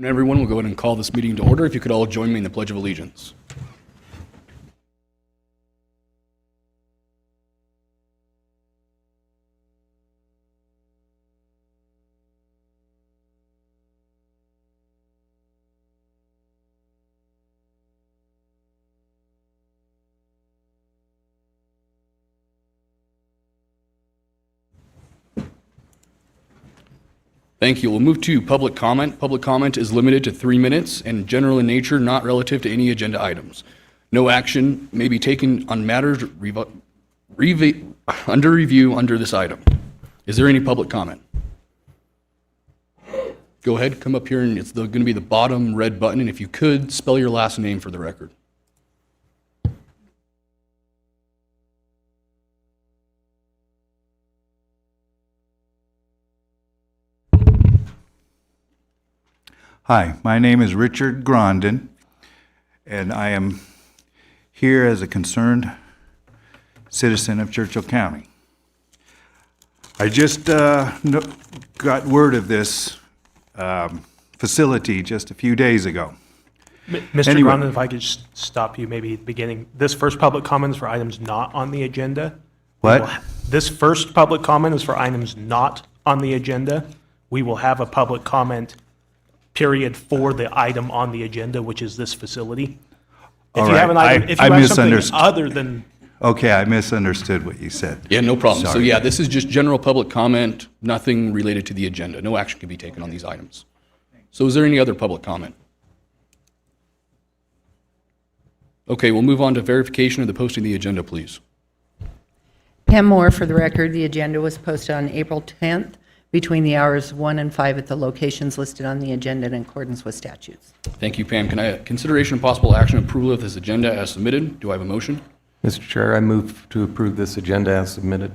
And everyone, will go ahead and call this meeting to order. If you could all join me in the Pledge of Allegiance. Thank you. We'll move to public comment. Public comment is limited to 3 minutes and general in nature, not relative to any agenda items. No action may be taken on matters under review under this item. Is there any public comment? Go ahead, come up here, and it's going to be the bottom red button, and if you could, spell your last name for the record. Hi, my name is Richard Grondin, and I am here as a concerned citizen of Churchill County. I just got word of this facility just a few days ago. Mr. Anyway. Grondin, if I could just stop you maybe at the beginning. This first public comment is for items not on the agenda. What? This first public comment is for items not on the agenda. We will have a public comment period for the item on the agenda, which is this facility. If All you right. have an item, if you I have something misunderstood. other than, Okay, I misunderstood what you said. Yeah, no problem. So Sorry. yeah, this is just general public comment, nothing related to the agenda. No action can be taken on these items. So is there any other public comment? Okay, we'll move on to verification of the posting of the agenda, please. Pam Moore, for the record, the agenda was posted on April 10th between the hours 1 and 5 at the locations listed on the agenda in accordance with statutes. Thank you, Pam. Can I have consideration and possible action approval of this agenda as submitted? Do I have a motion? Mr. Chair, I move to approve this agenda as submitted.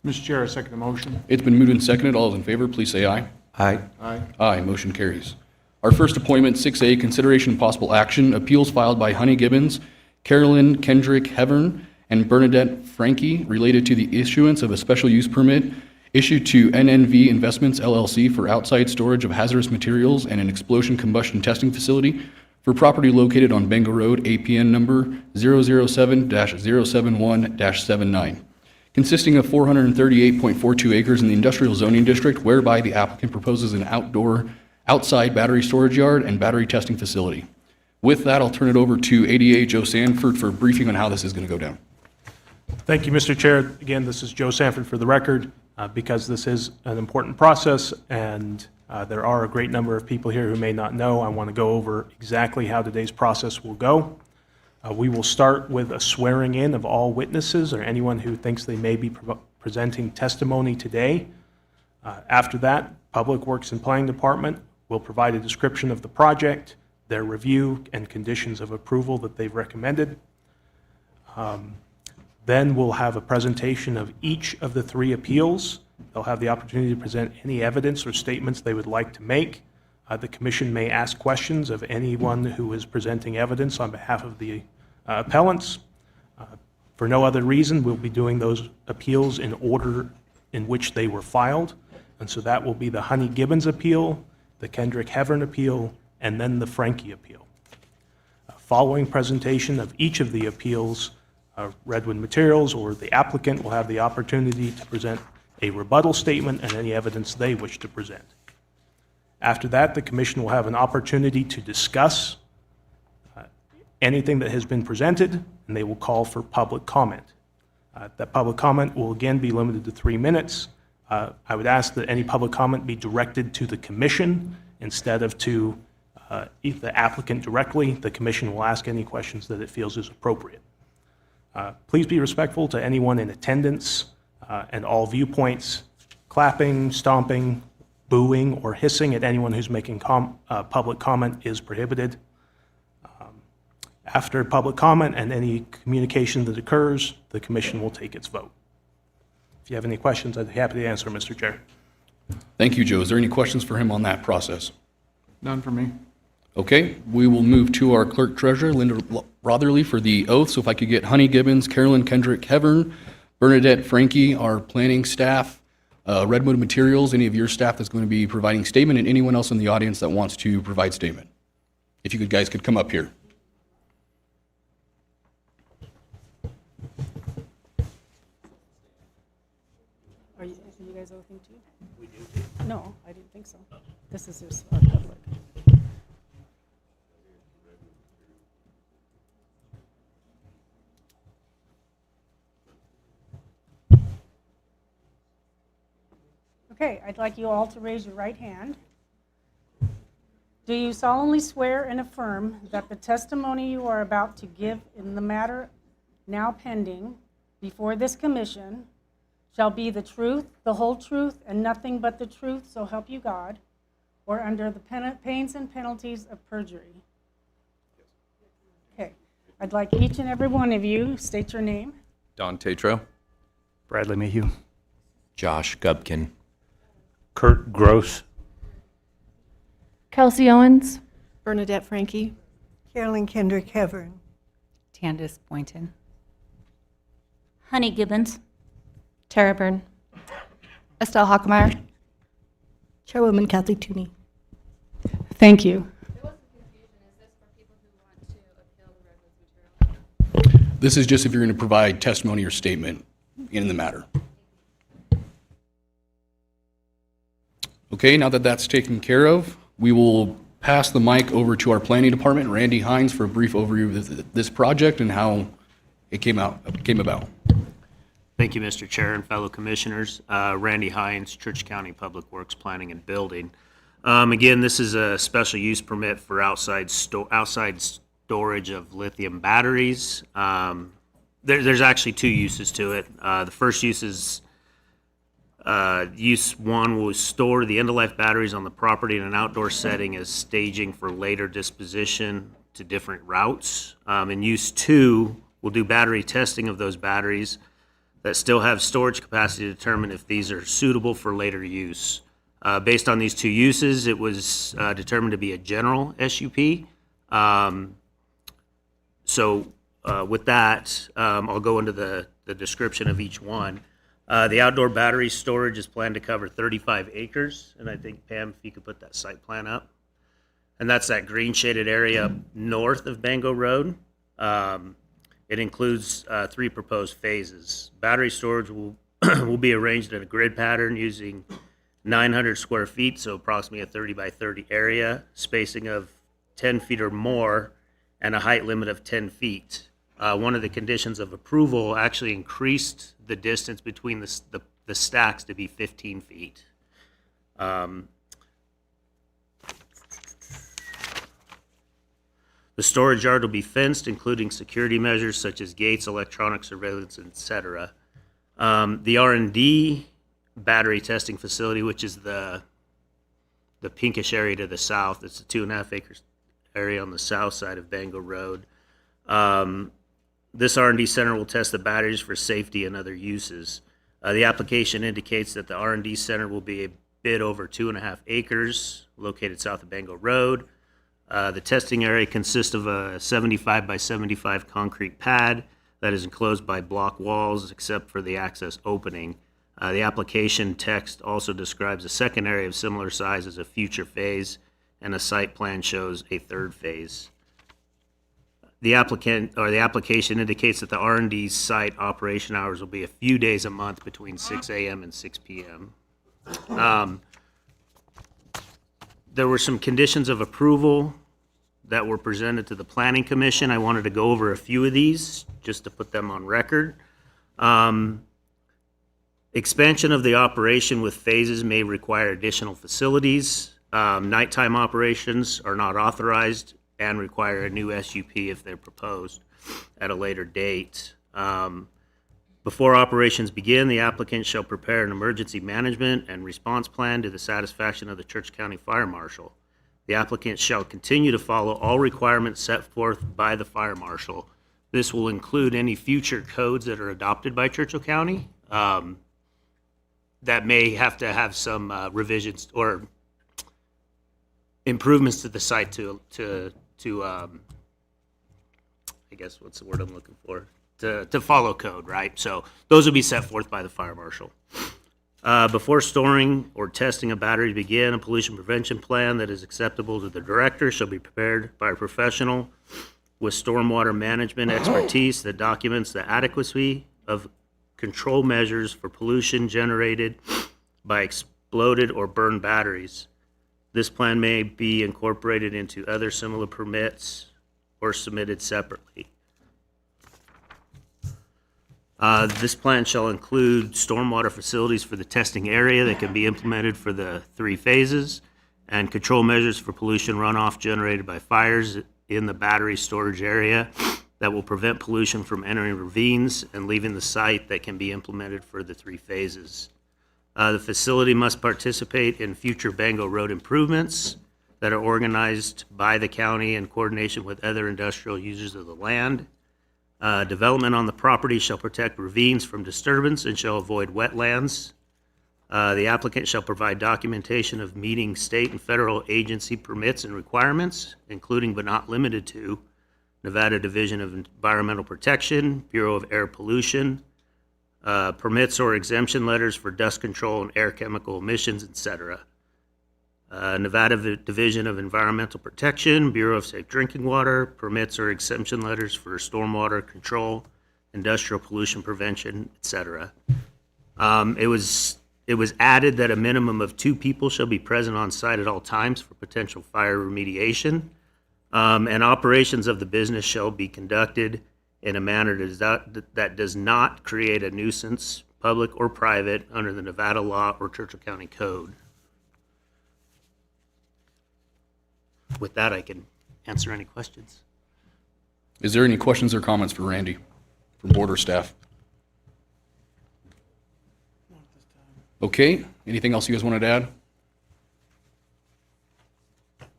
Mr. Chair, I second the motion. It's been moved and seconded. All those in favor, please say aye. Aye. Aye. Aye, motion carries. Our first appointment, 6A, consideration and possible action, appeals filed by Honey Gibbons, Carolyn Kendrick Hevern, and Bernadette Frankie related to the issuance of a special use permit issued to NNV Investments LLC for outside storage of hazardous materials and an explosion combustion testing facility for property located on Bengal Road, APN number 007-071-79, consisting of 438.42 acres in the industrial zoning district, whereby the applicant proposes an outside battery storage yard and battery testing facility. With that, I'll turn it over to ADA Joe Sanford for a briefing on how this is going to go down. thank you, Mr. Chair. Again, this is Joe Sanford for the record. Because this is an important process and there are a great number of people here who may not know, I want to go over exactly how today's process will go. We will start with a swearing in of all witnesses or anyone who thinks they may be presenting testimony today. After that, Public Works and Planning Department will provide a description of the project, their review, and conditions of approval that they've recommended. Then we'll have a presentation of each of the 3 appeals. They'll have the opportunity to present any evidence or statements they would like to make. The commission may ask questions of anyone who is presenting evidence on behalf of the appellants. For no other reason, we'll be doing those appeals in order in which they were filed. And so that will be the Honey Gibbons appeal, the Kendrick Hevern appeal, and then the Frankie appeal. Following presentation of each of the appeals, Redwood Materials or the applicant will have the opportunity to present a rebuttal statement and any evidence they wish to present. After that, the commission will have an opportunity to discuss anything that has been presented, and they will call for public comment. That public comment will again be limited to 3 minutes. I would ask that any public comment be directed to the commission instead of to the applicant directly. The commission will ask any questions that it feels is appropriate. Please be respectful to anyone in attendance and all viewpoints. Clapping, stomping, booing, or hissing at anyone who's making public comment is prohibited. After public comment and any communication that occurs, the commission will take its vote. If you have any questions, I'd be happy to answer, Mr. Chair. Thank you, Joe. Is there any questions for him on that process? None for me. Okay, we will move to our clerk treasurer, Linda Rotherly, for the oath. So if I could get Honey Gibbons, Carolyn Kendrick Hevern, Bernadette Frankie, our planning staff, Redwood Materials, any of your staff that's going to be providing statement, and anyone else in the audience that wants to provide statement. If you guys could come up here. Are you guys oathing too? We do. No, I didn't think so. This is just our public. Okay, I'd like you all to raise your right hand. Do you solemnly swear and affirm that the testimony you are about to give in the matter now pending before this commission shall be the truth, the whole truth, and nothing but the truth, so help you God, or under the pains and penalties of perjury? Okay, I'd like each and every one of you, state your name. Don Tatro. Bradley Mayhew. Josh Gubkin. Kurt Gross. Kelsey Owens. Bernadette Frankie. Carolyn Kendrick Hevern. Candace Boynton. Honey Gibbons. Tara Byrne. Estelle Hockmeyer. Chairwoman Kathy Tooney. Thank you. This is just if you're going to provide testimony or statement in the matter. Okay, now that that's taken care of, we will pass the mic over to our planning department, Randy Hines, for a brief overview of this project and how it came about. Thank you, Mr. Chair and fellow commissioners. Randy Hines, Church County Public Works Planning and Building. Again, this is a special use permit for outside storage of lithium batteries. There's actually two uses to it. The first use is use one will store the end-of-life batteries on the property in an outdoor setting as staging for later disposition to different routes. And use two will do battery testing of those batteries that still have storage capacity to determine if these are suitable for later use. Based on these two uses, it was determined to be a general SUP. With that, I'll go into the description of each one. The outdoor battery storage is planned to cover 35 acres, and I think, Pam, if you could put that site plan up. And that's that green shaded area up north of Bango Road. It includes 3 proposed phases. Battery storage will, will be arranged in a grid pattern using 900 square feet, so approximately a 30 by 30 area, spacing of 10 feet or more, and a height limit of 10 feet. One of the conditions of approval actually increased the distance between the stacks to be 15 feet. The storage yard will be fenced, including security measures such as gates, electronic surveillance, etc. The R&D battery testing facility, which is the pinkish area to the south, it's a 2.5 acres area on the south side of Bango Road. This R&D center will test the batteries for safety and other uses. The application indicates that the R&D center will be a bit over 2.5 acres located south of Bango Road. The testing area consists of a 75 by 75 concrete pad that is enclosed by block walls except for the access opening. The application text also describes a second area of similar size as a future phase, and a site plan shows a third phase. The application indicates that the R&D site operation hours will be a few days a month between 6 a.m. and 6 p.m. There were some conditions of approval that were presented to the Planning Commission. I wanted to go over a few of these just to put them on record. Expansion of the operation with phases may require additional facilities. Nighttime operations are not authorized and require a new SUP if they're proposed at a later date. Before operations begin, the applicant shall prepare an emergency management and response plan to the satisfaction of the Church County Fire Marshal. The applicant shall continue to follow all requirements set forth by the Fire Marshal. This will include any future codes that are adopted by Churchill County that may have to have some revisions or improvements to the site to I guess what's the word I'm looking for? To follow code, right? So those will be set forth by the Fire Marshal. Before storing or testing a battery to begin, a pollution prevention plan that is acceptable to the director shall be prepared by a professional with stormwater management expertise that documents the adequacy of control measures for pollution generated by exploded or burned batteries. This plan may be incorporated into other similar permits or submitted separately. This plan shall include stormwater facilities for the testing area that can be implemented for the 3 phases, and control measures for pollution runoff generated by fires in the battery storage area that will prevent pollution from entering ravines and leaving the site that can be implemented for the 3 phases. The facility must participate in future Bango Road improvements that are organized by the county in coordination with other industrial users of the land. Development on the property shall protect ravines from disturbance and shall avoid wetlands. The applicant shall provide documentation of meeting state and federal agency permits and requirements, including but not limited to Nevada Division of Environmental Protection, Bureau of Air Pollution, permits or exemption letters for dust control and air chemical emissions, etc. Nevada Division of Environmental Protection, Bureau of Safe Drinking Water, permits or exemption letters for stormwater control, industrial pollution prevention, etc. It was added that a minimum of 2 people shall be present on site at all times for potential fire remediation, and operations of the business shall be conducted in a manner that does not create a nuisance, public or private, under the Nevada law or Churchill County Code. With that, I can answer any questions. Is there any questions or comments for Randy from board or staff? Okay, anything else you guys wanted to add?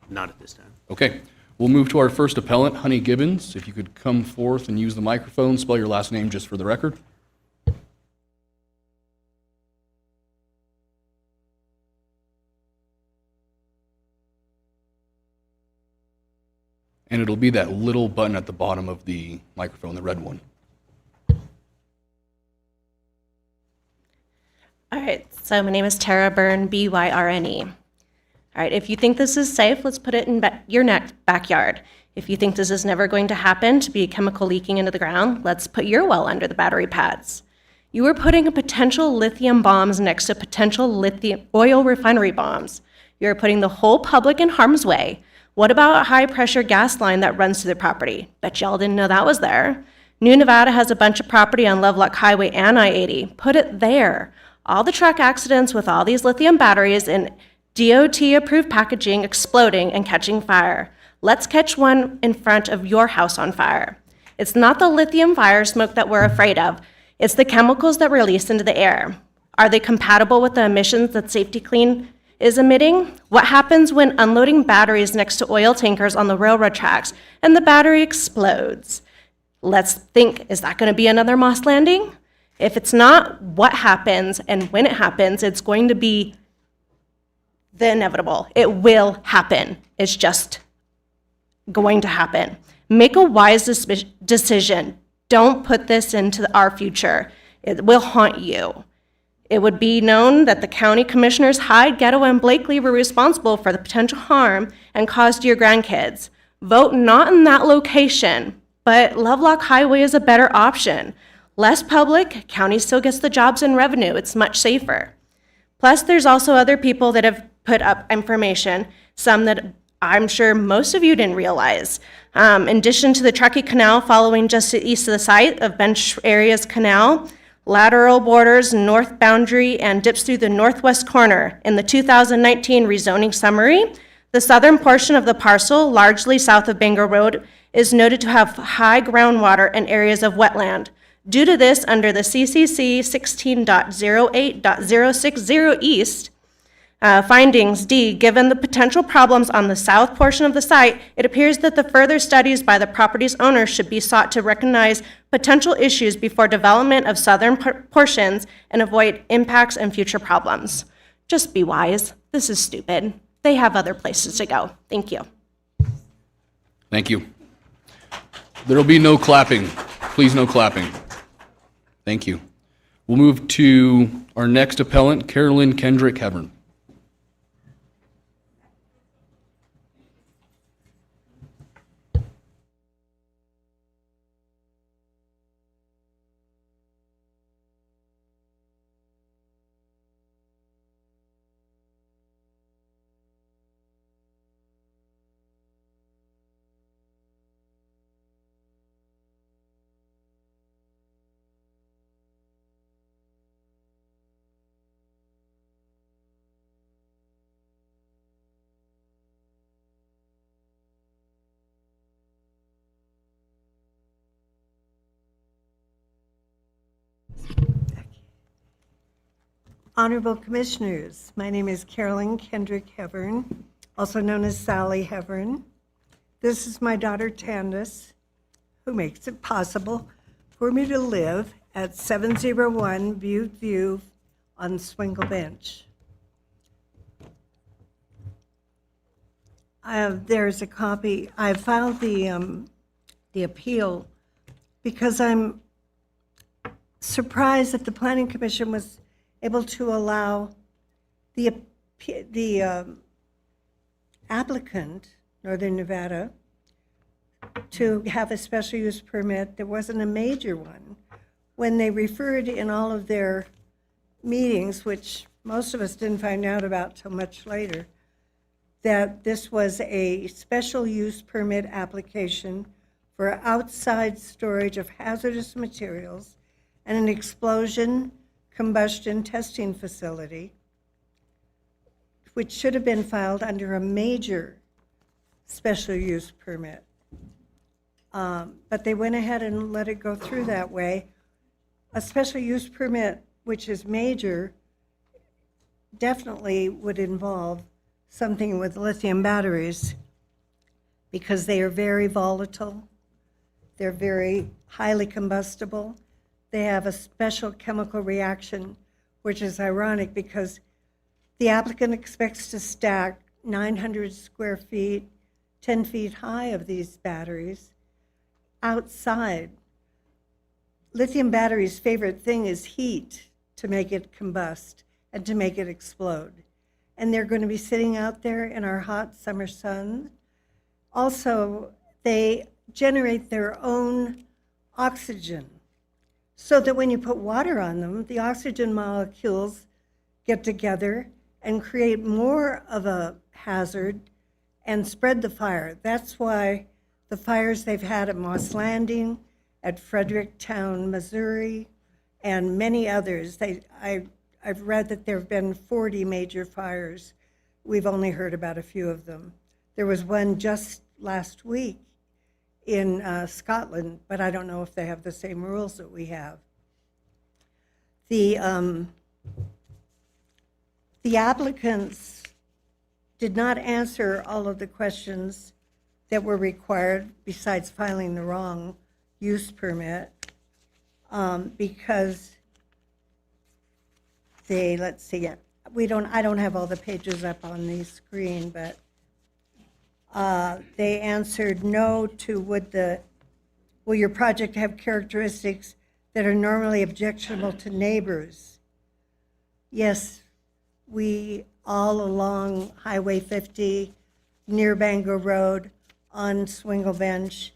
Not at this time. Okay, we'll move to our first appellant, Honey Gibbons. If you could come forth and use the microphone, spell your last name just for the record. And it'll be that little button at the bottom of the microphone, the red one. All right, so my name is Tara Byrne, B-Y-R-N-E. All right, if you think this is safe, let's put it in your backyard. If you think this is never going to happen, to be chemical leaking into the ground, let's put your well under the battery pads. You are putting potential lithium bombs next to potential lithium oil refinery bombs. You're putting the whole public in harm's way. What about a high-pressure gas line that runs through the property? Bet y'all didn't know that was there. New Nevada has a bunch of property on Lovelock Highway and I-80. Put it there. All the truck accidents with all these lithium batteries in DOT-approved packaging exploding and catching fire. Let's catch one in front of your house on fire. It's not the lithium fire smoke that we're afraid of. It's the chemicals that release into the air. Are they compatible with the emissions that Safety Clean is emitting? What happens when unloading batteries next to oil tankers on the railroad tracks and the battery explodes? Let's think, is that going to be another Moss Landing? If it's not, what happens? And when it happens, it's going to be the inevitable. It will happen. It's just going to happen. Make a wise decision. Don't put this into our future. It will haunt you. It would be known that the county commissioners Hyde, Ghetto, and Blakely were responsible for the potential harm and cause to your grandkids. Vote not in that location, but Lovelock Highway is a better option. Less public, county still gets the jobs and revenue. It's much safer. Plus, there's also other people that have put up information, some that I'm sure most of you didn't realize. In addition to the Truckee Canal following just east of the site of Bench Areas Canal, lateral borders north boundary and dips through the northwest corner. In the 2019 rezoning summary, the southern portion of the parcel, largely south of Bangor Road, is noted to have high groundwater and areas of wetland. Due to this, under the CCC 16.08.060 East, findings D, given the potential problems on the south portion of the site, it appears that the further studies by the property's owner should be sought to recognize potential issues before development of southern portions and avoid impacts and future problems. Just be wise. This is stupid. They have other places to go. Thank you. Thank you. There will be no clapping. Please, no clapping. Thank you. We'll move to our next appellant, Carolyn Kendrick Hevern. Honorable Commissioners, my name is Carolyn Kendrick Hevern, also known as Sally Hevern. This is my daughter Candace, who makes it possible for me to live at 701 Butte View on Swingle Bench. There's a copy. I filed the appeal because I'm surprised that the Planning Commission was able to allow the applicant, Northern Nevada, to have a special use permit. There wasn't a major one. When they referred in all of their meetings, which most of us didn't find out about till much later, that this was a special use permit application for outside storage of hazardous materials and an explosion combustion testing facility, which should have been filed under a major special use permit. But they went ahead and let it go through that way. A special use permit, which is major, definitely would involve something with lithium batteries because they are very volatile. They're very highly combustible. They have a special chemical reaction, which is ironic because the applicant expects to stack 900 square feet, 10 feet high of these batteries outside. Lithium batteries' favorite thing is heat to make it combust and to make it explode. And they're going to be sitting out there in our hot summer sun. Also, they generate their own oxygen, so that when you put water on them, the oxygen molecules get together and create more of a hazard and spread the fire. That's why the fires they've had at Moss Landing, at Fredericktown, Missouri, and many others. I've read that there have been 40 major fires. We've only heard about a few of them. There was one just last week in Scotland, but I don't know if they have the same rules that we have. The applicants did not answer all of the questions that were required besides filing the wrong use permit because they, let's see, I don't have all the pages up on the screen, but they answered no to will your project have characteristics that are normally objectionable to neighbors? Yes, we all along Highway 50, near Bangor Road, on Swingle Bench,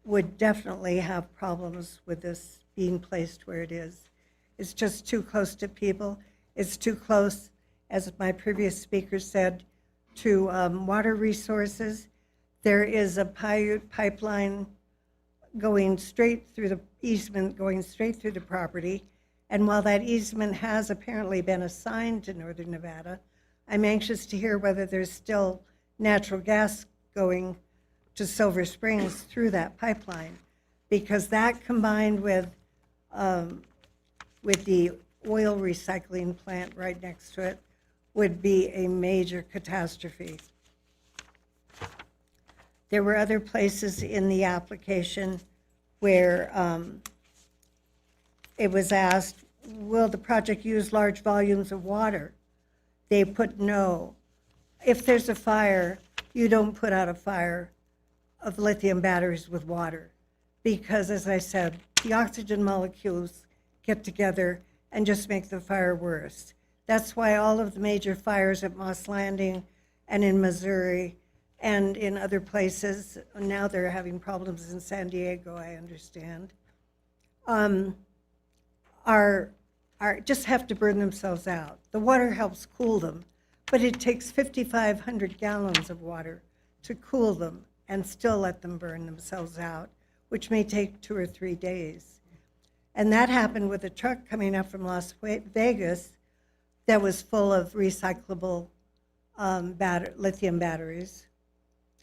would definitely have problems with this being placed where it is. It's just too close to people. It's too close, as my previous speaker said, to water resources. There is a pipeline going straight through the easement, going straight through the property. And while that easement has apparently been assigned to Northern Nevada, I'm anxious to hear whether there's still natural gas going to Silver Springs through that pipeline, because that combined with the oil recycling plant right next to it would be a major catastrophe. There were other places in the application where it was asked, will the project use large volumes of water? They put no. If there's a fire, you don't put out a fire of lithium batteries with water because, as I said, the oxygen molecules get together and just make the fire worse. That's why all of the major fires at Moss Landing and in Missouri and in other places, now they're having problems in San Diego, I understand, are just have to burn themselves out. The water helps cool them, but it takes 5,500 gallons of water to cool them and still let them burn themselves out, which may take 2 or 3 days. And that happened with a truck coming up from Las Vegas that was full of recyclable lithium batteries.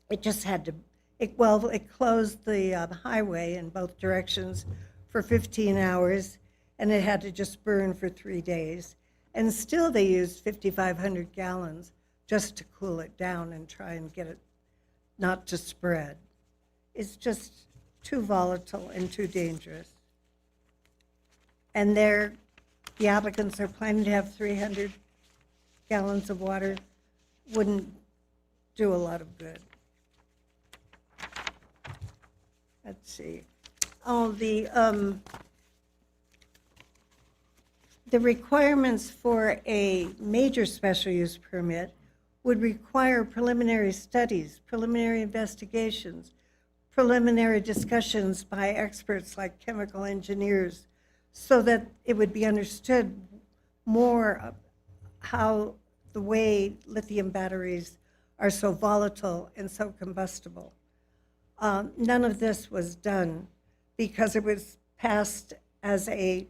It just had to, it closed the highway in both directions for 15 hours, and it had to just burn for 3 days. And still they used 5,500 gallons just to cool it down and try and get it not to spread. It's just too volatile and too dangerous. And the applicants are planning to have 300 gallons of water. Wouldn't do a lot of good. Let's see. Oh, the requirements for a major special use permit would require preliminary studies, preliminary investigations, preliminary discussions by experts like chemical engineers, so that it would be understood more how the way lithium batteries are so volatile and so combustible. None of this was done because it was passed as a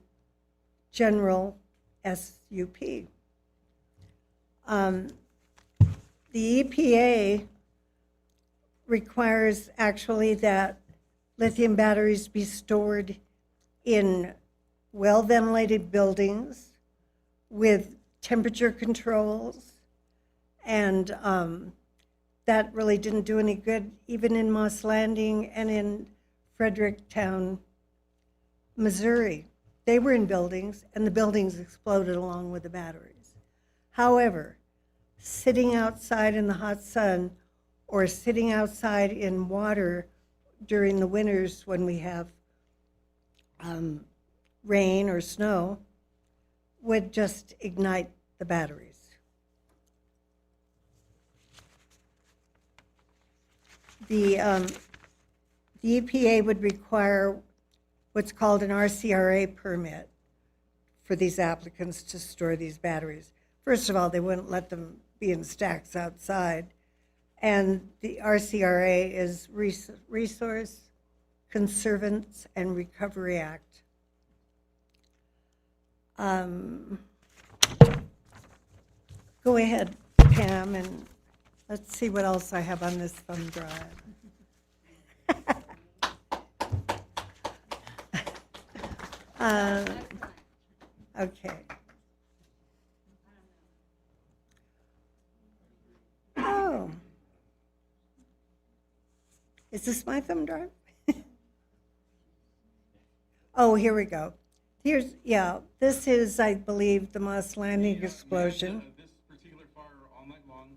general SUP. The EPA requires actually that lithium batteries be stored in well-ventilated buildings with temperature controls, and that really didn't do any good, even in Moss Landing and in Fredericktown, Missouri. They were in buildings, and the buildings exploded along with the batteries. However, sitting outside in the hot sun or sitting outside in water during the winters when we have rain or snow would just ignite the batteries. The EPA would require what's called an RCRA permit for these applicants to store these batteries. First of all, they wouldn't let them be in stacks outside. And the RCRA is Resource Conservance and Recovery Act. Go ahead, Pam, and let's see what else I have on this thumb drive. Okay. Oh. Is this my thumb drive? Oh, here we go. This is, I believe, the Moss Landing explosion. This particular fire all night long,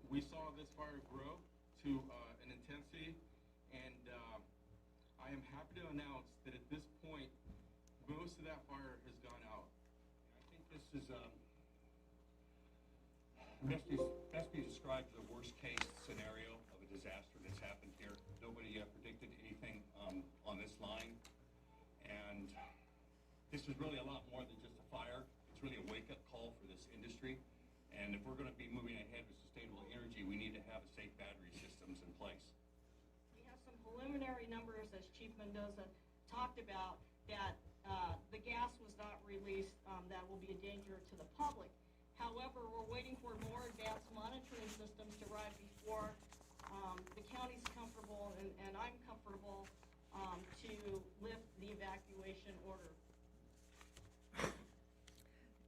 we saw this fire grow to an intensity, and I am happy to announce that at this point, most of that fire has gone out. I think this is best be described as a worst case scenario of a disaster that's happened here. Nobody predicted anything on this line, and this is really a lot more than just a fire. It's really a wake-up call for this industry, and if we're going to be moving ahead with sustainable energy, we need to have safe battery systems in place. We have some preliminary numbers, as Chief Mendoza talked about, that the gas was not released, that will be a danger to the public. However, we're waiting for more advanced monitoring systems to arrive before the county's comfortable and I'm comfortable to lift the evacuation order.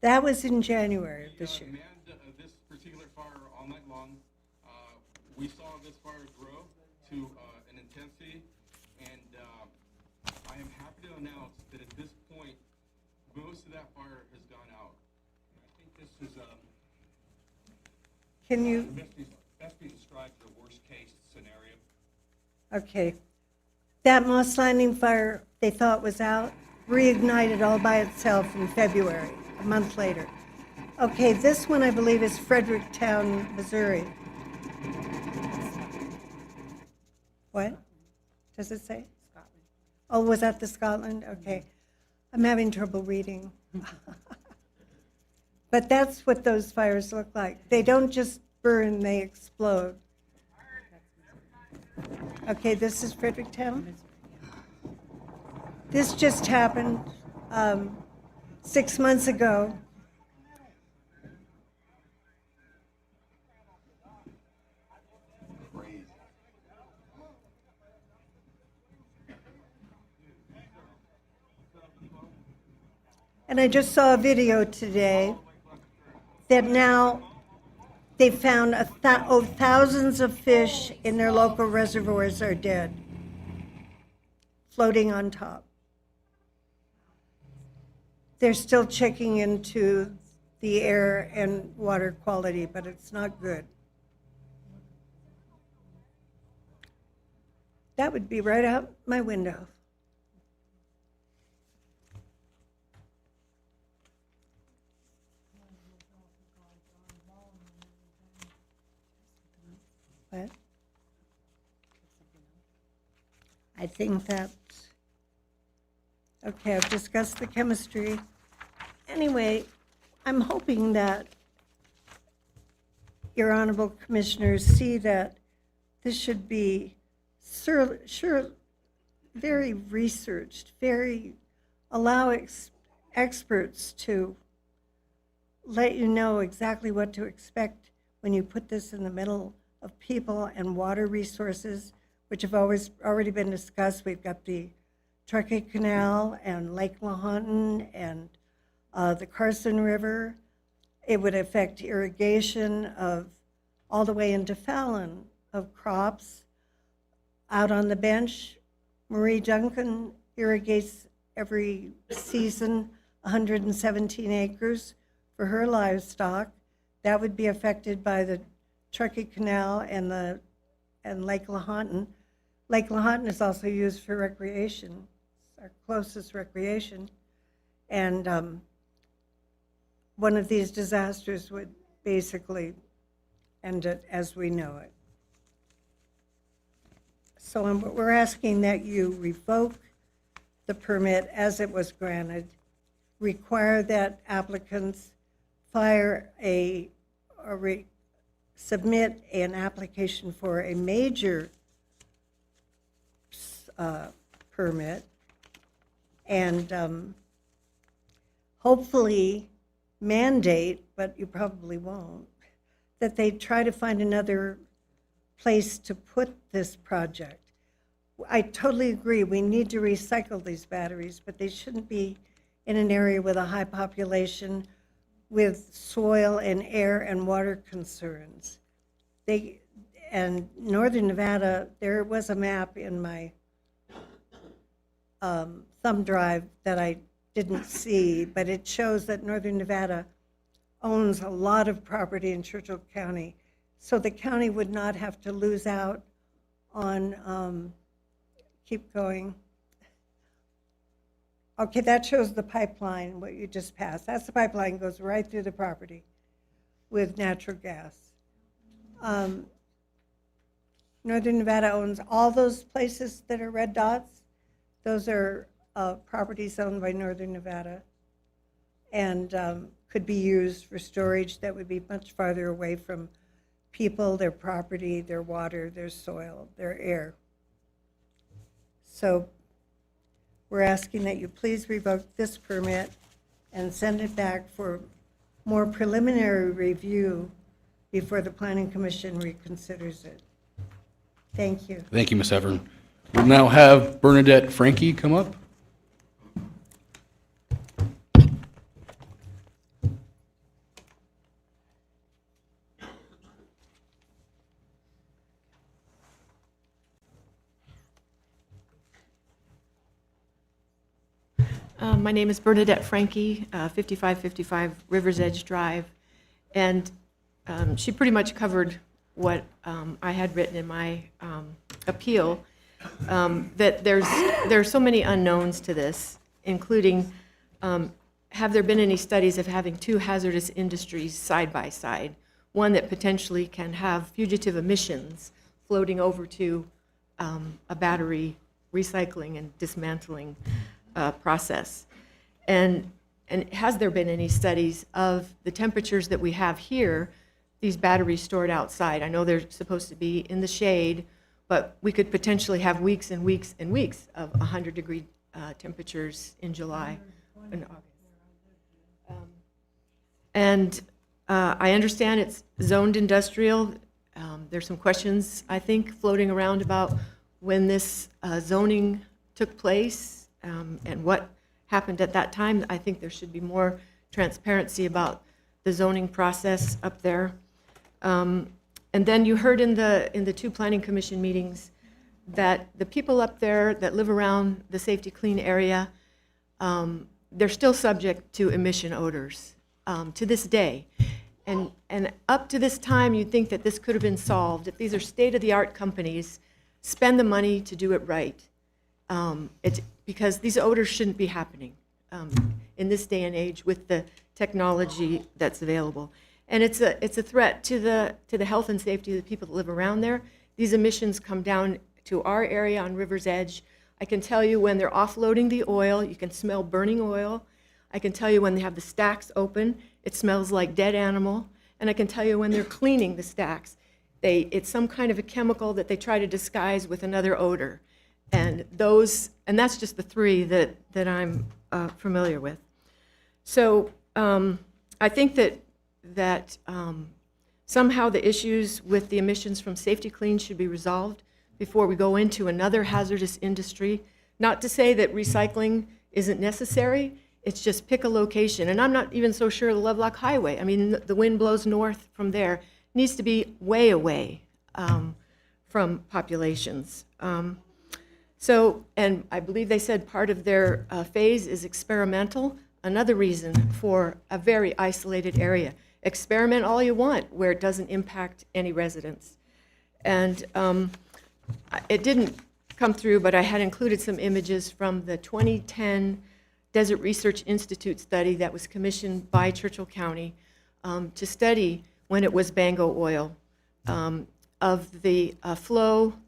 That was in January of this year. Manned this particular fire all night long. We saw this fire grow to an intensity, and I am happy to announce that at this point, most of that fire has gone out. I think this is Can you? Best be described as a worst case scenario. Okay. That Moss Landing fire they thought was out, reignited all by itself in February, a month later. Okay, this one I believe is Fredericktown, Missouri. What? Does it say? Scotland. Oh, was that the Scotland? Okay. I'm having trouble reading. But that's what those fires look like. They don't just burn, they explode. Okay, this is Fredericktown. This just happened 6 months ago. And I just saw a video today that now they found thousands of fish in their local reservoirs are dead, floating on top. They're still checking into the air and water quality, but it's not good. That would be right out my window. What? I think that's, okay, I've discussed the chemistry. Anyway, I'm hoping that your honorable commissioners see that this should be sure very researched, allow experts to let you know exactly what to expect when you put this in the middle of people and water resources, which have already been discussed. We've got the Truckee Canal and Lake Lahontan and the Carson River. It would affect irrigation of all the way into Fallon of crops. Out on the bench, Marie Duncan irrigates every season 117 acres for her livestock. That would be affected by the Truckee Canal and Lake Lahontan. Lake Lahontan is also used for recreation. It's our closest recreation. And one of these disasters would basically end it as we know it. So we're asking that you revoke the permit as it was granted, require that applicants submit an application for a major permit, and hopefully mandate, but you probably won't, that they try to find another place to put this project. I totally agree, we need to recycle these batteries, but they shouldn't be in an area with a high population with soil and air and water concerns. And Northern Nevada, there was a map in my thumb drive that I didn't see, but it shows that Northern Nevada owns a lot of property in Churchill County. So the county would not have to lose out on, keep going. Okay, that shows the pipeline, what you just passed. That's the pipeline, goes right through the property with natural gas. Northern Nevada owns all those places that are red dots. Those are properties owned by Northern Nevada and could be used for storage that would be much farther away from people, their property, their water, their soil, their air. So we're asking that you please revoke this permit and send it back for more preliminary review before the Planning Commission reconsiders it. Thank you. Thank you, Ms. Evern. We'll now have Bernadette Frankie come up. My name is Bernadette Frankie, 5555 Rivers Edge Drive, and she pretty much covered what I had written in my appeal, that there's so many unknowns to this, including, have there been any studies of having two hazardous industries side by side? One that potentially can have fugitive emissions floating over to a battery recycling and dismantling process. And has there been any studies of the temperatures that we have here, these batteries stored outside? I know they're supposed to be in the shade, but we could potentially have weeks and weeks and weeks of 100-degree temperatures in July and August. I understand it's zoned industrial. There's some questions, I think, floating around about when this zoning took place and what happened at that time. I think there should be more transparency about the zoning process up there. And then you heard in the two planning commission meetings that the people up there that live around the safety clean area, they're still subject to emission odors to this day. And up to this time, you'd think that this could have been solved. If these are state-of-the-art companies, spend the money to do it right. Because these odors shouldn't be happening in this day and age with the technology that's available. And it's a threat to the health and safety of the people that live around there. These emissions come down to our area on River's Edge. I can tell you when they're offloading the oil, you can smell burning oil. I can tell you when they have the stacks open, it smells like dead animal. And I can tell you when they're cleaning the stacks, it's some kind of a chemical that they try to disguise with another odor. And that's just the three that I'm familiar with. So I think that somehow the issues with the emissions from Safety Clean should be resolved before we go into another hazardous industry. Not to say that recycling isn't necessary, it's just pick a location. And I'm not even so sure the Lovelock Highway, I mean, the wind blows north from there, needs to be way away from populations. And I believe they said part of their phase is experimental, another reason for a very isolated area. Experiment all you want where it doesn't impact any residents. And it didn't come through, but I had included some images from the 2010 Desert Research Institute study that was commissioned by Churchill County to study, when it was Bango oil, of the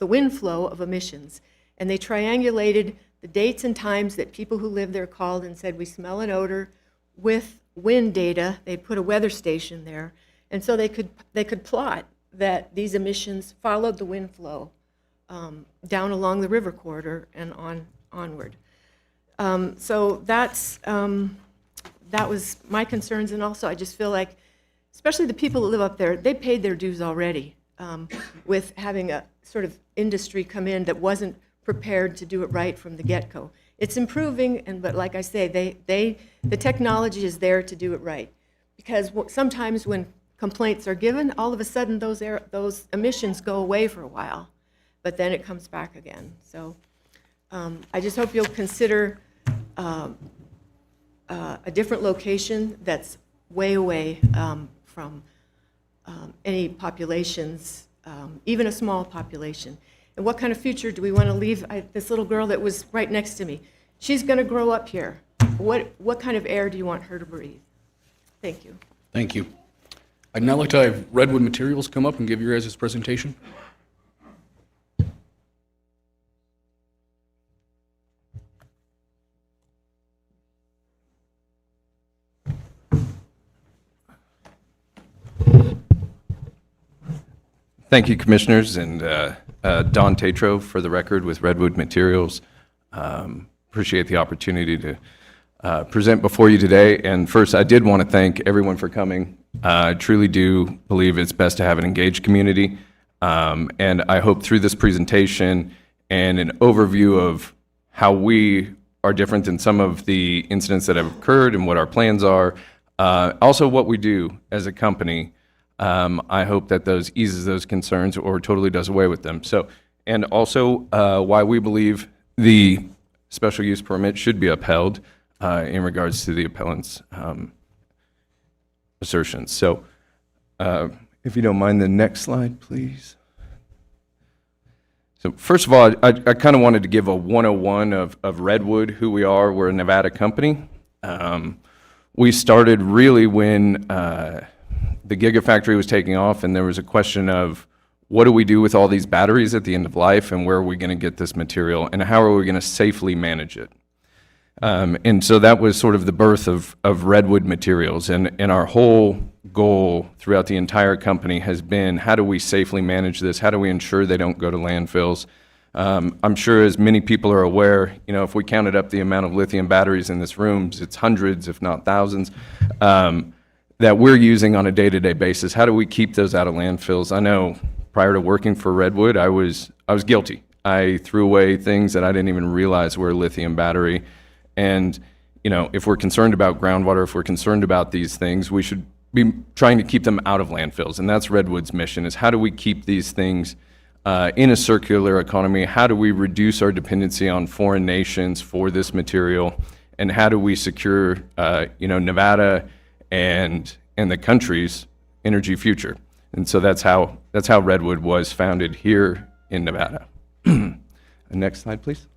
wind flow of emissions. And they triangulated the dates and times that people who live there called and said, we smell an odor, with wind data. They put a weather station there. And so they could plot that these emissions followed the wind flow down along the river corridor and onward. So that was my concerns. And also I just feel like, especially the people that live up there, they paid their dues already with having a sort of industry come in that wasn't prepared to do it right from the get-go. It's improving, but like I say, the technology is there to do it right. Because sometimes when complaints are given, all of a sudden those emissions go away for a while, but then it comes back again. So I just hope you'll consider a different location that's way away from any populations, even a small population. And what kind of future do we want to leave this little girl that was right next to me? She's going to grow up here. What kind of air do you want her to breathe? Thank you. Thank you. I'd now like to have Redwood Materials come up and give your guys' presentation. Thank you, Commissioners, and Don Tatro, for the record, with Redwood Materials. Appreciate the opportunity to present before you today. And first, I did want to thank everyone for coming. I truly do believe it's best to have an engaged community. And I hope through this presentation and an overview of how we are different than some of the incidents that have occurred and what our plans are, also what we do as a company, I hope that those eases those concerns or totally does away with them. So, and also why we believe the special use permit should be upheld in regards to the appellant's assertions. So, if you don't mind, the next slide, please. So first of all, I kind of wanted to give a 101 of Redwood, who we are. We're a Nevada company. We started really when the Gigafactory was taking off, and there was a question of what do we do with all these batteries at the end of life, and where are we going to get this material, and how are we going to safely manage it? And so that was sort of the birth of Redwood Materials, and our whole goal throughout the entire company has been, how do we safely manage this? How do we ensure they don't go to landfills? I'm sure as many people are aware, you know, if we counted up the amount of lithium batteries in this room, it's hundreds, if not thousands, that we're using on a day-to-day basis. How do we keep those out of landfills? I know prior to working for Redwood, I was guilty. I threw away things that I didn't even realize were a lithium battery. And, you know, if we're concerned about groundwater, if we're concerned about these things, we should be trying to keep them out of landfills. And that's Redwood's mission, is how do we keep these things in a circular economy? How do we reduce our dependency on foreign nations for this material? And how do we secure, you know, Nevada and the country's energy future? And so that's how Redwood was founded here in Nevada. Next slide, please.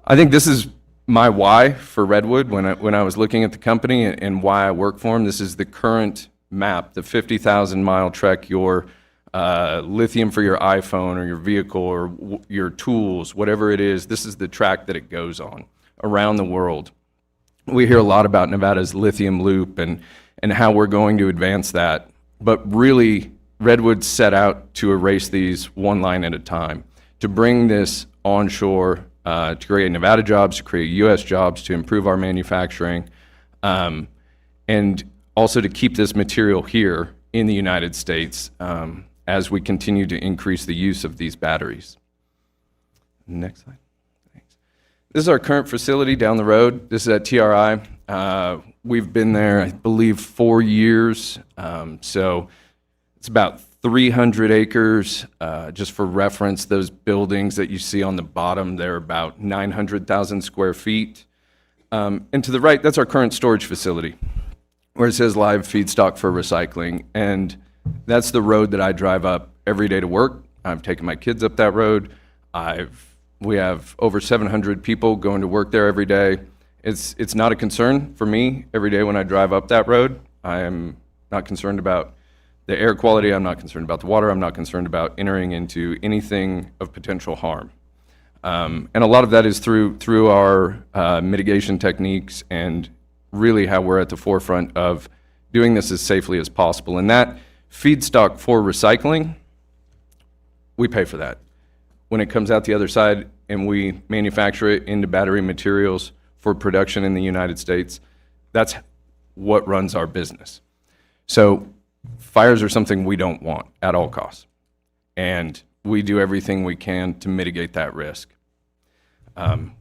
I think this is my why for Redwood when I was looking at the company and why I work for them. This is the current map, the 50,000-mile trek, your lithium for your iPhone or your vehicle or your tools, whatever it is. This is the track that it goes on around the world. We hear a lot about Nevada's lithium loop and how we're going to advance that. But really, Redwood set out to erase these one line at a time, to bring this onshore, to create Nevada jobs, to create U.S. jobs, to improve our manufacturing, and also to keep this material here in the United States as we continue to increase the use of these batteries. Next slide. Thanks. This is our current facility down the road. This is at TRI. We've been there, I believe, 4 years. So it's about 300 acres. Just for reference, those buildings that you see on the bottom, they're about 900,000 square feet. And to the right, that's our current storage facility, where it says live feedstock for recycling. And that's the road that I drive up every day to work. I've taken my kids up that road. We have over 700 people going to work there every day. It's not a concern for me every day when I drive up that road. I am not concerned about the air quality. I'm not concerned about the water. I'm not concerned about entering into anything of potential harm. And a lot of that is through our mitigation techniques and really how we're at the forefront of doing this as safely as possible. And that feedstock for recycling, we pay for that. When it comes out the other side and we manufacture it into battery materials for production in the United States, that's what runs our business. So fires are something we don't want at all costs. And we do everything we can to mitigate that risk.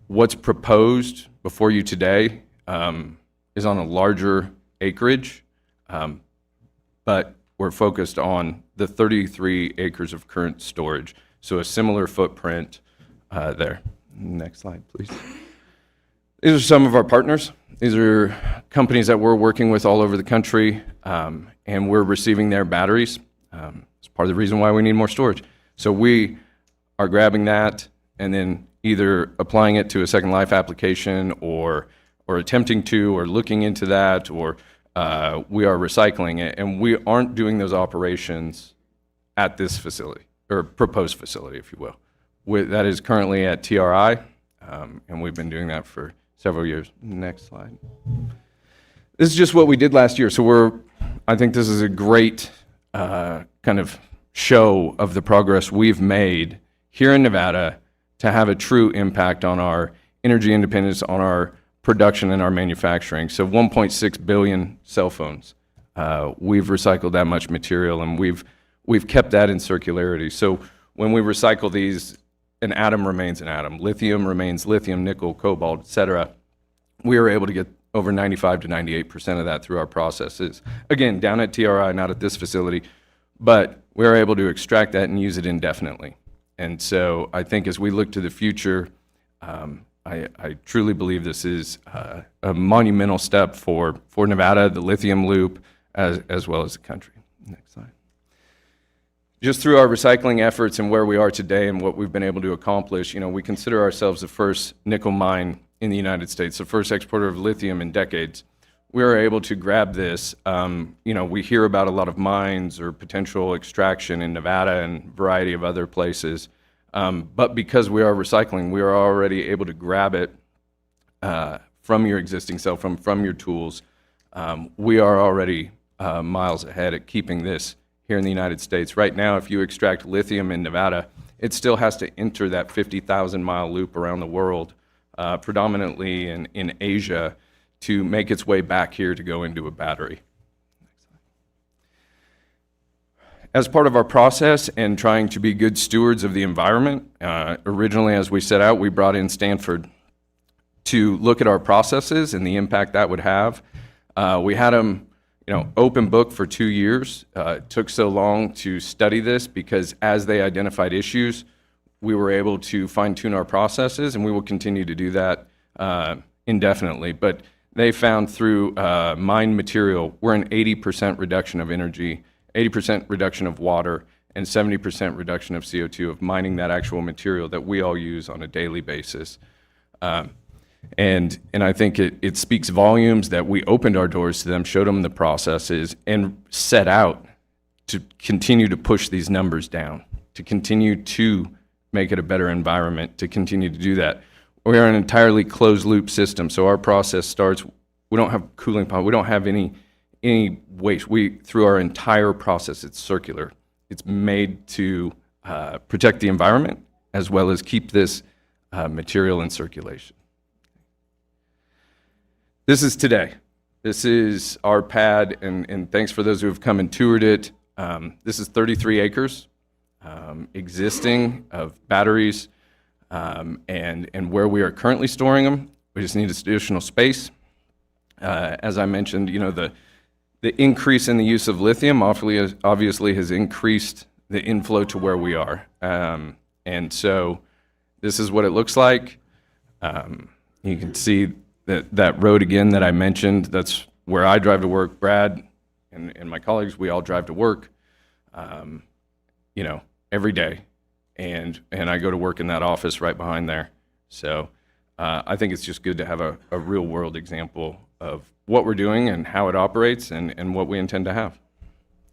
What's proposed before you today is on a larger acreage, but we're focused on the 33 acres of current storage. So a similar footprint there. Next slide, please. These are some of our partners. These are companies that we're working with all over the country, and we're receiving their batteries. It's part of the reason why we need more storage. So we are grabbing that and then either applying it to a Second Life application or attempting to or looking into that, or we are recycling it. And we aren't doing those operations at this facility, or proposed facility, if you will. That is currently at TRI, and we've been doing that for several years. Next slide. This is just what we did last year. So I think this is a great kind of show of the progress we've made here in Nevada to have a true impact on our energy independence, on our production and our manufacturing. So 1.6 billion cell phones. We've recycled that much material, and we've kept that in circularity. So when we recycle these, an atom remains an atom. Lithium remains lithium, nickel, cobalt, et cetera. We are able to get over 95 to 98% of that through our processes. Again, down at TRI, not at this facility, but we are able to extract that and use it indefinitely. And so I think as we look to the future, I truly believe this is a monumental step for Nevada, the lithium loop, as well as the country. Next slide. just through our recycling efforts and where we are today and what we've been able to accomplish, we consider ourselves the first nickel mine in the United States, the first exporter of lithium in decades. We are able to grab this. We hear about a lot of mines or potential extraction in Nevada and a variety of other places. But because we are recycling, we are already able to grab it from your existing cell, from your tools. We are already miles ahead at keeping this here in the United States. Right now, if you extract lithium in Nevada, it still has to enter that 50,000-mile loop around the world, predominantly in Asia, to make its way back here to go into a battery. As part of our process and trying to be good stewards of the environment, originally, as we set out, we brought in Stanford to look at our processes and the impact that would have. We had them open book for 2 years. It took so long to study this because as they identified issues, we were able to fine-tune our processes, and we will continue to do that indefinitely. But they found through mined material, we're an 80% reduction of energy, 80% reduction of water, and 70% reduction of CO2 of mining that actual material that we all use on a daily basis. And I think it speaks volumes that we opened our doors to them, showed them the processes, and set out to continue to push these numbers down, to continue to make it a better environment, to continue to do that. We are an entirely closed-loop system, so our process starts, we don't have cooling pump, we don't have any waste. Through our entire process, it's circular. It's made to protect the environment as well as keep this material in circulation. This is today. This is our pad, and thanks for those who have come and toured it. This is 33 acres existing of batteries, and where we are currently storing them, we just need additional space. As I mentioned, the increase in the use of lithium obviously has increased the inflow to where we are. And so this is what it looks like. You can see that road again that I mentioned. That's where I drive to work. Brad and my colleagues, we all drive to work, every day. And I go to work in that office right behind there. So I think it's just good to have a real world example of what we're doing and how it operates and what we intend to have.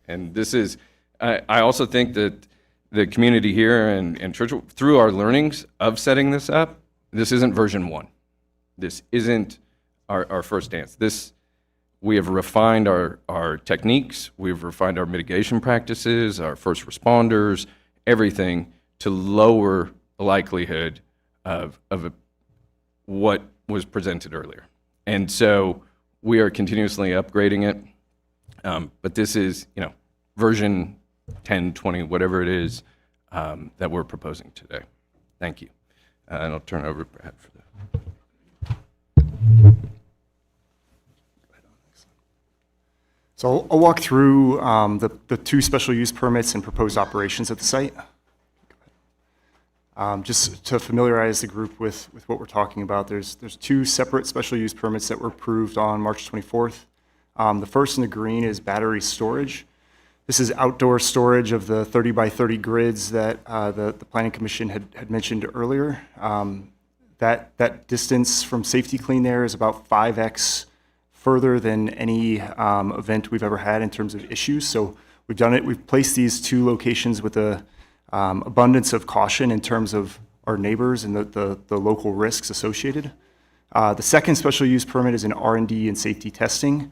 And this is, I also think that the community here and church, through our learnings of setting this up, this isn't version 1. This isn't our first dance. We have refined our techniques, we've refined our mitigation practices, our first responders, everything to lower the likelihood of what was presented earlier. And so we are continuously upgrading it. But this is, version 10, 20, whatever it is that we're proposing today. Thank you. And I'll turn it over to Brad for that. So I'll walk through the 2 special use permits and proposed operations at the site. Just to familiarize the group with what we're talking about, there's 2 separate special use permits that were approved on March 24th. The first in the green is battery storage. This is outdoor storage of the 30 by 30 grids that the Planning Commission had mentioned earlier. That distance from Safety Clean there is about 5x further than any event we've ever had in terms of issues. So we've done it. We've placed these 2 locations with a abundance of caution in terms of our neighbors and the local risks associated. The second special use permit is an R&D and safety testing.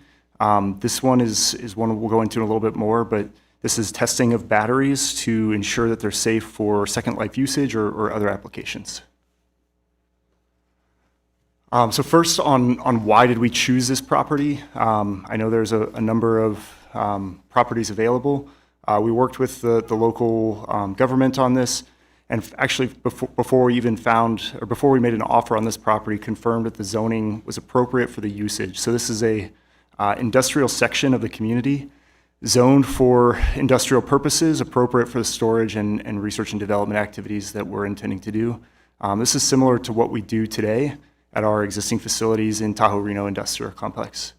This one is one we'll go into in a little bit more, but this is testing of batteries to ensure that they're safe for second life usage or other applications. So first on why did we choose this property? I know there's a number of properties available. We worked with the local government on this, and actually before we even before we made an offer on this property, confirmed that the zoning was appropriate for the usage. So this is a industrial section of the community, zoned for industrial purposes, appropriate for the storage and research and development activities that we're intending to do. This is similar to what we do today at our existing facilities in Tahoe Reno Industrial Complex.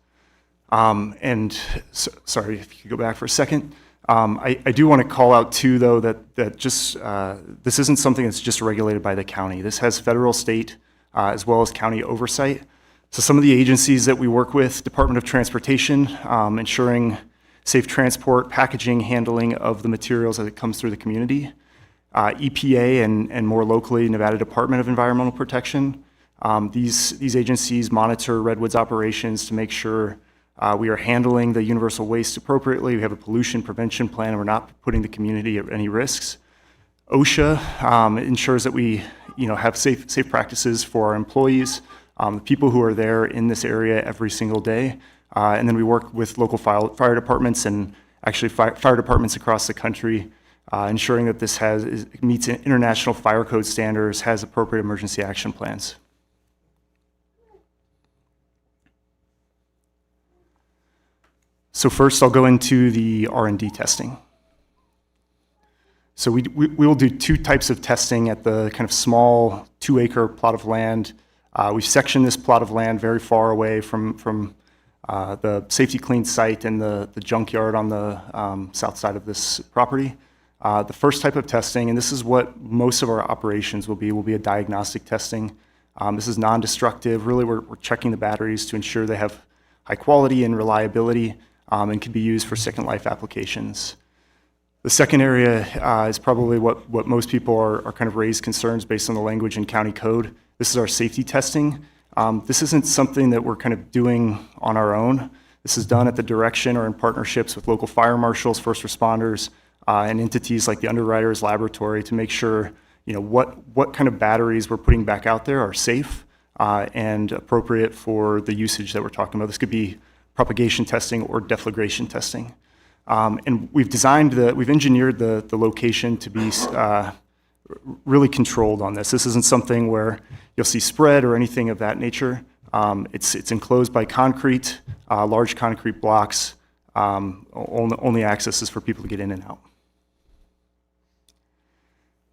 Sorry, if you could go back for a second. I do want to call out too, though, that just this isn't something that's just regulated by the county. This has federal, state, as well as county oversight. So some of the agencies that we work with, Department of Transportation, ensuring safe transport, packaging, handling of the materials as it comes through the community. EPA and more locally, Nevada Department of Environmental Protection. These agencies monitor Redwood's operations to make sure we are handling the universal waste appropriately. We have a pollution prevention plan, and we're not putting the community at any risks. OSHA ensures that we, have safe practices for our employees, the people who are there in this area every single day. And then we work with local fire departments and actually fire departments across the country, ensuring that this meets international fire code standards, has appropriate emergency action plans. So first, I'll go into the R&D testing. So we will do two types of testing at the kind of small 2-acre plot of land. We've sectioned this plot of land very far away from the safety clean site and the junkyard on the south side of this property. The first type of testing, and this is what most of our operations will be a diagnostic testing. This is non-destructive. Really, we're checking the batteries to ensure they have high quality and reliability, and can be used for second life applications. The second area is probably what most people are kind of raised concerns based on the language in county code. This is our safety testing. This isn't something that we're kind of doing on our own. This is done at the direction or in partnerships with local fire marshals, first responders, and entities like the Underwriters Laboratory to make sure what kind of batteries we're putting back out there are safe and appropriate for the usage that we're talking about. This could be propagation testing or deflagration testing. And we've engineered the location to be really controlled on this. This isn't something where you'll see spread or anything of that nature. It's enclosed by concrete, large concrete blocks. Only access is for people to get in and out.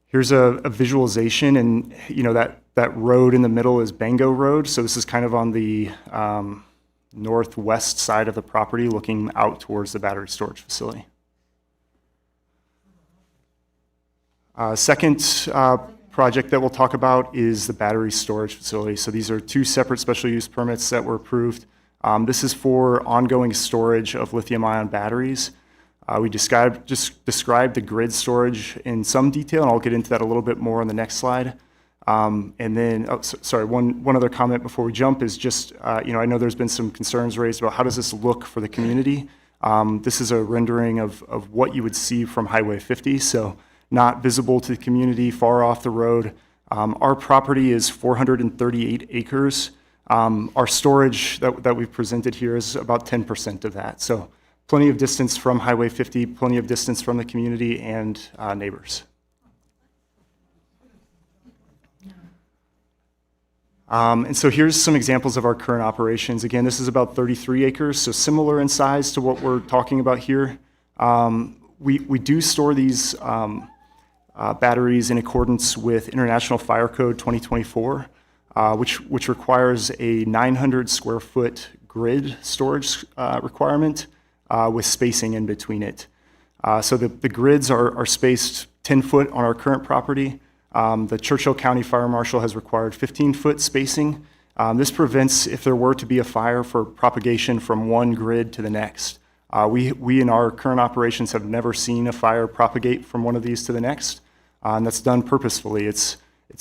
Here's a visualization, and that road in the middle is Bango Road. So this is kind of on the northwest side of the property, looking out towards the battery storage facility. Second project that we'll talk about is the battery storage facility. So these are two separate special use permits that were approved. This is for ongoing storage of lithium-ion batteries. We described the grid storage in some detail, and I'll get into that a little bit more on the next slide. And then, one other comment before we jump is just, I know there's been some concerns raised about how does this look for the community. This is a rendering of what you would see from Highway 50, so not visible to the community, far off the road. Our property is 438 acres. Our storage that we've presented here is about 10% of that. So plenty of distance from Highway 50, plenty of distance from the community and neighbors. And so here's some examples of our current operations. Again, this is about 33 acres, so similar in size to what we're talking about here. We do store these batteries in accordance with International Fire Code 2024, which requires a 900 square foot grid storage requirement with spacing in between it. So the grids are spaced 10 foot on our current property. The Churchill County Fire Marshal has required 15-foot spacing. This prevents, if there were to be a fire, for propagation from one grid to the next. We in our current operations have never seen a fire propagate from one of these to the next, and that's done purposefully. It's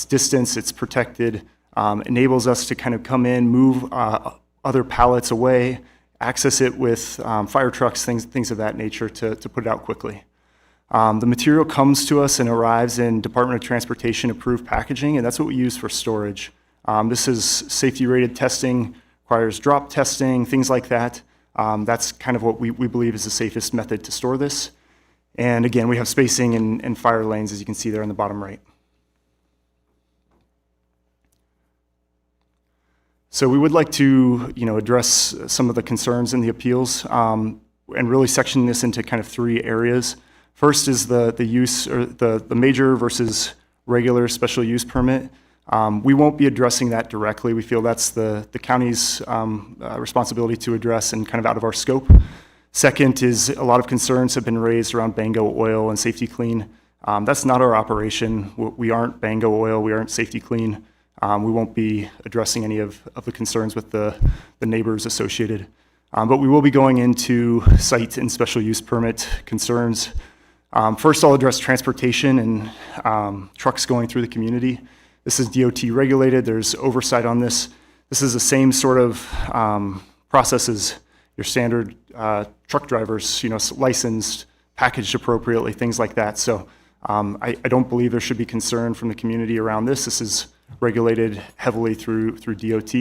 distance, it's protected, enables us to kind of come in, move other pallets away, access it with fire trucks, things of that nature to put it out quickly. The material comes to us and arrives in Department of Transportation approved packaging, and that's what we use for storage. This is safety rated testing, requires drop testing, things like that. That's kind of what we believe is the safest method to store this. And again, we have spacing and fire lanes, as you can see there on the bottom right. So we would like to, address some of the concerns in the appeals, and really section this into kind of three areas. First is the use, or the major versus regular special use permit. We won't be addressing that directly. We feel that's the county's responsibility to address and kind of out of our scope. Second is a lot of concerns have been raised around Bango Oil and Safety Clean. That's not our operation. We aren't Bango Oil, we aren't Safety Clean. We won't be addressing any of the concerns with the neighbors associated. But we will be going into site and special use permit concerns. First, I'll address transportation and trucks going through the community. This is DOT regulated. There's oversight on this. This is the same sort of process as your standard truck drivers, licensed, packaged appropriately, things like that. So I don't believe there should be concern from the community around this. This is regulated heavily through DOT.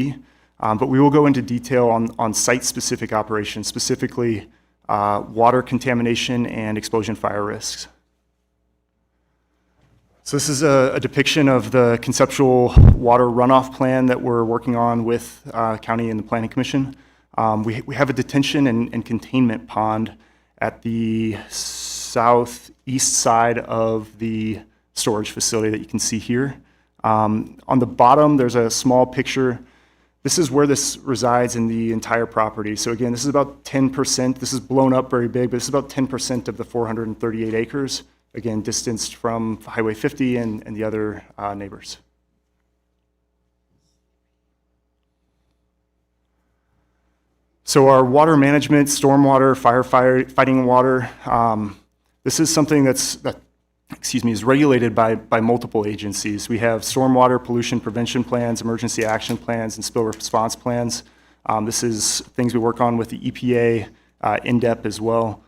But we will go into detail on site-specific operations, specifically water contamination and explosion fire risks. So this is a depiction of the conceptual water runoff plan that we're working on with County and the Planning Commission. We have a detention and containment pond at the southeast side of the storage facility that you can see here. On the bottom, there's a small picture. This is where this resides in the entire property. So again, this is about 10%. This is blown up very big, but this is about 10% of the 438 acres, again, distanced from Highway 50 and the other neighbors. So our water management, stormwater, firefighting water, this is something that is regulated by multiple agencies. We have stormwater pollution prevention plans, emergency action plans, and spill response plans. This is things we work on with the EPA, INDEP as well,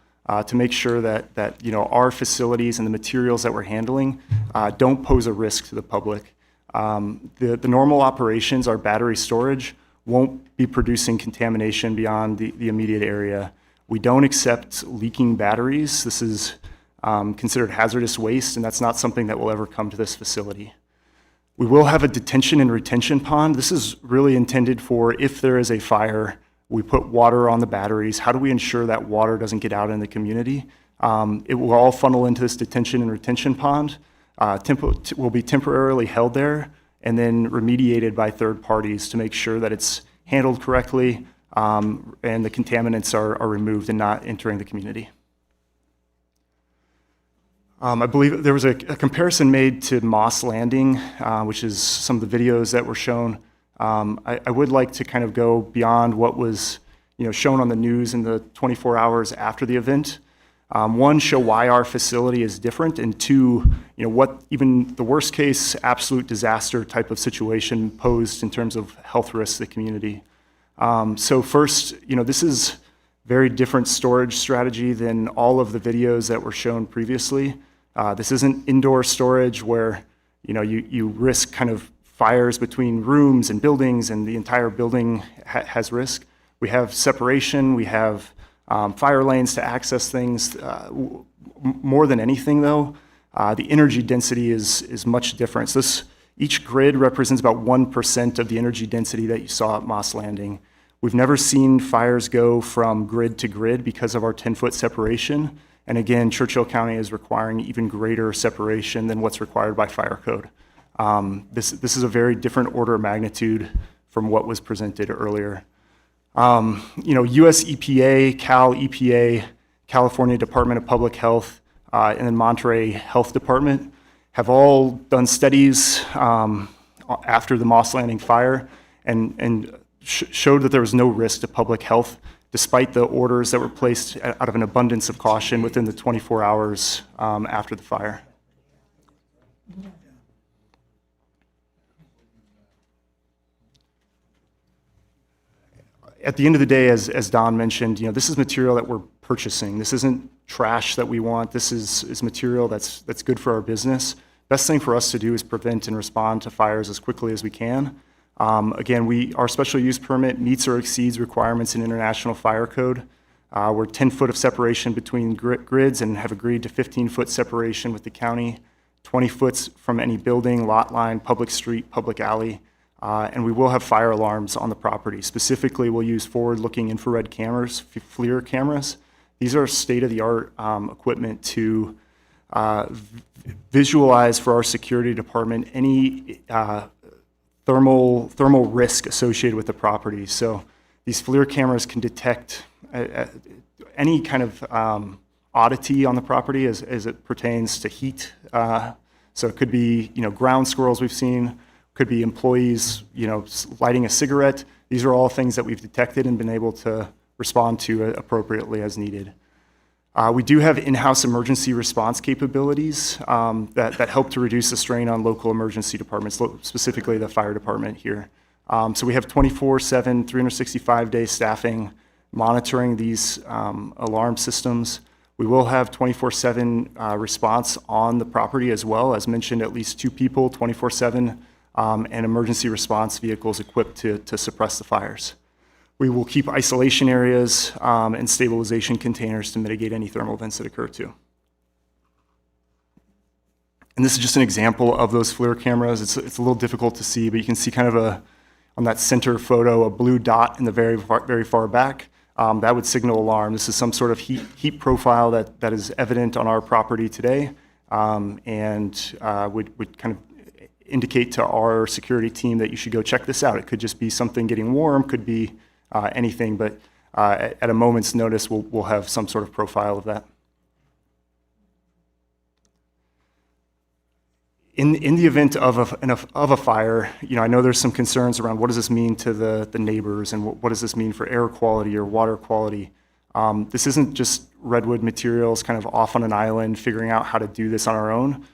to make sure that our facilities and the materials that we're handling don't pose a risk to the public. The normal operations, our battery storage, won't be producing contamination beyond the immediate area. We don't accept leaking batteries. This is considered hazardous waste, and that's not something that will ever come to this facility. We will have a detention and retention pond. This is really intended for if there is a fire, we put water on the batteries. How do we ensure that water doesn't get out in the community? It will all funnel into this detention and retention pond. Will be temporarily held there and then remediated by third parties to make sure that it's handled correctly and the contaminants are removed and not entering the community. I believe there was a comparison made to Moss Landing, which is some of the videos that were shown. I would like to kind of go beyond what was shown on the news in the 24 hours after the event. One, show why our facility is different, and two, what even the worst case absolute disaster type of situation posed in terms of health risks to the community. So first, this is very different storage strategy than all of the videos that were shown previously. This isn't indoor storage where you risk kind of fires between rooms and buildings and the entire building has risk. We have separation, we have fire lanes to access things. More than anything though, the energy density is much different. So each grid represents about 1% of the energy density that you saw at Moss Landing. We've never seen fires go from grid to grid because of our 10-foot separation. And again, Churchill County is requiring even greater separation than what's required by fire code. This is a very different order of magnitude from what was presented earlier. US EPA, Cal EPA, California Department of Public Health, and then Monterey Health Department have all done studies after the Moss Landing fire and showed that there was no risk to public health despite the orders that were placed out of an abundance of caution within the 24 hours after the fire. At the end of the day, as Don mentioned, this is material that we're purchasing. This isn't trash that we want. This is material that's good for our business. Best thing for us to do is prevent and respond to fires as quickly as we can. Again, our special use permit meets or exceeds requirements in International Fire Code. We're 10 foot of separation between grids and have agreed to 15-foot separation with the county, 20 foot from any building, lot line, public street, public alley. And we will have fire alarms on the property. Specifically, we'll use forward-looking infrared cameras, FLIR cameras. These are state-of-the-art equipment to visualize for our security department any thermal risk associated with the property. So these FLIR cameras can detect any kind of oddity on the property as it pertains to heat. So it could be, ground squirrels we've seen, could be employees, lighting a cigarette. These are all things that we've detected and been able to respond to appropriately as needed. We do have in-house emergency response capabilities that help to reduce the strain on local emergency departments, specifically the fire department here. So we have 24/7, 365-day staffing monitoring these alarm systems. We will have 24/7 response on the property as well. As mentioned, at least 2 people, 24/7, and emergency response vehicles equipped to suppress the fires. We will keep isolation areas and stabilization containers to mitigate any thermal events that occur too. And this is just an example of those FLIR cameras. It's a little difficult to see, but you can see kind of on that center photo, a blue dot in the very far back. That would signal alarm. This is some sort of heat profile that is evident on our property today, and would kind of indicate to our security team that you should go check this out. It could just be something getting warm, could be anything, but at a moment's notice, we'll have some sort of profile of that. In the event of a fire, I know there's some concerns around what does this mean to the neighbors and what does this mean for air quality or water quality. This isn't just Redwood Materials kind of off on an island figuring out how to do this on our own.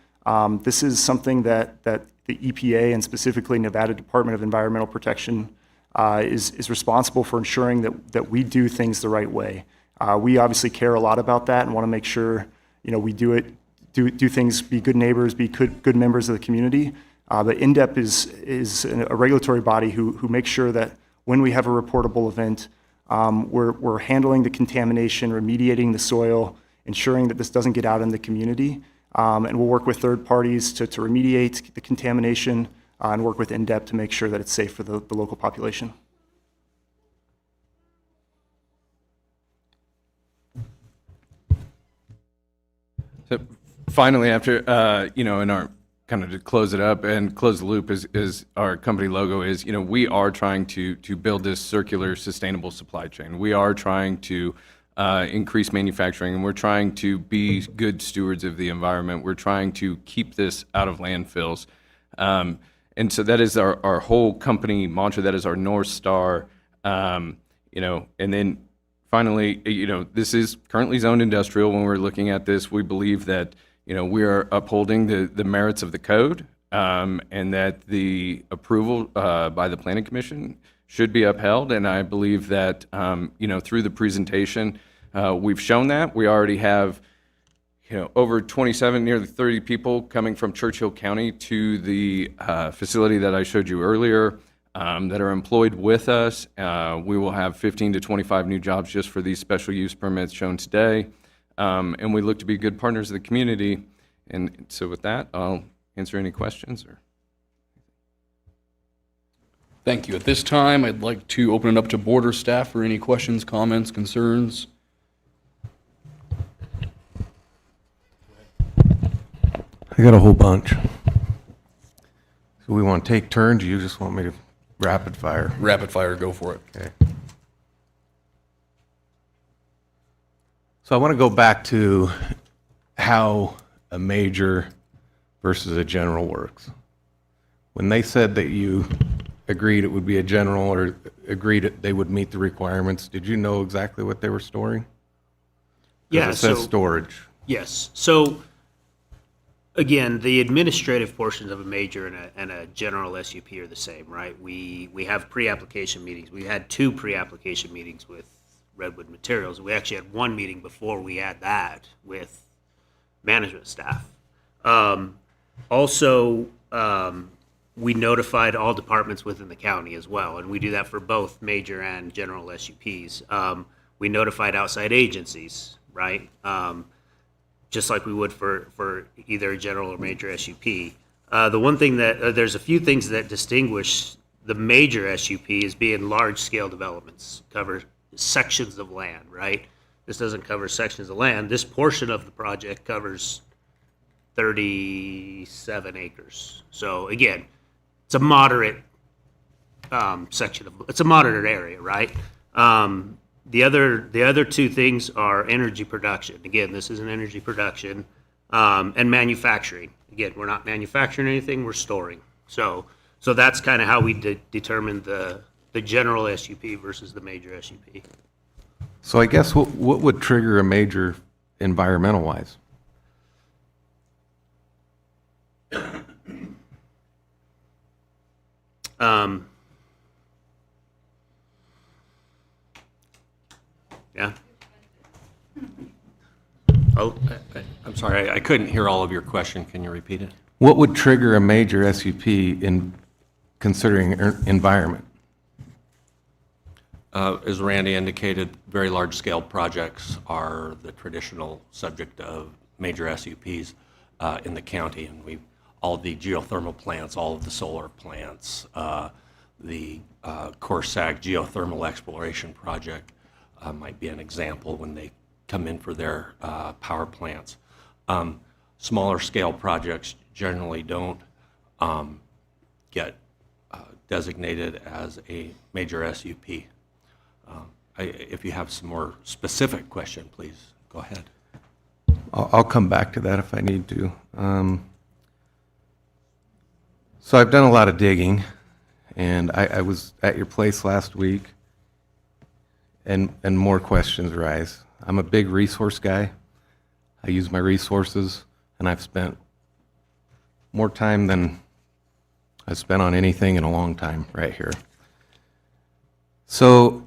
This is something that the EPA and specifically Nevada Department of Environmental Protection is responsible for ensuring that we do things the right way. We obviously care a lot about that and want to make sure we do things, be good neighbors, be good members of the community. But INDEP is a regulatory body who makes sure that when we have a reportable event, we're handling the contamination, remediating the soil, ensuring that this doesn't get out in the community. And we'll work with third parties to remediate the contamination and work with INDEP to make sure that it's safe for the local population. So finally, after, in our kind of to close it up and close the loop is our company logo is, we are trying to build this circular, sustainable supply chain. We are trying to increase manufacturing, and we're trying to be good stewards of the environment. We're trying to keep this out of landfills. And so that is our whole company mantra. That is our North Star. And then finally, this is currently zoned industrial. When we're looking at this, we believe that, we are upholding the merits of the code, and that the approval by the Planning Commission should be upheld. And I believe that, through the presentation, we've shown that. We already have, over 27, nearly 30 people coming from Churchill County to the facility that I showed you earlier that are employed with us. We will have 15 to 25 new jobs just for these special use permits shown today. And we look to be good partners of the community. And so with that, I'll answer any questions. Thank you. At this time, I'd like to open it up to board or staff for any questions, comments, concerns. I got a whole bunch. So we want to take turns, or you just want me to rapid fire? Rapid fire, go for it. Okay. So I want to go back to how a major versus a general works. When they said that you agreed it would be a general or agreed that they would meet the requirements, did you know exactly what they were storing? 'Cause Yeah, it says so- storage. Yes. So, again, the administrative portions of a major and a general SUP are the same, right? We have pre-application meetings. We had 2 pre-application meetings with Redwood Materials. We actually had 1 meeting before we had that with management staff. We notified all departments within the county as well, and we do that for both major and general SUPs. We notified outside agencies, right? Just like we would for either a general or major SUP. The one thing that, there's a few things that distinguish the major SUP as being large-scale developments, cover sections of land, right? This doesn't cover sections of land. This portion of the project covers 37 acres. So again, it's a moderate it's a moderate area, right? The other two things are energy production. Again, this is an energy production, and manufacturing. Again, we're not manufacturing anything, we're storing. So that's kind of how we determine the general SUP versus the major SUP. So I guess what would trigger a major environmental-wise? Yeah. Oh, I'm sorry, I couldn't hear all of your question. Can you repeat it? What would trigger a major SUP in considering environment? As Randy indicated, very large-scale projects are the traditional subject of major SUPs in the county, and all the geothermal plants, all of the solar plants, the Corsag geothermal exploration project might be an example when they come in for their power plants. Smaller scale projects generally don't get designated as a major SUP. If you have some more specific question, please go ahead. I'll come back to that if I need to. So I've done a lot of digging, and I was at your place last week, and more questions arise. I'm a big resource guy. I use my resources, and I've spent more time than I've spent on anything in a long time right here. So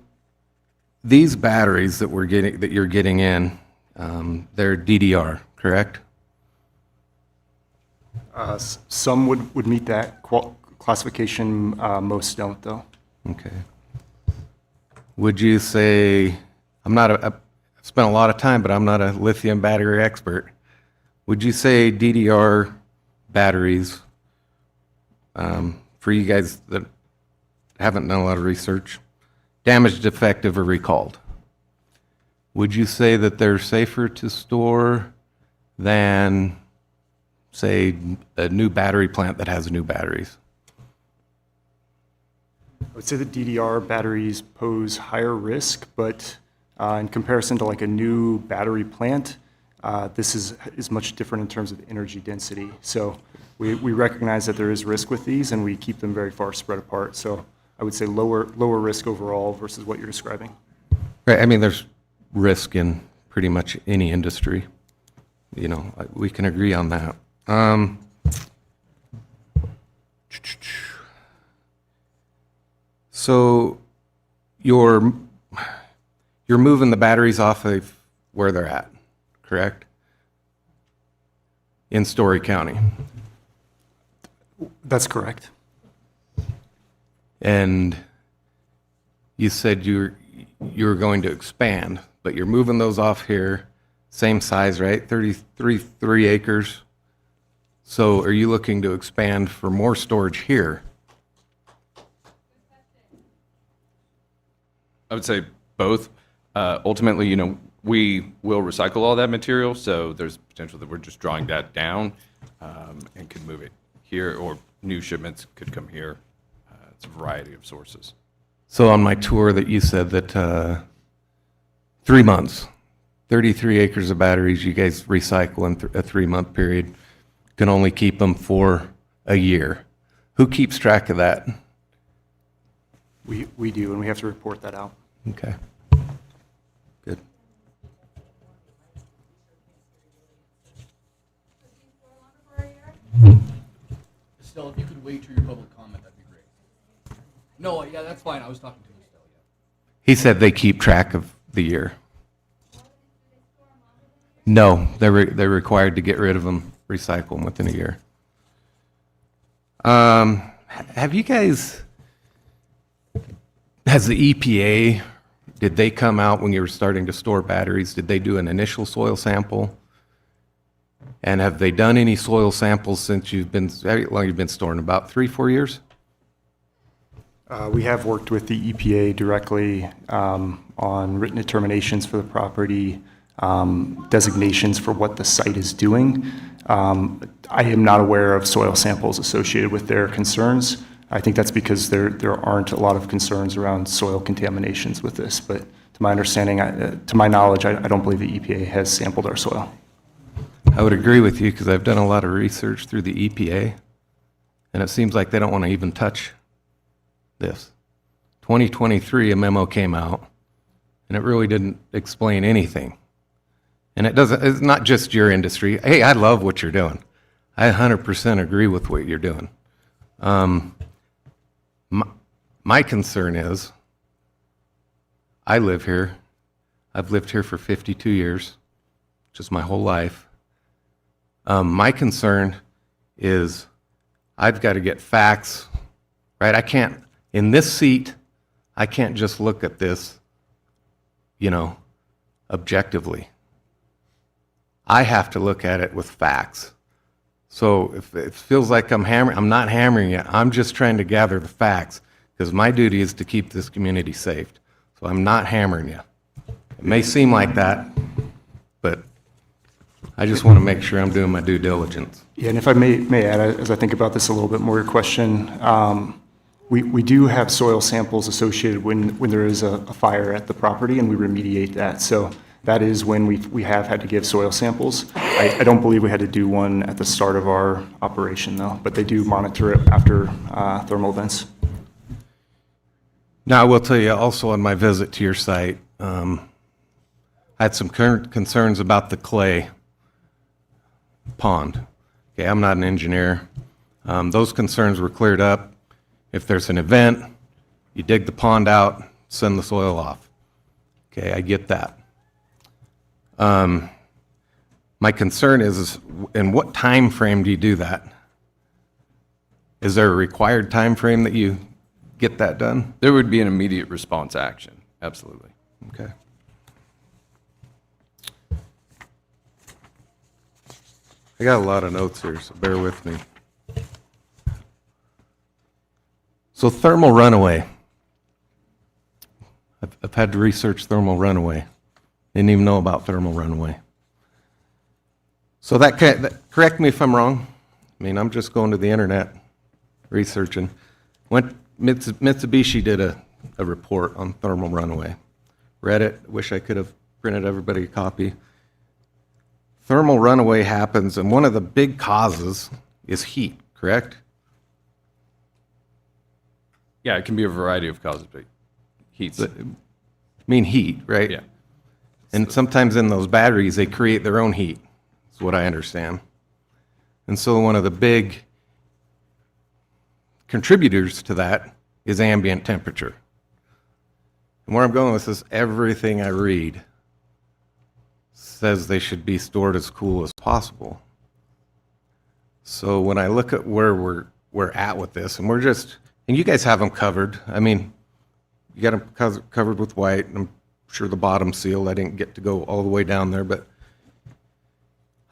these batteries that you're getting in, they're DDR, correct? Some would meet that classification, most don't, though. Okay. Would you say, I've spent a lot of time, but I'm not a lithium battery expert. Would you say DDR batteries, for you guys that haven't done a lot of research, damaged, defective, or recalled, would you say that they're safer to store than, say, a new battery plant that has new batteries? I would say the DDR batteries pose higher risk, but in comparison to like a new battery plant, this is much different in terms of energy density. So we recognize that there is risk with these, and we keep them very far spread apart. So I would say lower risk overall versus what you're describing. Right. I mean, there's risk in pretty much any industry. You know, we can agree on that. So you're moving the batteries off of where they're at, correct? In Story County. That's correct. And you said you were going to expand, but you're moving those off here, same size, right? 33 acres. So are you looking to expand for more storage here? I would say both. Ultimately, you know, we will recycle all that material, so there's potential that we're just drawing that down and could move it here, or new shipments could come here. It's a variety of sources. So on my tour that you said that 3 months, 33 acres of batteries you guys recycle in a 3-month period, can only keep them for a year. Who keeps track of that? We do, and we have to report that out. Okay. Good. Estelle, if you could wait till your public comment, that'd be great. No, yeah, that's fine. I was talking to Estelle, yeah. He said they keep track of the year. No, they're required to get rid of them, recycle them within a year. Have you guys, has the EPA, did they come out when you were starting to store batteries? Did they do an initial soil sample? And have they done any soil samples since how long you've been storing? About 3-4 years? We have worked with the EPA directly on written determinations for the property, designations for what the site is doing. I am not aware of soil samples associated with their concerns. I think that's because there aren't a lot of concerns around soil contaminations with this. But to to my understanding, to my knowledge, I don't believe the EPA has sampled our soil. I would agree with you because I've done a lot of research through the EPA, and it seems like they don't want to even touch this. 2023, a memo came out, and it really didn't explain anything. And it's not just your industry. Hey, I love what you're doing. I 100% agree with what you're doing. My concern is, I live here. I've lived here for 52 years, just my whole life. My concern is I've got to get facts, right? I can't, in this seat, I can't just look at this, objectively. I have to look at it with facts. So if it feels like I'm not hammering you. I'm just trying to gather the facts because my duty is to keep this community safe. So I'm not hammering you. It may seem like that, but I just want to make sure I'm doing my due diligence. Yeah, and if I may add, as I think about this a little bit more, your question, we do have soil samples associated when there is a fire at the property, and we remediate that. So that is when we have had to give soil samples. I don't believe we had to do one at the start of our operation, though, but they do monitor it after thermal events. Now, I will tell you also on my visit to your site, I had some concerns about the clay pond. Okay, I'm not an engineer. Those concerns were cleared up. If there's an event, you dig the pond out, send the soil off. Okay, I get that. My concern is in what time frame do you do that? Is there a required time frame that you get that done? There would be an immediate response action, absolutely. Okay. I got a lot of notes here, so bear with me. So thermal runaway. I've had to research thermal runaway. Didn't even know about thermal runaway. So correct me if I'm wrong. I mean, I'm just going to the internet researching. Mitsubishi did a report on thermal runaway. Read it, wish I could have printed everybody a copy. Thermal runaway happens, and one of the big causes is heat, correct? Yeah, it can be a variety of causes, but heat's... Heat, right? Yeah. And sometimes in those batteries, they create their own heat, is what I understand. And so one of the big contributors to that is ambient temperature. And where I'm going with this, everything I read says they should be stored as cool as possible. So when I look at where we're at with this, and and you guys have them covered. I mean, you got them covered with white. I'm sure the bottom's sealed. I didn't get to go all the way down there, but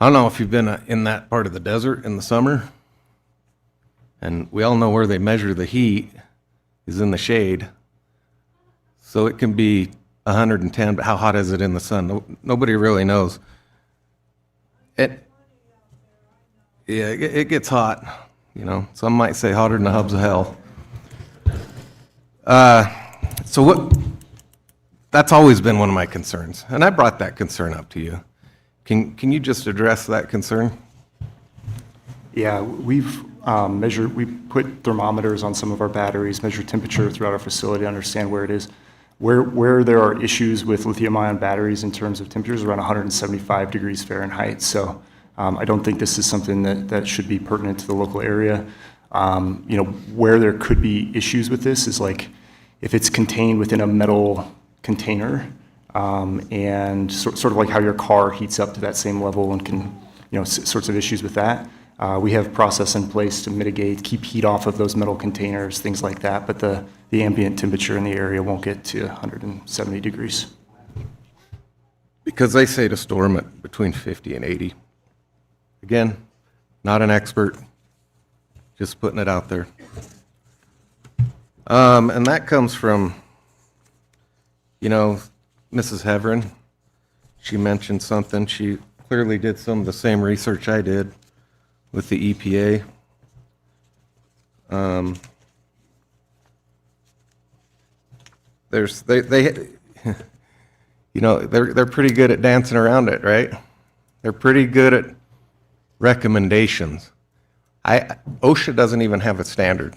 I don't know if you've been in that part of the desert in the summer, and we all know where they measure the heat is in the shade. So it can be 110, but how hot is it in the sun? Nobody really knows. It gets hot, Some might say hotter than the hubs of hell. That's always been one of my concerns, and I brought that concern up to you. Can you just address that concern? Yeah, we've we put thermometers on some of our batteries, measure temperature throughout our facility, understand where it is. Where there are issues with lithium-ion batteries in terms of temperatures, around 175 degrees Fahrenheit. So I don't think this is something that should be pertinent to the local area. Where there could be issues with this is like if it's contained within a metal container, and sort of like how your car heats up to that same level and can, sorts of issues with that. We have process in place to mitigate, keep heat off of those metal containers, things like that, but the ambient temperature in the area won't get to 170 degrees. Because they say to store them at between 50 and 80. Again, not an expert, just putting it out there. And that comes from, Mrs. Heverin. She mentioned something. She clearly did some of the same research I did with the EPA. you know, they're pretty good at dancing around it, right? They're pretty good at recommendations. OSHA doesn't even have a standard.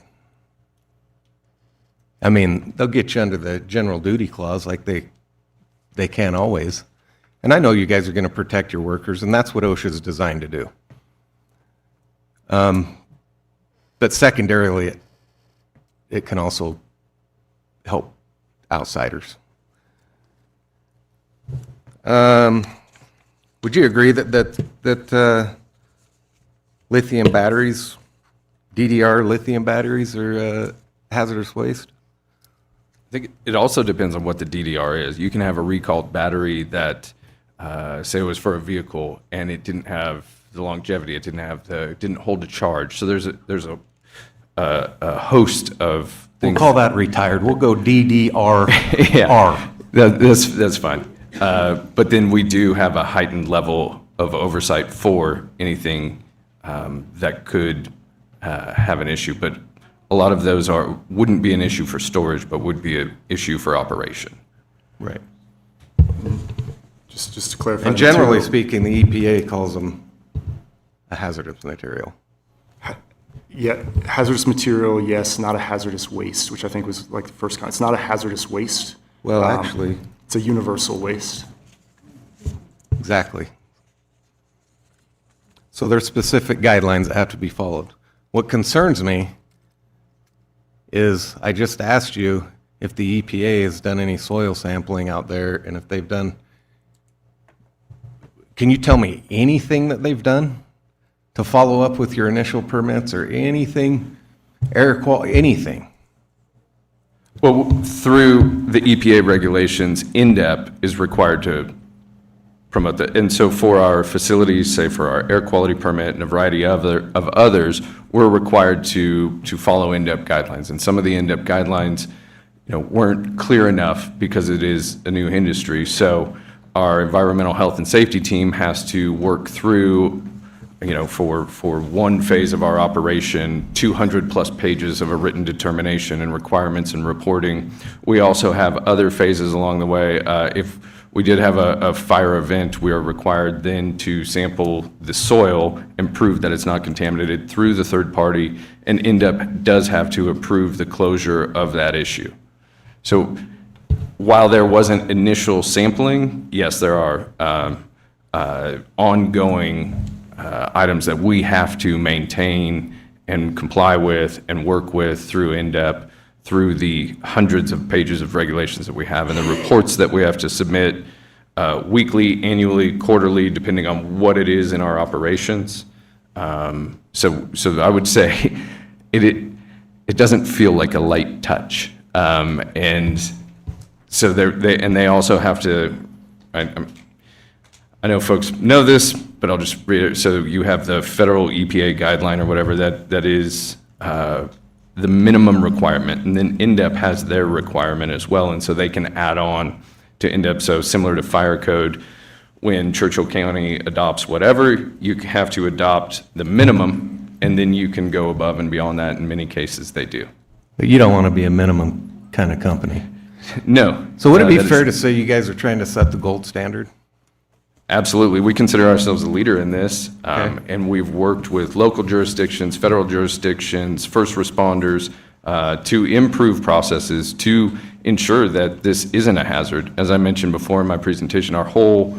I mean, they'll get you under the general duty clause like they can always. And I know you guys are going to protect your workers, and that's what OSHA is designed to do. But secondarily, it can also help outsiders. Would you agree that lithium batteries, DDR lithium batteries, are hazardous waste? I think it also depends on what the DDR is. You can have a recalled battery that, say it was for a vehicle, and it didn't have the longevity, it didn't hold a charge. So there's a host of things. We'll call that retired. We'll go DDR. Yeah, that's fine. But then we do have a heightened level of oversight for anything that could have an issue. But a lot of those wouldn't be an issue for storage, but would be an issue for operation. Right. Just to clarify. And generally speaking, the EPA calls them a hazardous material. Yeah, hazardous material, yes, not a hazardous waste, which I think was like the first comment. It's not a hazardous waste. Well, actually, it's a universal waste. Exactly. So there's specific guidelines that have to be followed. What concerns me is I just asked you if the EPA has done any soil sampling out there, and if they've done, can you tell me anything that they've done to follow up with your initial permits or anything, air quality, anything? Well, through the EPA regulations, INDEP is required to promote that. And so for our facilities, say for our air quality permit and a variety of others, we're required to follow INDEP guidelines. And some of the INDEP guidelines, weren't clear enough because it is a new industry. So our environmental health and safety team has to work through, for one phase of our operation, 200+ pages of a written determination and requirements and reporting. We also have other phases along the way. If we did have a fire event, we are required then to sample the soil and prove that it's not contaminated through the third party, and INDEP does have to approve the closure of that issue. So while there wasn't initial sampling, yes, there are ongoing items that we have to maintain and comply with and work with through INDEP, through the hundreds of pages of regulations that we have and the reports that we have to submit weekly, annually, quarterly, depending on what it is in our operations. So I would say it doesn't feel like a light touch. And so they also have to, I know folks know this, but I'll just read it. So you have the federal EPA guideline or whatever that is the minimum requirement, and then INDEP has their requirement as well, and so they can add on to INDEP. So similar to fire code, when Churchill County adopts whatever, you have to adopt the minimum, and then you can go above and beyond that. In many cases, they do. But you don't want to be a minimum kind of company. No. So would it be fair to say you guys are trying to set the gold standard? Absolutely. We consider ourselves a leader in this, Okay. and we've worked with local jurisdictions, federal jurisdictions, first responders to improve processes to ensure that this isn't a hazard. As I mentioned before in my presentation, our whole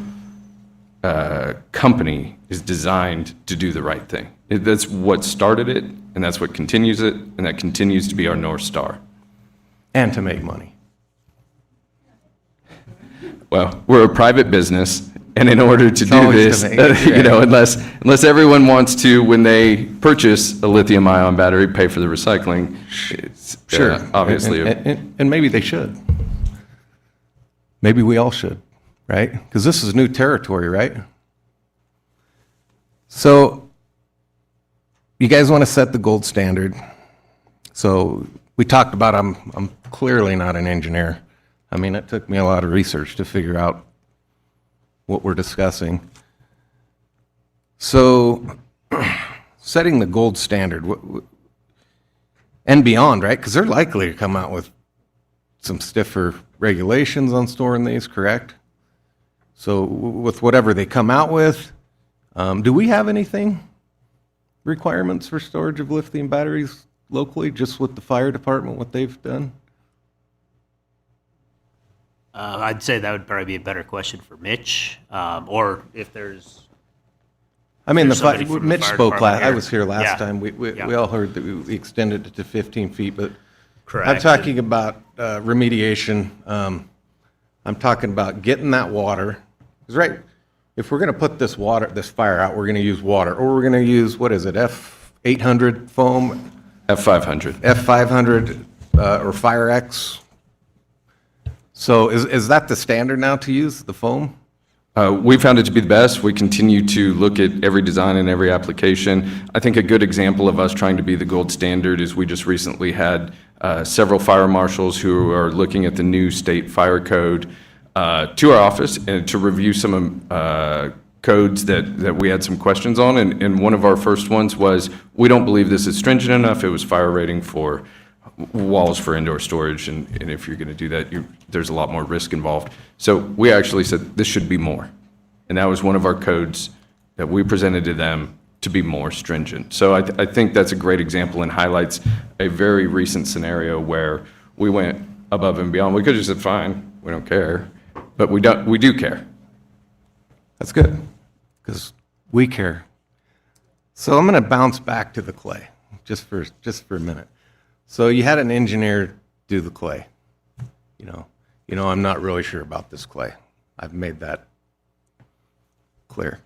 company is designed to do the right thing. That's what started it, and that's what continues it, and that continues to be our North Star. And to make money. Well, we're a private business, and in order to do always this, to make- unless everyone wants to, when they purchase a lithium-ion battery, pay for the recycling, it's Sure. obviously. And maybe they should. Maybe we all should, right? Because this is new territory, right? So you guys want to set the gold standard. So we talked about I'm clearly not an engineer. I mean, it took me a lot of research to figure out what we're discussing. So setting the gold standard and beyond, right? Because they're likely to come out with some stiffer regulations on storing these, correct? So with whatever they come out with, do we have anything, requirements for storage of lithium batteries locally, just with the fire department, what they've done? I'd say that would probably be a better question for Mitch, or if there's. I mean, there's somebody from the Mitch fire spoke, department I here. was here last Yeah. time, we Yeah. all heard that we extended it to 15 feet, but I'm Correct. talking about remediation, I'm talking about getting that water, 'cause right, if we're gonna put this fire out, we're gonna use water, or we're gonna use, what is it, F800 foam? F500. F500, or Fire X? So is that the standard now to use, the foam? We found it to be the best. We continue to look at every design and every application. I think a good example of us trying to be the gold standard is we just recently had several fire marshals who are looking at the new state fire code to our office and to review some codes that we had some questions on. And one of our first ones was, we don't believe this is stringent enough. It was fire rating for walls for indoor storage, and if you're going to do that, there's a lot more risk involved. So we actually said this should be more, and that was one of our codes that we presented to them to be more stringent. So I think that's a great example and highlights a very recent scenario where we went above and beyond. We could have just said, fine, we don't care, but we do care. That's good, because we care. So I'm going to bounce back to the clay, just for a minute. So you had an engineer do the clay. You know, I'm not really sure about this clay. I've made that clear.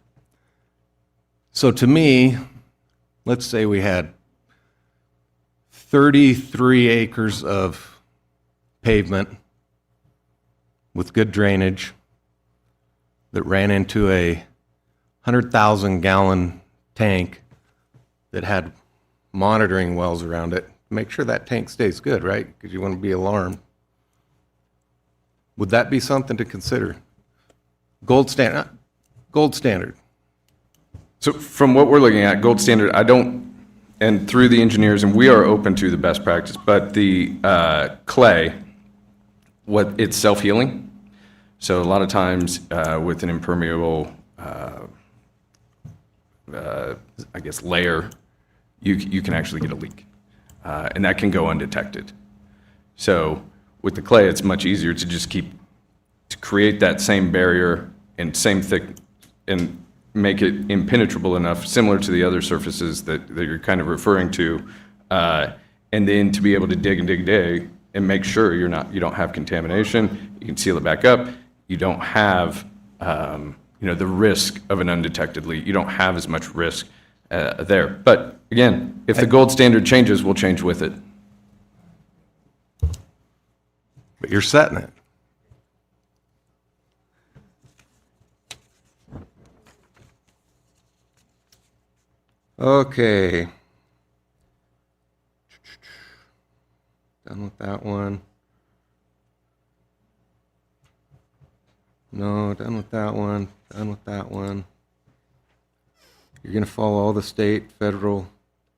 So to me, let's say we had 33 acres of pavement with good drainage that ran into a 100,000-gallon tank that had monitoring wells around it. Make sure that tank stays good, right? Because you want to be alarmed. Would that be something to consider? Gold standard. So from what we're looking at, gold standard, and through the engineers, and we are open to the best practice, but the clay, it's self-healing. So a lot of times with an impermeable, I guess, layer, you can actually get a leak. And that can go undetected. So with the clay, it's much easier to just to create that same barrier and same thick, and make it impenetrable enough, similar to the other surfaces that you're kind of referring to, and then to be able to dig and make sure you don't have contamination. You can seal it back up. You don't have the risk of an undetected leak. You don't have as much risk there. But again, if the gold standard changes, we'll change with it. But you're setting it. Okay. Done with that one. No, done with that one. Done with that one. You're going to follow all the state, federal,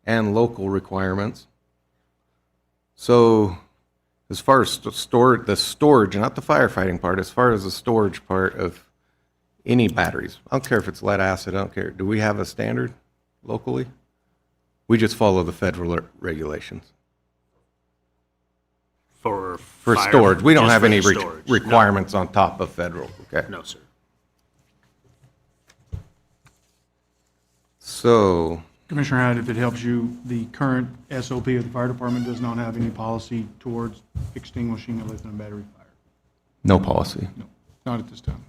and local requirements. So as far as the storage, not the firefighting part, as far as the storage part of any batteries, I don't care if it's lead acid, I don't care. Do we have a standard locally? We just follow the federal regulations. For storage, we don't just have for any the storage. requirements on top of federal, okay? No, sir. So, Commissioner Howard, if it helps you, the current SOP of the fire department does not have any policy towards extinguishing a lithium battery fire. no policy. No, not at this time.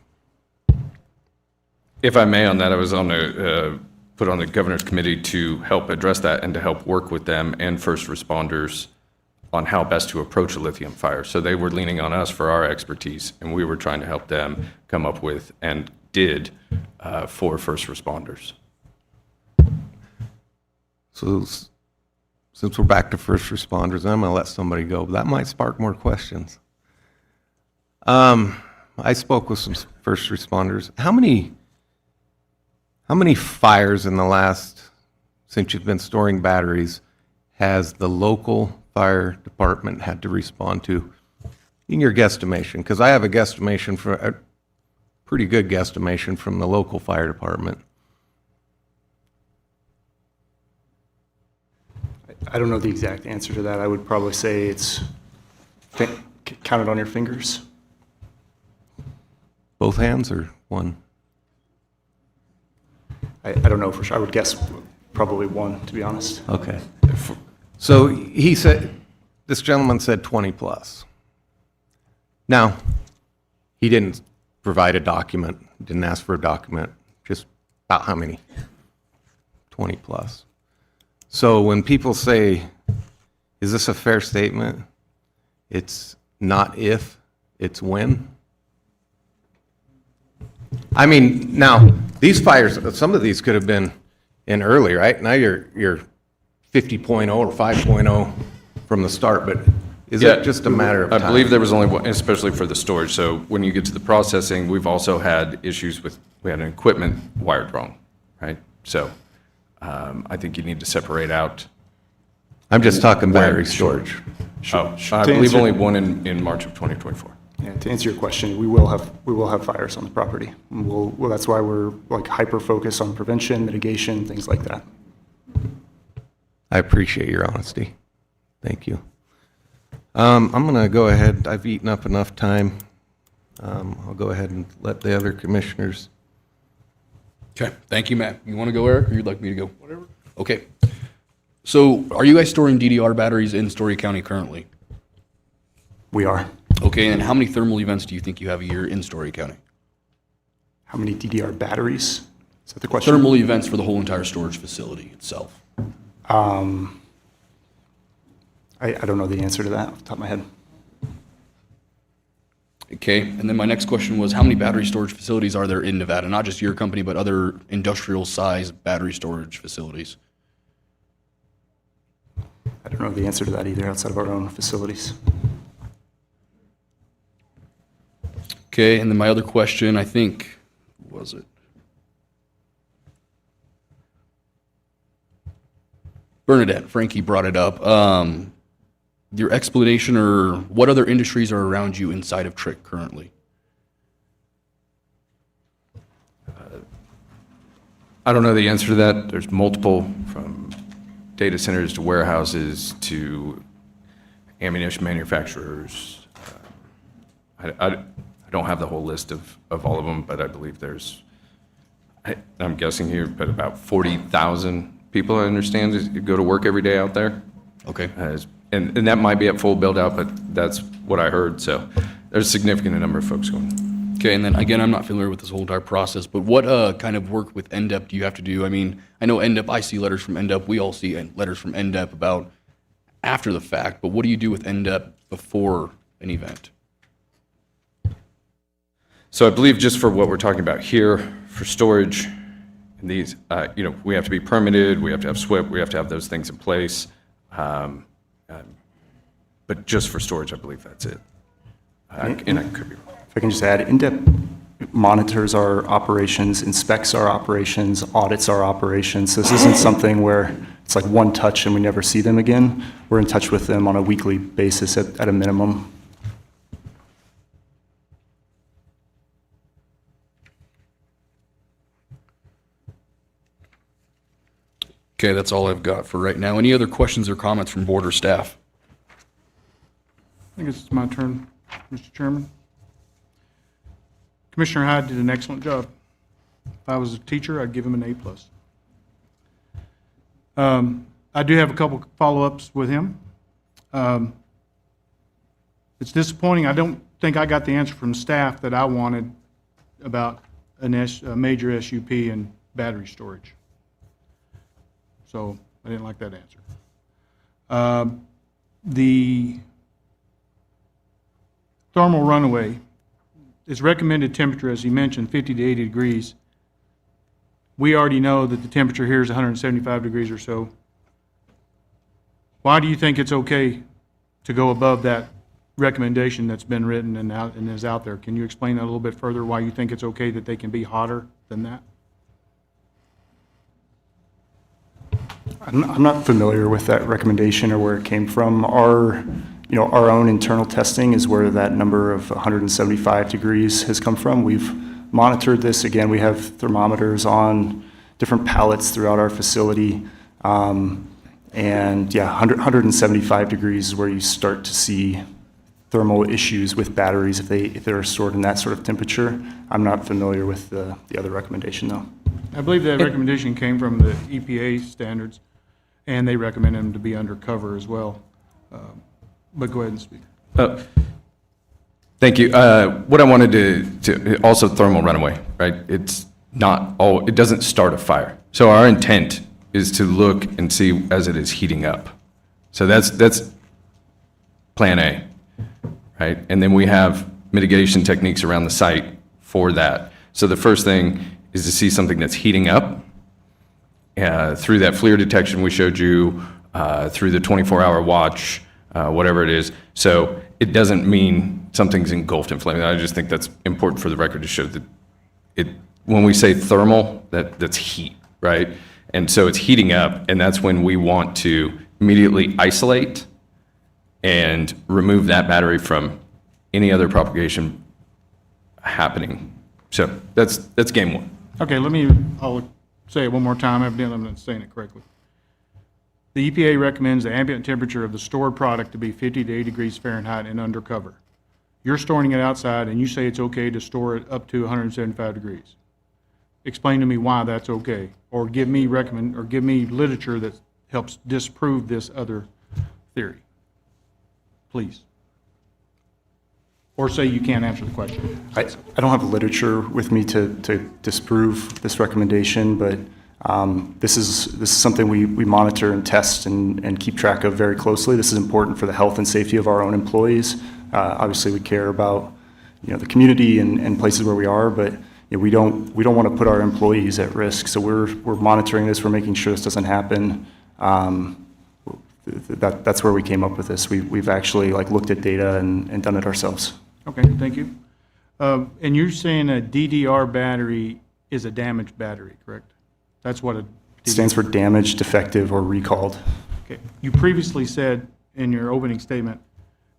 If I may, on that, I was put on the governor's committee to help address that and to help work with them and first responders on how best to approach a lithium fire. So they were leaning on us for our expertise, and we were trying to help them come up with, and did, for first responders. So since we're back to first responders, I'm going to let somebody go, but that might spark more questions. I spoke with some first responders. How many fires in the last, since you've been storing batteries, has the local fire department had to respond to, in your guesstimation? Because I have a guesstimation for pretty good guesstimation from the local fire department. I don't know the exact answer to that. I would probably say it's count it on your fingers. Both hands or one? I don't know for sure. I would guess probably one, to be honest. Okay. So he said, this gentleman said 20 plus. Now, he didn't provide a document, didn't ask for a document, just about how many? 20 plus. So when people say, is this a fair statement? It's not if, it's when. I mean, now, these fires, some of these could have been in early, right? Now you're 50.0 or 5.0 from the start, but is it just a matter of time? I believe there was only one, especially for the storage. So when you get to the processing, we've also had issues with, we had an equipment wired wrong, right? So I think you need to separate out. I'm just talking battery storage. Oh, I believe only one in March of 2024. Yeah, to answer your question, we will have fires on the property. Well, that's why we're like hyper focused on prevention, mitigation, things like that. I appreciate your honesty. Thank you. I'm going to go ahead. I've eaten up enough time. I'll go ahead and let the other commissioners. Okay, thank you, Matt. You want to go, Eric, or you'd like me to go? Whatever. Okay. So are you guys storing DDR batteries in Story County currently? We are. Okay, and how many thermal events do you think you have a year in Story County? How many DDR batteries? Is that the question? Thermal events for the whole entire storage facility itself. I don't know the answer to that off the top of my head. Okay, and then my next question was, how many battery storage facilities are there in Nevada? Not just your company, but other industrial-sized battery storage facilities? I don't know the answer to that either outside of our own facilities. Okay, and then my other question, I think, what was it? Bernadette, Frankie brought it up. Your explanation, or what other industries are around you inside of Trick currently? I don't know the answer to that. There's multiple, from data centers to warehouses to ammunition manufacturers. I don't have the whole list of all of them, but I believe there's, I'm guessing here, but about 40,000 people, I understand, go to work every day out there. Okay. And that might be at full build out, but that's what I heard. So there's a significant number of folks going. Okay, and then again, I'm not familiar with this whole entire process, but what kind of work with NDEP do you have to do? I mean, I know NDEP, I see letters from NDEP, we all see letters from NDEP about after the fact, but what do you do with NDEP before an event? So I believe just for what we're talking about here, for storage, and these, we have to be permitted, we have to have SWIP, we have to have those things in place. But just for storage, I believe that's it. And I could be wrong. If I can just add, INDEP monitors our operations, inspects our operations, audits our operations. So this isn't something where it's like one touch and we never see them again. We're in touch with them on a weekly basis at a minimum. Okay, that's all I've got for right now. Any other questions or comments from board or staff? I guess it's my turn, Mr. Chairman. Commissioner Hyde did an excellent job. If I was a teacher, I'd give him an A+. I do have a couple follow-ups with him. It's disappointing. I don't think I got the answer from staff that I wanted about a major SUP and battery storage. So I didn't like that answer. The thermal runaway, its recommended temperature, as he mentioned, 50 to 80 degrees. We already know that the temperature here is 175 degrees or so. Why do you think it's okay to go above that recommendation that's been written and is out there? Can you explain that a little bit further, why you think it's okay that they can be hotter than that? I'm not familiar with that recommendation or where it came from. Our own internal testing is where that number of 175 degrees has come from. We've monitored this. Again, we have thermometers on different pallets throughout our facility. And yeah, 175 degrees is where you start to see thermal issues with batteries if they're stored in that sort of temperature. I'm not familiar with the other recommendation, though. I believe that recommendation came from the EPA standards, and they recommend them to be under cover as well. But go ahead and speak. Thank you. What I wanted to also thermal runaway, right? It's not all, it doesn't start a fire. So our intent is to look and see as it is heating up. So that's plan A, right? And then we have mitigation techniques around the site for that. So the first thing is to see something that's heating up through that FLIR detection we showed you, through the 24-hour watch, whatever it is. So it doesn't mean something's engulfed in flame. I just think that's important for the record to show that when we say thermal, that's heat, right? And so it's heating up, and that's when we want to immediately isolate and remove that battery from any other propagation happening. So that's game one. Okay, I'll say it one more time. Evidently, I'm not saying it correctly. The EPA recommends the ambient temperature of the stored product to be 50 to 80 degrees Fahrenheit and under cover. You're storing it outside, and you say it's okay to store it up to 175 degrees. Explain to me why that's okay, or give me literature that helps disprove this other theory, please. Or say you can't answer the question. I don't have literature with me to disprove this recommendation, but this is something we monitor and test and keep track of very closely. This is important for the health and safety of our own employees. Obviously, we care about the community and places where we are, but we don't want to put our employees at risk. So we're monitoring this. We're making sure this doesn't happen. That's where we came up with this. We've actually looked at data and done it ourselves. Okay, thank you. And you're saying a DDR battery is a damaged battery, correct? That's what it stands for: damaged, defective, or recalled. Okay. You previously said in your opening statement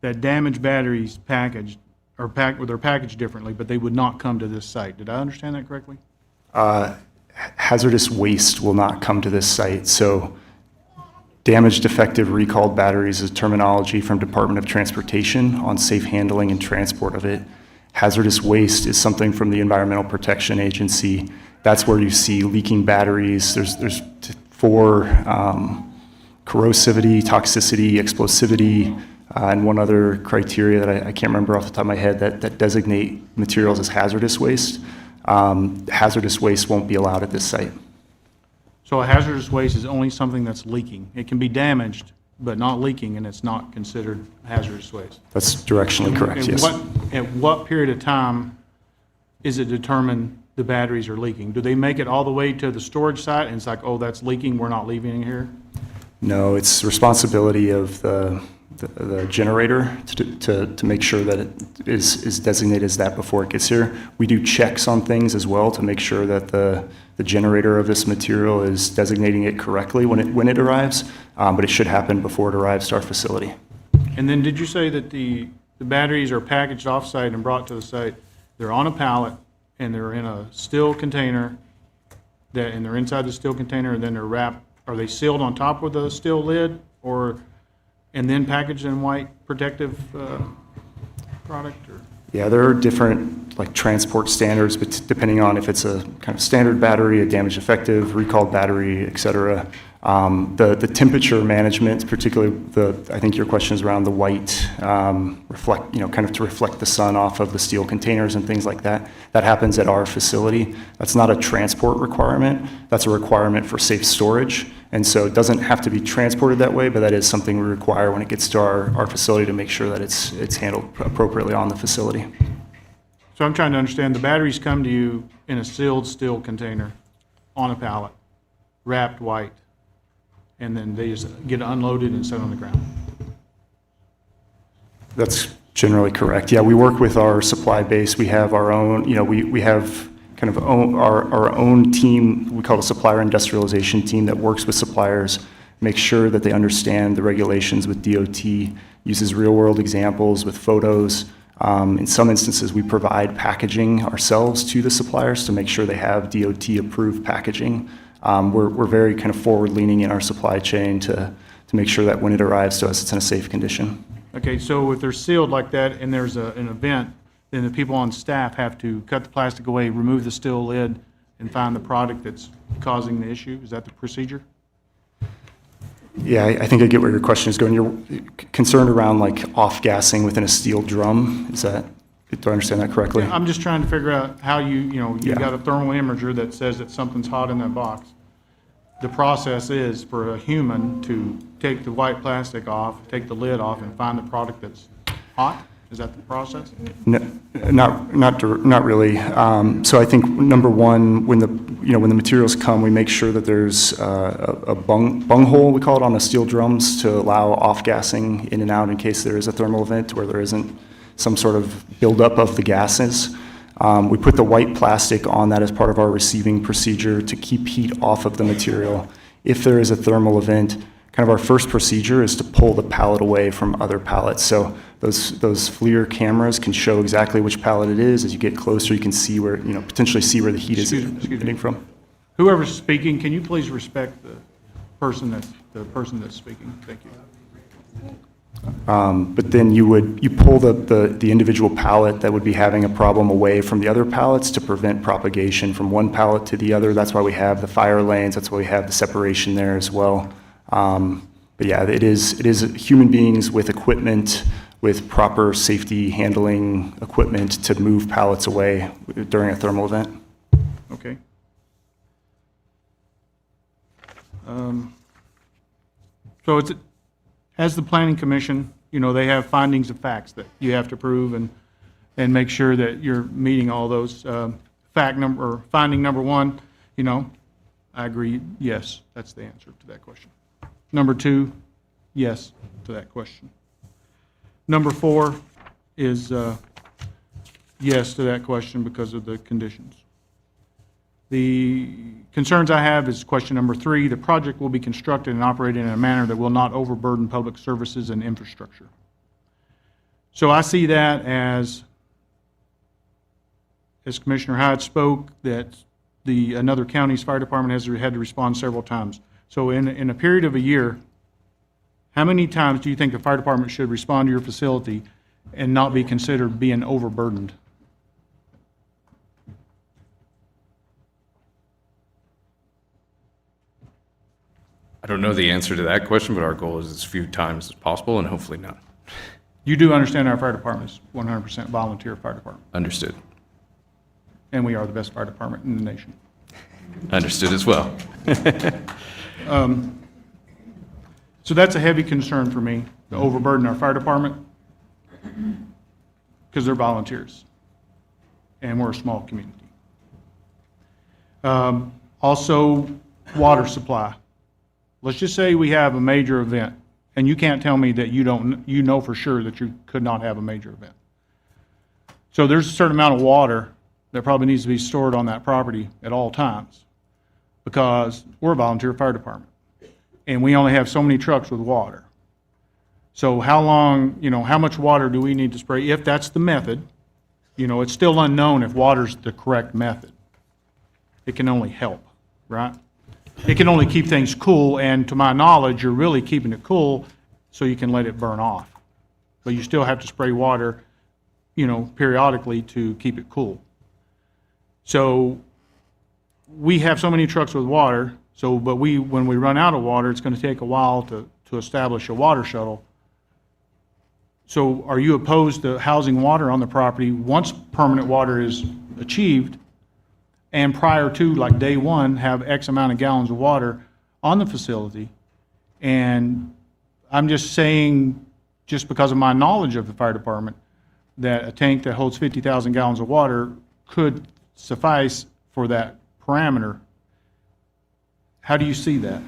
that damaged batteries they're packaged differently, but they would not come to this site. Did I understand that correctly? Hazardous waste will not come to this site. So damaged, defective, recalled batteries is terminology from Department of Transportation on safe handling and transport of it. Hazardous waste is something from the Environmental Protection Agency. That's where you see leaking batteries. There's four: corrosivity, toxicity, explosivity, and one other criteria that I can't remember off the top of my head that designate materials as hazardous waste. Hazardous waste won't be allowed at this site. So a hazardous waste is only something that's leaking. It can be damaged, but not leaking, and it's not considered hazardous waste. That's directionally correct, yes. At what period of time is it determined the batteries are leaking? Do they make it all the way to the storage site, and it's like, oh, that's leaking, we're not leaving it here? No, it's responsibility of the generator to make sure that it is designated as that before it gets here. We do checks on things as well to make sure that the generator of this material is designating it correctly when it arrives, but it should happen before it arrives to our facility. And then did you say that the batteries are packaged off-site and brought to the site? They're on a pallet, and they're in a steel container, and they're inside the steel container, and then they're wrapped. Are they sealed on top with a steel lid, and then packaged in white protective product? Or? Yeah, there are different transport standards, but depending on if it's a kind of standard battery, a damaged effective, recalled battery, et cetera. The temperature management, particularly I think your question is around the white, kind of to reflect the sun off of the steel containers and things like that. That happens at our facility. That's not a transport requirement. That's a requirement for safe storage. And so it doesn't have to be transported that way, but that is something we require when it gets to our facility to make sure that it's handled appropriately on the facility. So I'm trying to understand, the batteries come to you in a sealed steel container on a pallet, wrapped white, and then they just get unloaded and set on the ground. That's generally correct. Yeah, we work with our supply base. We have our own, we have kind of our own team, we call it a supplier industrialization team that works with suppliers, makes sure that they understand the regulations with DOT, uses real world examples with photos, In some instances, we provide packaging ourselves to the suppliers to make sure they have DOT-approved packaging. We're very kind of forward-leaning in our supply chain to make sure that when it arrives to us, it's in a safe condition. Okay, so if they're sealed like that and there's an event, then the people on staff have to cut the plastic away, remove the steel lid, and find the product that's causing the issue? Is that the procedure? Yeah, I think I get where your question is going. You're concerned around like off-gassing within a steel drum. Do I understand that correctly? I'm just trying to figure out how you've Yeah. got a thermal imager that says that something's hot in that box. The process is for a human to take the white plastic off, take the lid off, and find the product that's hot? Is that the process? No, not really. So I think number one, when the materials come, we make sure that there's a bung hole, we call it, on the steel drums to allow off-gassing in and out in case there is a thermal event where there isn't some sort of buildup of the gases. We put the white plastic on that as part of our receiving procedure to keep heat off of the material. If there is a thermal event, kind of our first procedure is to pull the pallet away from other pallets. So those FLIR cameras can show exactly which pallet it is. As you get closer, you can see where, potentially see where the heat is emanating from. Whoever's speaking, can you please respect the person that's speaking? Thank you. But then you pull the individual pallet that would be having a problem away from the other pallets to prevent propagation from one pallet to the other. That's why we have the fire lanes. That's why we have the separation there as well. But yeah, it is human beings with equipment, with proper safety handling equipment to move pallets away during a thermal event. Okay. So it's, as the planning commission, they have findings of facts that you have to prove and make sure that you're meeting all those. Finding number one, I agree, yes, that's the answer to that question. Number two, yes to that question. Number four is yes to that question because of the conditions. The concerns I have is question number three: the project will be constructed and operated in a manner that will not overburden public services and infrastructure. So I see that as Commissioner Hyde spoke, that another county's fire department has had to respond several times. So in a period of a year, how many times do you think the fire department should respond to your facility and not be considered being overburdened? I don't know the answer to that question, but our goal is as few times as possible and hopefully none. You do understand our fire department is 100% volunteer fire department, Understood. and we are the best fire department in the nation. Understood as well. So that's a heavy concern for me, to overburden our fire department, because they're volunteers, and we're a small community. Also, water supply. Let's just say we have a major event, and you can't tell me that you know for sure that you could not have a major event. So there's a certain amount of water that probably needs to be stored on that property at all times, because we're a volunteer fire department, and we only have so many trucks with water. So how much water do we need to spray? If that's the method, it's still unknown if water's the correct method. It can only help, right? It can only keep things cool, and to my knowledge, you're really keeping it cool so you can let it burn off. But you still have to spray water, periodically to keep it cool. So we have so many trucks with water, but when we run out of water, it's going to take a while to establish a water shuttle. So are you opposed to housing water on the property once permanent water is achieved, and prior to, like day one, have X amount of gallons of water on the facility? And I'm just saying, just because of my knowledge of the fire department, that a tank that holds 50,000 gallons of water could suffice for that parameter. How do you see that?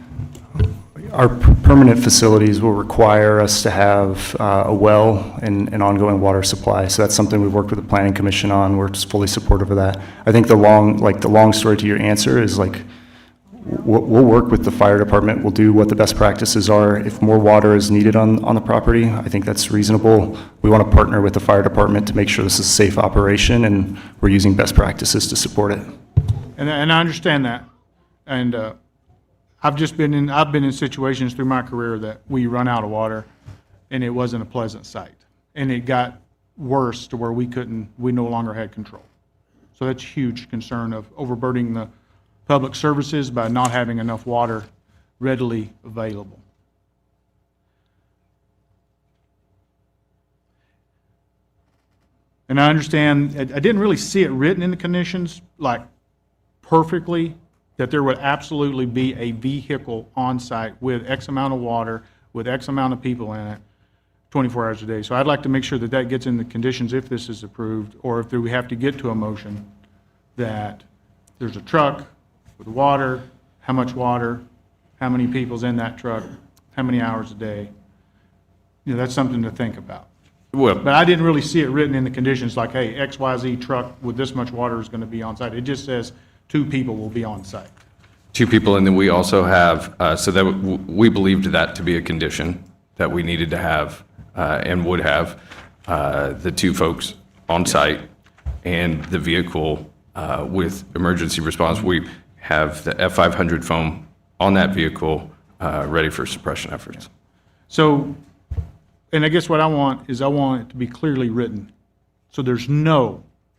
Our permanent facilities will require us to have a well and an ongoing water supply. So that's something we've worked with the Planning Commission on. We're just fully supportive of that. I think the long story to your answer is We'll work with the fire department. We'll do what the best practices are. If more water is needed on the property, I think that's reasonable. We want to partner with the fire department to make sure this is a safe operation, and we're using best practices to support it. And I understand that. And I've been in situations through my career that we run out of water, and it wasn't a pleasant sight. And it got worse to where we no longer had control. So that's a huge concern of overburdening the public services by not having enough water readily available. And I understand, I didn't really see it written in the conditions, like perfectly, that there would absolutely be a vehicle on site with X amount of water, with X amount of people in it, 24 hours a day. So I'd like to make sure that that gets in the conditions if this is approved, or if we have to get to a motion, that there's a truck with water, how much water, how many people's in that truck, how many hours a day. You know, that's something to think about. Well, But I didn't really see it written in the conditions like, hey, XYZ truck with this much water is going to be on site. It just says 2 people will be on site. 2 people, and then we also have, so that we believed that to be a condition that we needed to have and would have the 2 folks on site and the vehicle with emergency response. We have the F500 foam on that vehicle ready for suppression efforts. So, and I guess what I want is I want it to be clearly written, so there's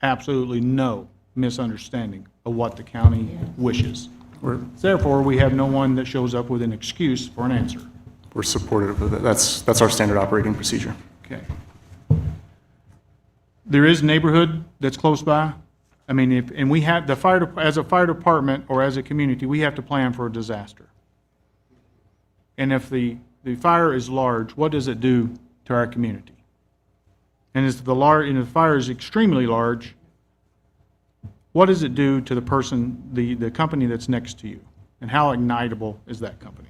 absolutely no misunderstanding of what the county wishes. Therefore, we have no one that shows up with an excuse for an answer. We're supportive of it. That's our standard operating procedure. Okay. There is neighborhood that's close by. I mean, and we have, as a fire department or as a community, we have to plan for a disaster. And if the fire is large, what does it do to our community? And if the fire is extremely large, what does it do to the person, the company that's next to you? And how ignitable is that company?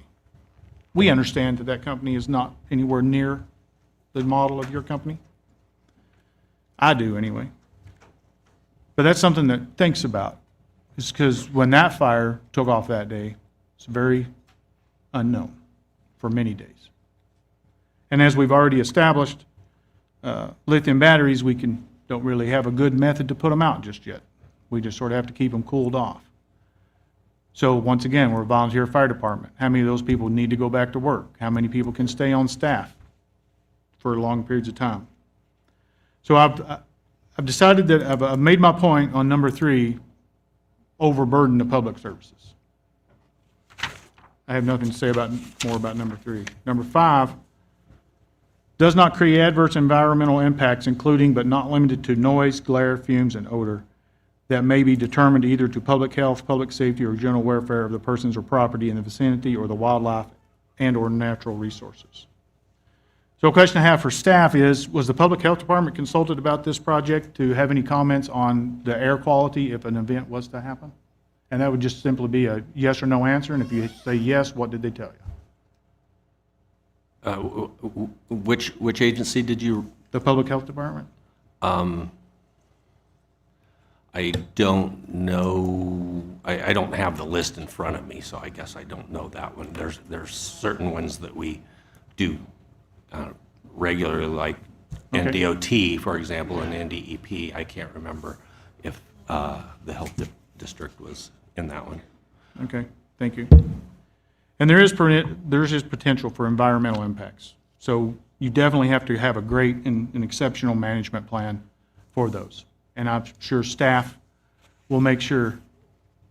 We understand that company is not anywhere near the model of your company. I do, anyway. But that's something that thinks about. It's because when that fire took off that day, it's very unknown for many days. And as we've already established, lithium batteries, don't really have a good method to put them out just yet. We just sort of have to keep them cooled off. So once again, we're a volunteer fire department. How many of those people need to go back to work? How many people can stay on staff for long periods of time? So I've decided that I've made my point on number 3, overburden the public services. I have nothing to say more about number 3. Number 5, does not create adverse environmental impacts, including but not limited to noise, glare, fumes, and odor that may be determined either to public health, public safety, or general welfare of the persons or property in the vicinity or the wildlife and/or natural resources. So a question I have for staff is, was the Public Health Department consulted about this project to have any comments on the air quality if an event was to happen? And that would just simply be a yes or no answer, and if you say yes, what did they tell you? Which agency did you? The Public Health Department? I don't know. I don't have the list in front of me, so I guess I don't know that one. There's certain ones that we do regularly, like Okay. NDOT, for example, and NDEP. I can't remember if the health district was in that one. Okay, thank you. And there is potential for environmental impacts. So you definitely have to have a great and exceptional management plan for those. And I'm sure staff will make sure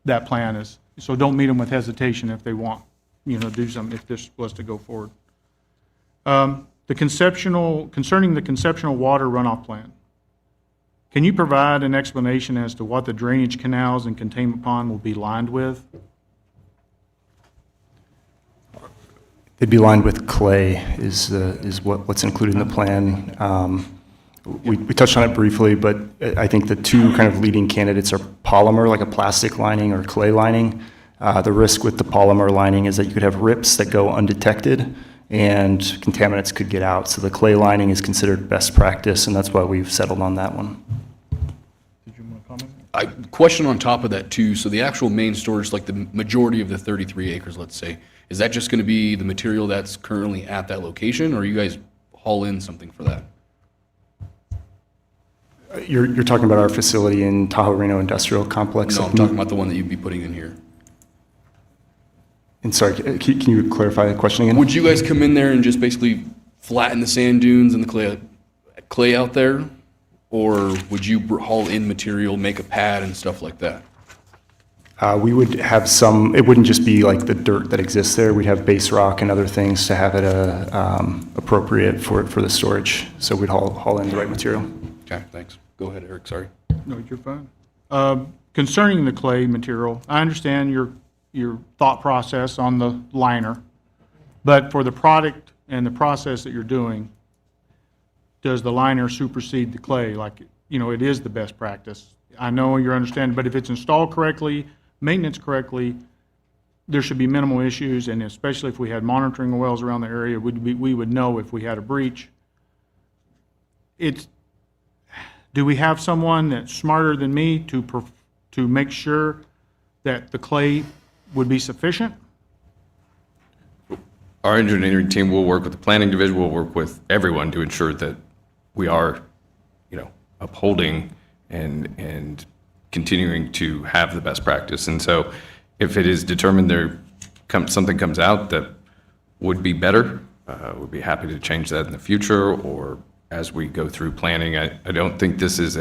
that plan is, so don't meet them with hesitation if they want, do something, if this was to go forward. Concerning the conceptual water runoff plan, can you provide an explanation as to what the drainage canals and containment pond will be lined with? They'd be lined with clay is what's included in the plan. We touched on it briefly, but I think the 2 kind of leading candidates are polymer, like a plastic lining, or clay lining. The risk with the polymer lining is that you could have rips that go undetected and contaminants could get out. So the clay lining is considered best practice, and that's why we've settled on that one. Did you want to comment? Question on top of that too, so the actual main storage, like the majority of the 33 acres, let's say, is that just going to be the material that's currently at that location, or you guys haul in something for that? You're talking about our facility in Tahoe Reno Industrial Complex? No, I'm talking about the one that you'd be putting in here. And sorry, can you clarify the question again? Would you guys come in there and just basically flatten the sand dunes and the clay out there? Or would you haul in material, make a pad and stuff like that? We would have some, it wouldn't just be like the dirt that exists there. We'd have base rock and other things to have it appropriate for the storage. So we'd haul in the right material. Okay, thanks. Go ahead, Eric, sorry. No, you're fine. Concerning the clay material, I understand your thought process on the liner, but for the product and the process that you're doing, does the liner supersede the clay? Like, it is the best practice. I know you're understanding, but if it's installed correctly, maintenance correctly, there should be minimal issues, and especially if we had monitoring wells around the area, we would know if we had a breach. Do we have someone that's smarter than me to make sure that the clay would be sufficient? Our engineering team will work with the planning division, we'll work with everyone to ensure that we are, upholding and continuing to have the best practice. And so if it is determined something comes out that would be better, we'd be happy to change that in the future or as we go through planning. I don't think this is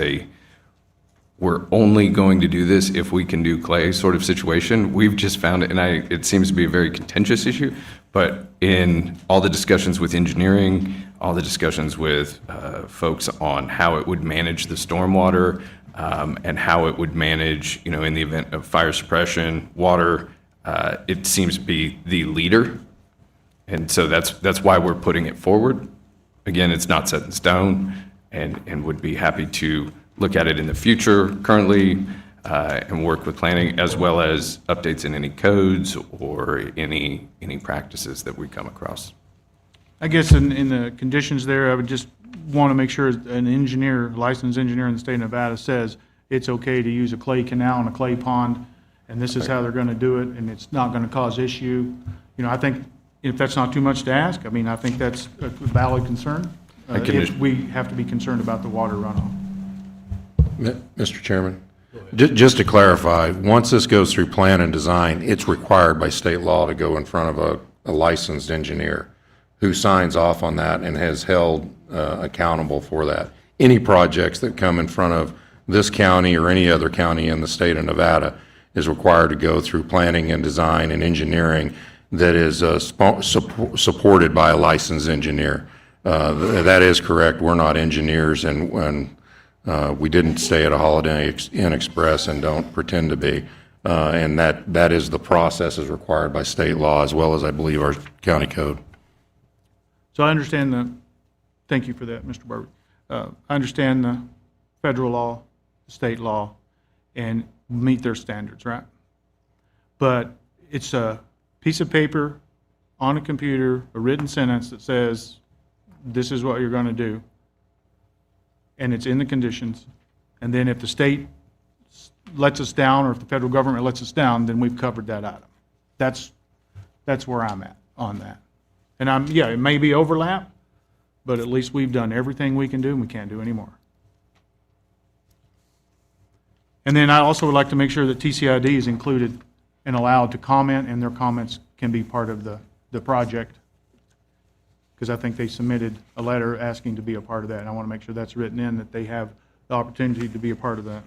we're only going to do this if we can do clay sort of situation. We've just found it, and it seems to be a very contentious issue, but in all the discussions with engineering, all the discussions with folks on how it would manage the stormwater and how it would manage, in the event of fire suppression, water, it seems to be the leader. And so that's why we're putting it forward. Again, it's not set in stone and would be happy to look at it in the future currently and work with planning as well as updates in any codes or any practices that we come across. I guess in the conditions there, I would just want to make sure an engineer, licensed engineer in the state of Nevada says it's okay to use a clay canal and a clay pond, and this is how they're going to do it, and it's not going to cause issue. I think if that's not too much to ask, I think that's a valid concern. We have to be concerned about the water runoff. Mr. Chairman, just to clarify, once this goes through plan and design, it's required by state law to go in front of a licensed engineer who signs off on that and has held accountable for that. Any projects that come in front of this county or any other county in the state of Nevada is required to go through planning and design and engineering that is supported by a licensed engineer. That is correct. We're not engineers, and we didn't stay at a Holiday Inn Express and don't pretend to be. And that is the process as required by state law as well as I believe our county code. So I understand thank you for that, Mr. Barber. I understand the federal law, the state law, and meet their standards, right? But it's a piece of paper on a computer, a written sentence that says, this is what you're going to do, and it's in the conditions. And then if the state lets us down or if the federal government lets us down, then we've covered that item. That's where I'm at on that. And it may be overlap, but at least we've done everything we can do, and we can't do any more. And then I also would like to make sure that TCID is included and allowed to comment, and their comments can be part of the project, because I think they submitted a letter asking to be a part of that, and I want to make sure that's written in, that they have the opportunity to be a part of that.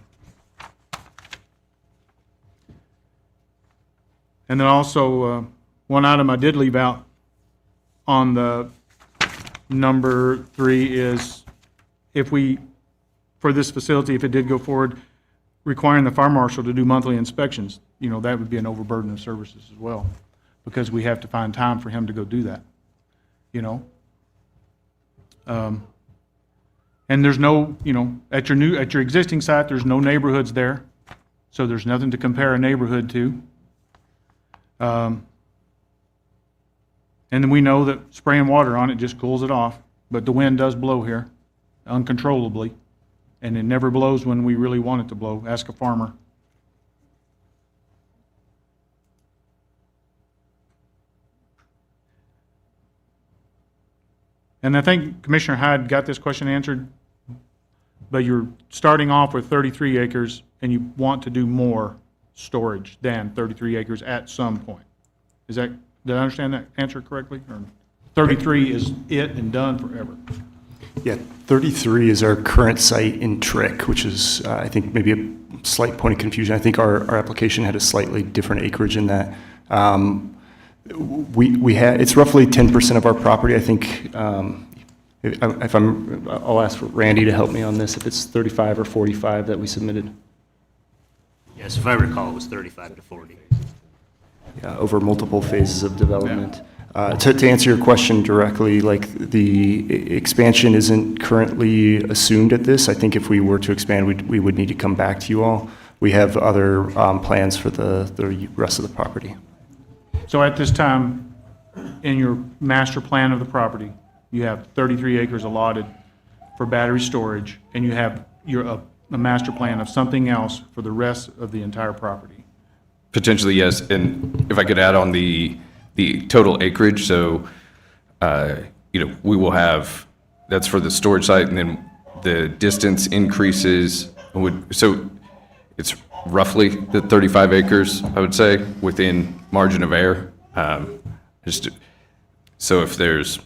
And then also, one item I did leave out on the number 3 is for this facility, if it did go forward, requiring the fire marshal to do monthly inspections, that would be an overburden of services as well, because we have to find time for him to go do that, And there's no, at your existing site, there's no neighborhoods there, so there's nothing to compare a neighborhood to. And then we know that spraying water on it just cools it off, but the wind does blow here uncontrollably, and it never blows when we really want it to blow. Ask a farmer. And I think Commissioner Hyde got this question answered, but you're starting off with 33 acres and you want to do more storage than 33 acres at some point. Is that, did I understand that answer correctly? Or 33 is it and done forever? Yeah, 33 is our current site in Trick, which is, I think, maybe a slight point of confusion. I think our application had a slightly different acreage in that. We had, it's roughly 10% of our property. I think, I'll ask for Randy to help me on this, if it's 35 or 45 that we submitted. Yes, if I recall, it was 35 to 40. Yeah, over multiple phases of development. To answer your question directly, like the expansion isn't currently assumed at this. I think if we were to expand, we would need to come back to you all. We have other plans for the rest of the property. So at this time, in your master plan of the property, you have 33 acres allotted for battery storage, and you have a master plan of something else for the rest of the entire property. Potentially, yes. And if I could add on the total acreage, so, we will have, that's for the storage site, and then the distance increases, so it's roughly the 35 acres, I would say, within margin of error. So if there's,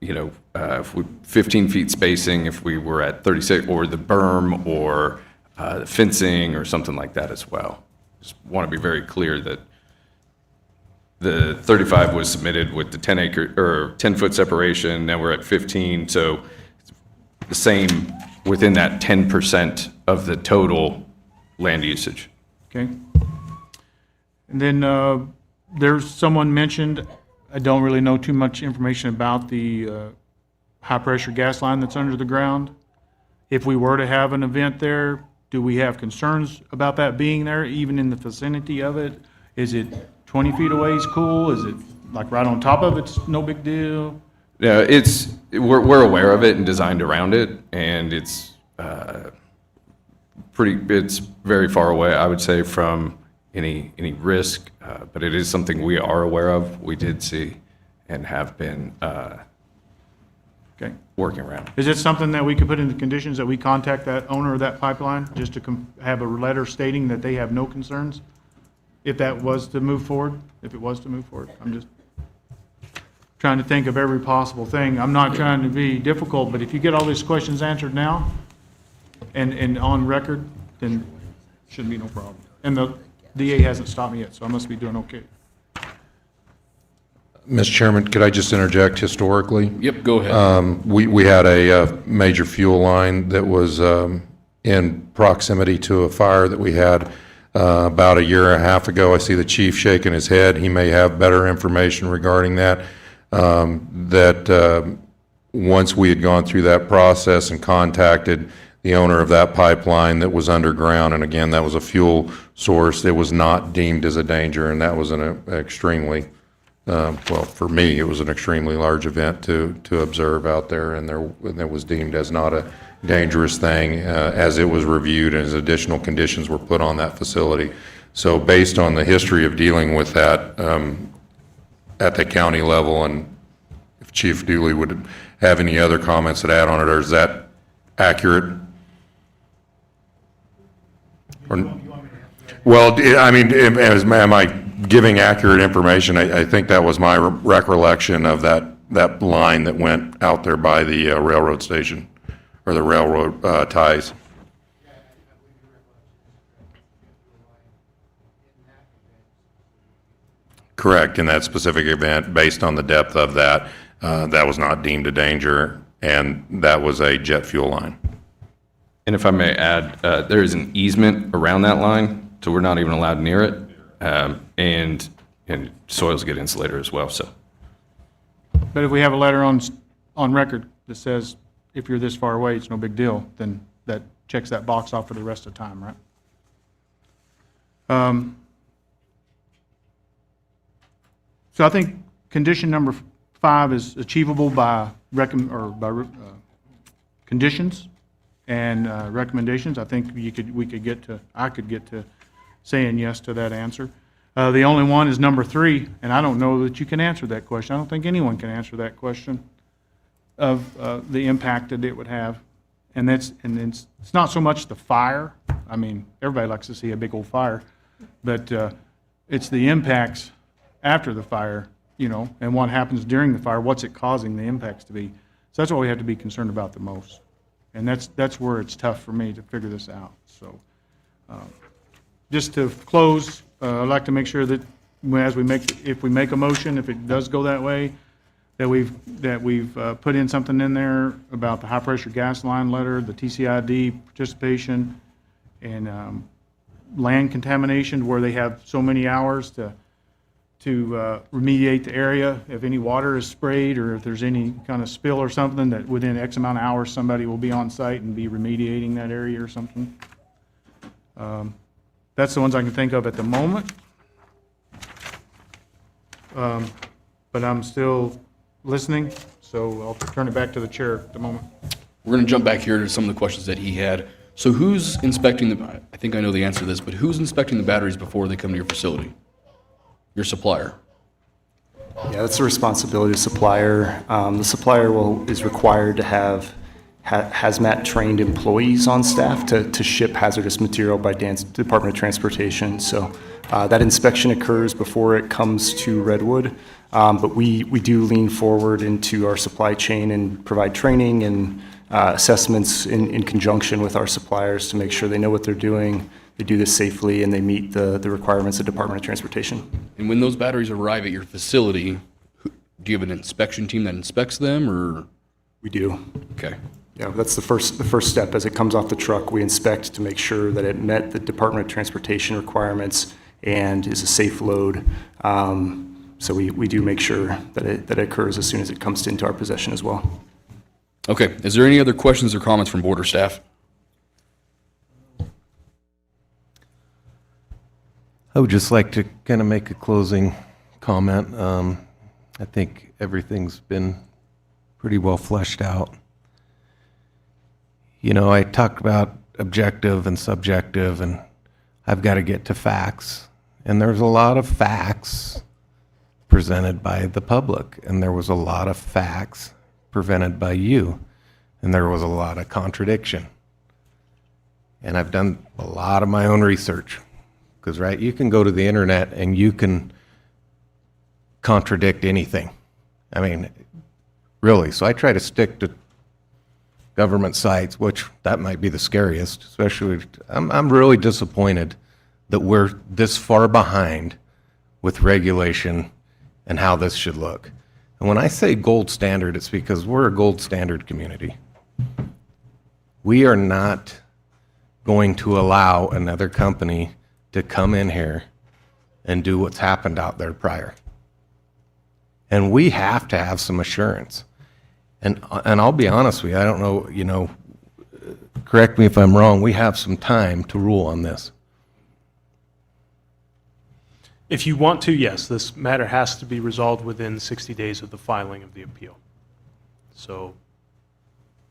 if we 15 feet spacing, if we were at 36, or the berm, or the fencing, or something like that as well. Just want to be very clear that the 35 was submitted with the 10-foot separation. Now we're at 15, so it's the same within that 10% of the total land usage. Okay? And then there's someone mentioned, I don't really know too much information about the high-pressure gas line that's under the ground. If we were to have an event there, do we have concerns about that being there, even in the vicinity of it? Is it 20 feet away is cool? Is it like right on top of it's no big deal? Yeah, we're aware of it and designed around it, and it's it's very far away, I would say, from any risk, but it is something we are aware of. We did see and have been working around. Is it something that we could put in the conditions that we contact that owner of that pipeline, just to have a letter stating that they have no concerns? If that was to move forward, I'm just trying to think of every possible thing. I'm not trying to be difficult, but if you get all these questions answered now and on record, then shouldn't be no problem. And the DA hasn't stopped me yet, so I must be doing okay. Mr. Chairman, could I just interject historically? Yep, go ahead. We had a major fuel line that was in proximity to a fire that we had about a year and a half ago. I see the chief shaking his head. He may have better information regarding that. Once we had gone through that process and contacted the owner of that pipeline that was underground, and again, that was a fuel source, it was not deemed as a danger, and that was an extremely, well, for me, it was an extremely large event to observe out there, and it was deemed as not a dangerous thing as it was reviewed and as additional conditions were put on that facility. So based on the history of dealing with that at the county level, and if Chief Dooley would have any other comments to add on it, or is that accurate? Well, I mean, am I giving accurate information? I think that was my recollection of that line that went out there by the railroad station, or the railroad ties. Correct, in that specific event, based on the depth of that, that was not deemed a danger, and that was a jet fuel line. And if I may add, there is an easement around that line, so we're not even allowed near it, and soils get insulated as well, so. But if we have a letter on record that says, if you're this far away, it's no big deal, then that checks that box off for the rest of the time, right? So I think condition number 5 is achievable by conditions, and recommendations, I think I could get to saying yes to that answer. The only one is number 3, and I don't know that you can answer that question. I don't think anyone can answer that question of the impact that it would have. And it's not so much the fire. I mean, everybody likes to see a big old fire, but it's the impacts after the fire, you know, and what happens during the fire, what's it causing the impacts to be. So that's what we have to be concerned about the most. And that's where it's tough for me to figure this out. So just to close, I'd like to make sure that if we make a motion, if it does go that way, that we've put in something in there about the high-pressure gas line letter, the TCID participation, and land contamination, where they have so many hours to remediate the area. If any water is sprayed or if there's any kind of spill or something, that within X amount of hours, somebody will be on site and be remediating that area or something. That's the ones I can think of at the moment. But I'm still listening, so I'll turn it back to the chair at the moment. We're going to jump back here to some of the questions that he had. So who's inspecting I think I know the answer to this, but who's inspecting the batteries before they come to your facility? Your supplier? Yeah, that's the responsibility of the supplier. The supplier is required to have hazmat-trained employees on staff to ship hazardous material by Department of Transportation. So that inspection occurs before it comes to Redwood. But we do lean forward into our supply chain and provide training and assessments in conjunction with our suppliers to make sure they know what they're doing, they do this safely, and they meet the requirements of Department of Transportation. And when those batteries arrive at your facility, do you have an inspection team that inspects them, or? We do. Okay. Yeah, that's the first step. As it comes off the truck, we inspect to make sure that it met the Department of Transportation requirements and is a safe load. So we do make sure that it occurs as soon as it comes into our possession as well. Okay. Is there any other questions or comments from board or staff? I would just like to kind of make a closing comment. I think everything's been pretty well fleshed out. You know, I talked about objective and subjective, and I've got to get to facts. And there's a lot of facts presented by the public, and there was a lot of facts presented by you, and there was a lot of contradiction. And I've done a lot of my own research, because, right, you can go to the internet and you can contradict anything. I mean, really. So I try to stick to government sites, which that might be the scariest, especially. I'm really disappointed that we're this far behind with regulation and how this should look. And when I say gold standard, it's because we're a gold standard community. We are not going to allow another company to come in here and do what's happened out there prior. And we have to have some assurance. And I'll be honest with you, I don't know, you know, correct me if I'm wrong, we have some time to rule on this. If you want to, yes, this matter has to be resolved within 60 days of the filing of the appeal. So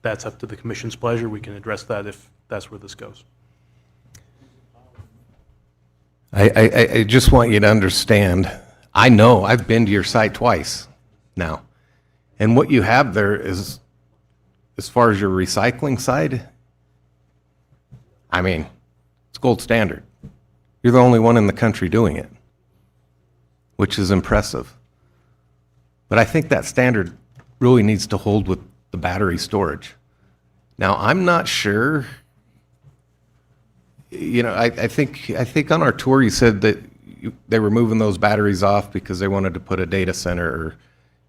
that's up to the commission's pleasure. We can address that if that's where this goes. I just want you to understand, I know, I've been to your site twice now. And what you have there is, as far as your recycling side, I mean, it's gold standard. You're the only one in the country doing it, which is impressive. But I think that standard really needs to hold with the battery storage. Now, I'm not sure, you know, I think on our tour you said that they were moving those batteries off because they wanted to put a data center, or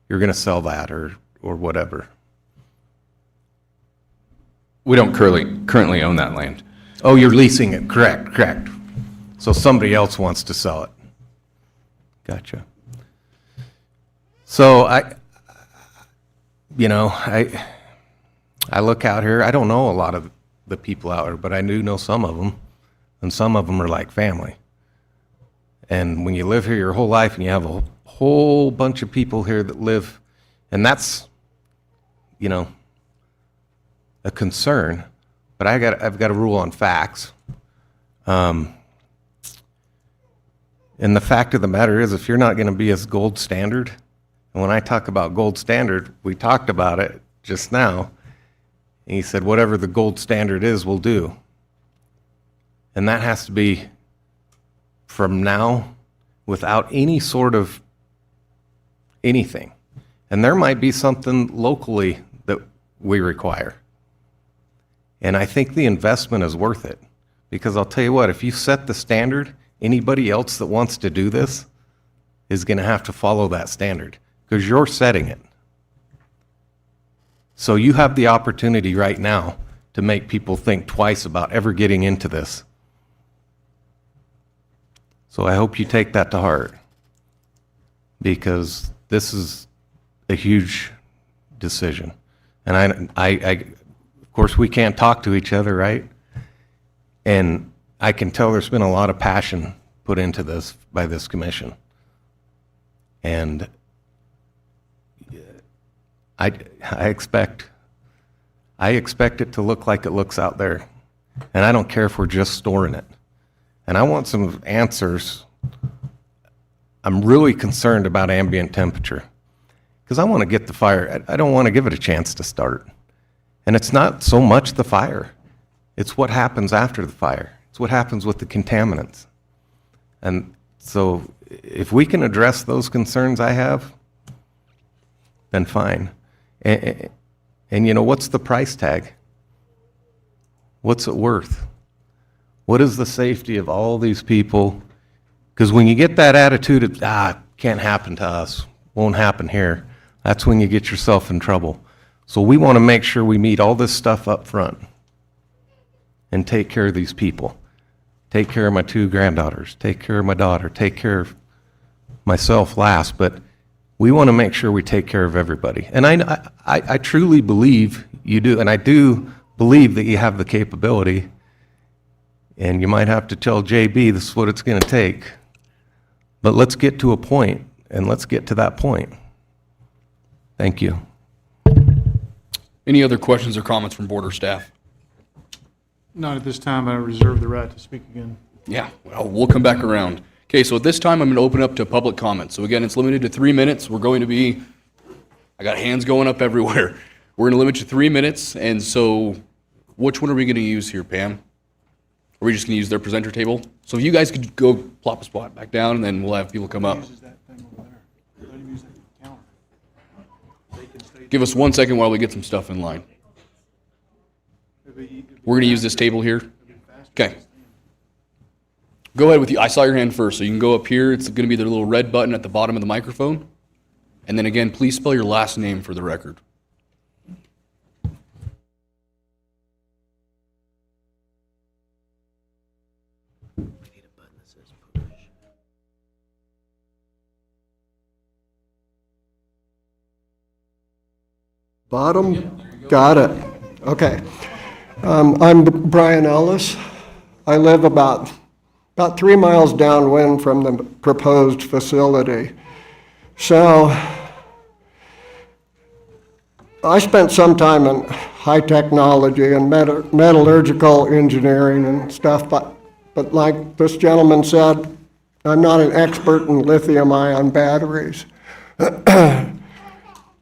you're going to sell that, or whatever. We don't currently own that land. Oh, you're leasing it, correct. So somebody else wants to sell it. Gotcha. So I look out here, I don't know a lot of the people out here, but I do know some of them, and some of them are like family. And when you live here your whole life and you have a whole bunch of people here that live, and that's, you know, a concern. but I've got a rule on facts. And the fact of the matter is, if you're not going to be as gold standard, and when I talk about gold standard, we talked about it just now, and he said, whatever the gold standard is, we'll do. And that has to be from now, without any sort of anything. And there might be something locally that we require. And I think the investment is worth it. Because I'll tell you what, if you set the standard, anybody else that wants to do this is going to have to follow that standard, because you're setting it. So you have the opportunity right now to make people think twice about ever getting into this. So I hope you take that to heart, because this is a huge decision. And I of course, we can't talk to each other, right? And I can tell there's been a lot of passion put into this by this commission. And I expect it to look like it looks out there. And I don't care if we're just storing it. And I want some answers. I'm really concerned about ambient temperature, because I want to get the fire. I don't want to give it a chance to start. And it's not so much the fire. It's what happens after the fire. It's what happens with the contaminants. And so if we can address those concerns I have, then fine. And you know, what's the price tag? What's it worth? What is the safety of all these people? Because when you get that attitude of, can't happen to us, won't happen here, that's when you get yourself in trouble. So we want to make sure we meet all this stuff up front and take care of these people. Take care of my 2 granddaughters, take care of my daughter, take care of myself last, but we want to make sure we take care of everybody. And I truly believe you do, and I do believe that you have the capability, and you might have to tell JB this is what it's going to take. But let's get to a point, and let's get to that point. Thank you. Any other questions or comments from board or staff? Not at this time. I reserve the right to speak again. Yeah, well, we'll come back around. Okay, so at this time, I'm going to open up to public comment. So again, it's limited to 3 minutes. We're going to be, I got hands going up everywhere. We're going to limit to 3 minutes, and so which one are we going to use here, Pam? Are we just going to use their presenter table? So if you guys could go plop a spot back down, and then we'll have people come up. Give us 1 second while we get some stuff in line. We're going to use this table here. Okay. Go ahead with you. I saw your hand first, so you can go up here. It's going to be the little red button at the bottom of the microphone. And then again, please spell your last name for the record. Bottom? Got it. Okay. I'm Brian Ellis. I live about 3 miles downwind from the proposed facility. So I spent some time in high technology and metallurgical engineering and stuff, but like this gentleman said, I'm not an expert in lithium-ion batteries.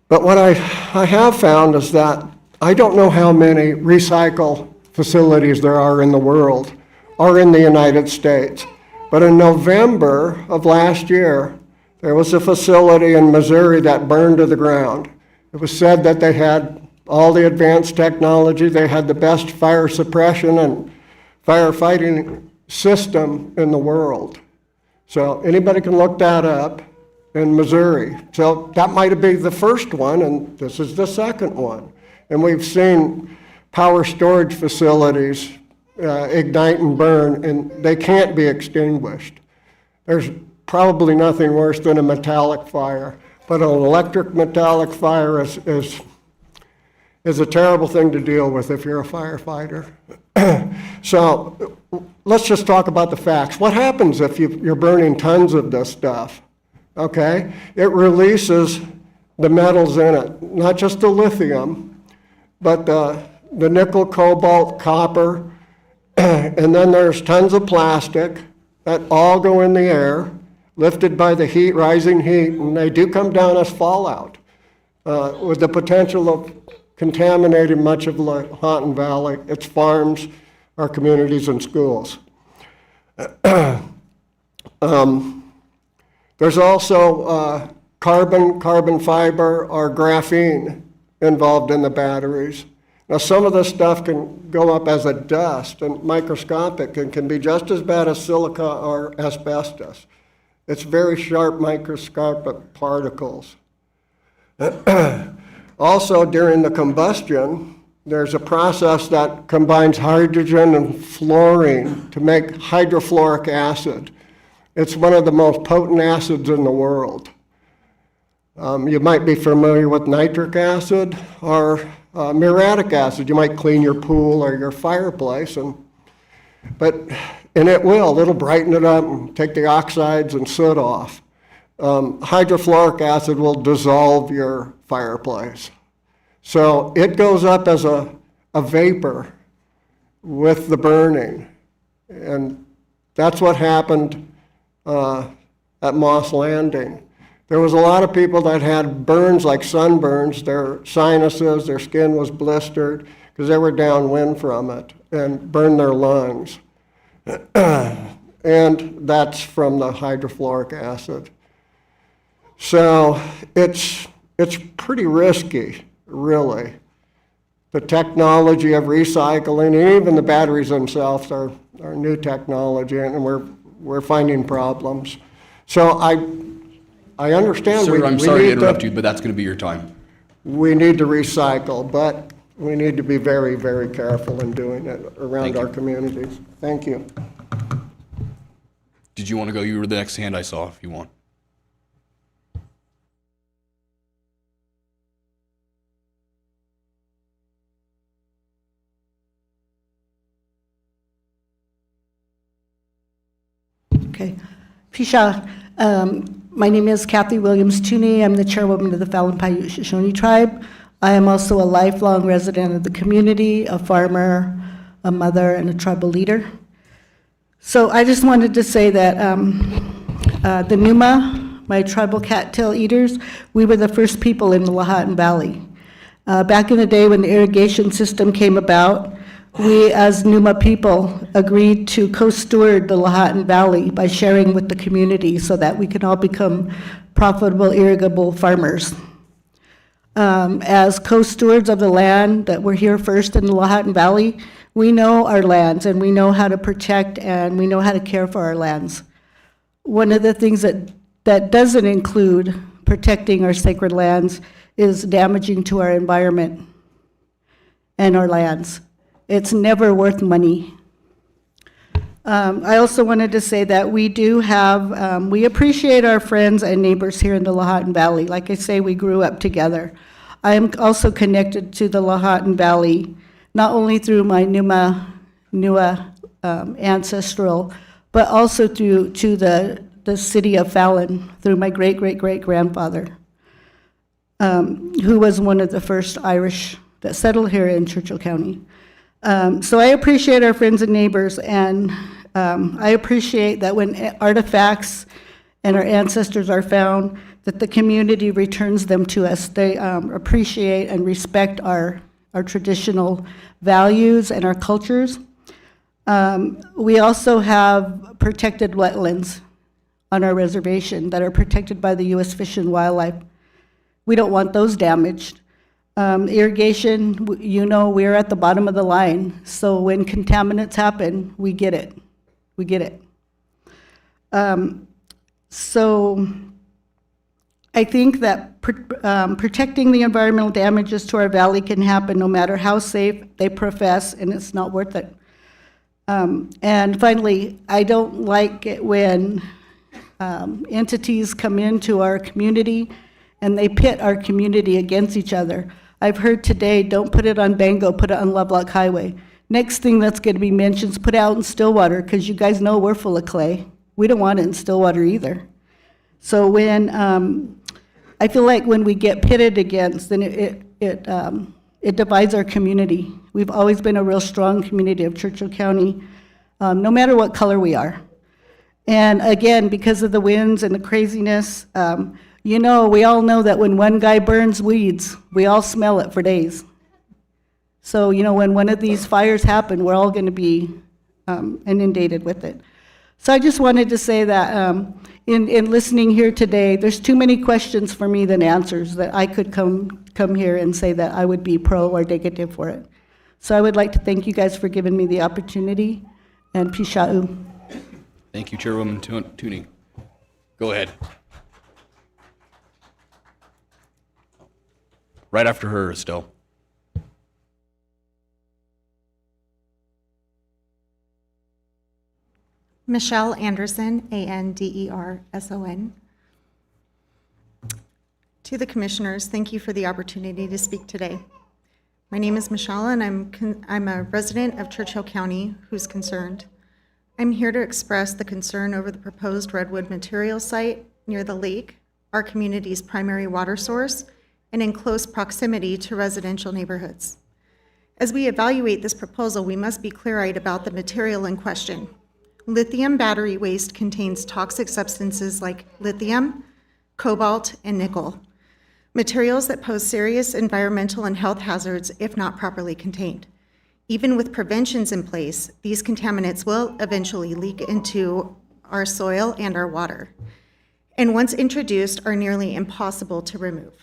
But what I have found is that I don't know how many recycle facilities there are in the world or in the United States. But in November of last year, there was a facility in Missouri that burned to the ground. It was said that they had all the advanced technology, they had the best fire suppression and firefighting system in the world. So anybody can look that up. In Missouri. So that might have been the first one, and this is the second one. And we've seen power storage facilities ignite and burn, and they can't be extinguished. There's probably nothing worse than a metallic fire, but an electric metallic fire is a terrible thing to deal with if you're a firefighter. So let's just talk about the facts. What happens if you're burning tons of this stuff? Okay, it releases the metals in it, not just the lithium, but the the nickel, cobalt, copper, and then there's tons of plastic that all go in the air, lifted by the heat, rising heat, and they do come down as fallout, with the potential of contaminating much of Lahontan Valley, its farms, our communities, and schools. There's also carbon fiber, or graphene involved in the batteries. Now, some of this stuff can go up as a dust and microscopic and can be just as bad as silica or asbestos. It's very sharp microscopic particles. Also, during the combustion, there's a process that combines hydrogen and fluorine to make hydrofluoric acid. It's one of the most potent acids in the world. You might be familiar with nitric acid or muriatic acid. You might clean your pool or your fireplace, and it'll brighten it up and take the oxides and soot off. Hydrofluoric acid will dissolve your fireplace. So it goes up as a vapor with the burning. And that's what happened at Moss Landing. There was a lot of people that had burns like sunburns, their sinuses, their skin was blistered because they were downwind from it and burned their lungs. And that's from the hydrofluoric acid. So it's pretty risky, really. The technology of recycling, and even the batteries themselves are new technology, and we're finding problems. So I understand. Sir, I'm sorry to interrupt you, but that's going to be your time. We need to recycle, but we need to be very, very careful in doing it around our communities. Thank you. Did you want to go? You were the next hand I saw, if you want. Okay. Pisha, my name is Kathy Williams Tooney. I'm the chairwoman of the Fallon Paiute Shoshone Tribe. I am also a lifelong resident of the community, a farmer, a mother, and a tribal leader. So I just wanted to say that the Numa, my tribal cattail eaters, we were the first people in the Lahontan Valley. Back in the day when the irrigation system came about, we as Numa people agreed to co-steward the Lahontan Valley by sharing with the community so that we can all become profitable, irrigable farmers. As co-stewards of the land that were here first in the Lahontan Valley, we know our lands and we know how to protect and we know how to care for our lands. One of the things that doesn't include protecting our sacred lands is damaging to our environment and our lands. It's never worth money. I also wanted to say that we do have, we appreciate our friends and neighbors here in the Lahontan Valley. Like I say, we grew up together. I am also connected to the Lahontan Valley, not only through my Numa ancestral, but also to the city of Fallon through my great-great-great-grandfather, who was one of the first Irish that settled here in Churchill County. So I appreciate our friends and neighbors, and I appreciate that when artifacts and our ancestors are found, that the community returns them to us. They appreciate and respect our traditional values and our cultures. We also have protected wetlands on our reservation that are protected by the U.S. Fish and Wildlife. We don't want those damaged. Irrigation, we're at the bottom of the line. So when contaminants happen, we get it. We get it. So I think that protecting the environmental damages to our valley can happen no matter how safe they profess, and it's not worth it. And finally, I don't like it when entities come into our community and they pit our community against each other. I've heard today, don't put it on Bango, put it on Lovelock Highway. Next thing that's going to be mentioned is put it out in Stillwater, because you guys know we're full of clay. We don't want it in Stillwater either. So when, I feel like when we get pitted against, then it divides our community. We've always been a real strong community of Churchill County, no matter what color we are. And again, because of the winds and the craziness, you know, we all know that when one guy burns weeds, we all smell it for days. So, you know, when one of these fires happen, we're all going to be inundated with it. So I just wanted to say that in listening here today, there's too many questions for me than answers that I could come here and say that I would be pro or negative for it. So I would like to thank you guys for giving me the opportunity, and Pisha'u. Thank you, Chairwoman Tooney. Go ahead. Right after her, Estelle. Michelle Anderson, Anderson. To the commissioners, thank you for the opportunity to speak today. My name is Michelle, and I'm a resident of Churchill County who's concerned. I'm here to express the concern over the proposed Redwood material site near the lake, our community's primary water source, and in close proximity to residential neighborhoods. As we evaluate this proposal, we must be clear-eyed about the material in question. Lithium battery waste contains toxic substances like lithium, cobalt, and nickel, materials that pose serious environmental and health hazards if not properly contained. Even with preventions in place, these contaminants will eventually leak into our soil and our water, and once introduced, are nearly impossible to remove.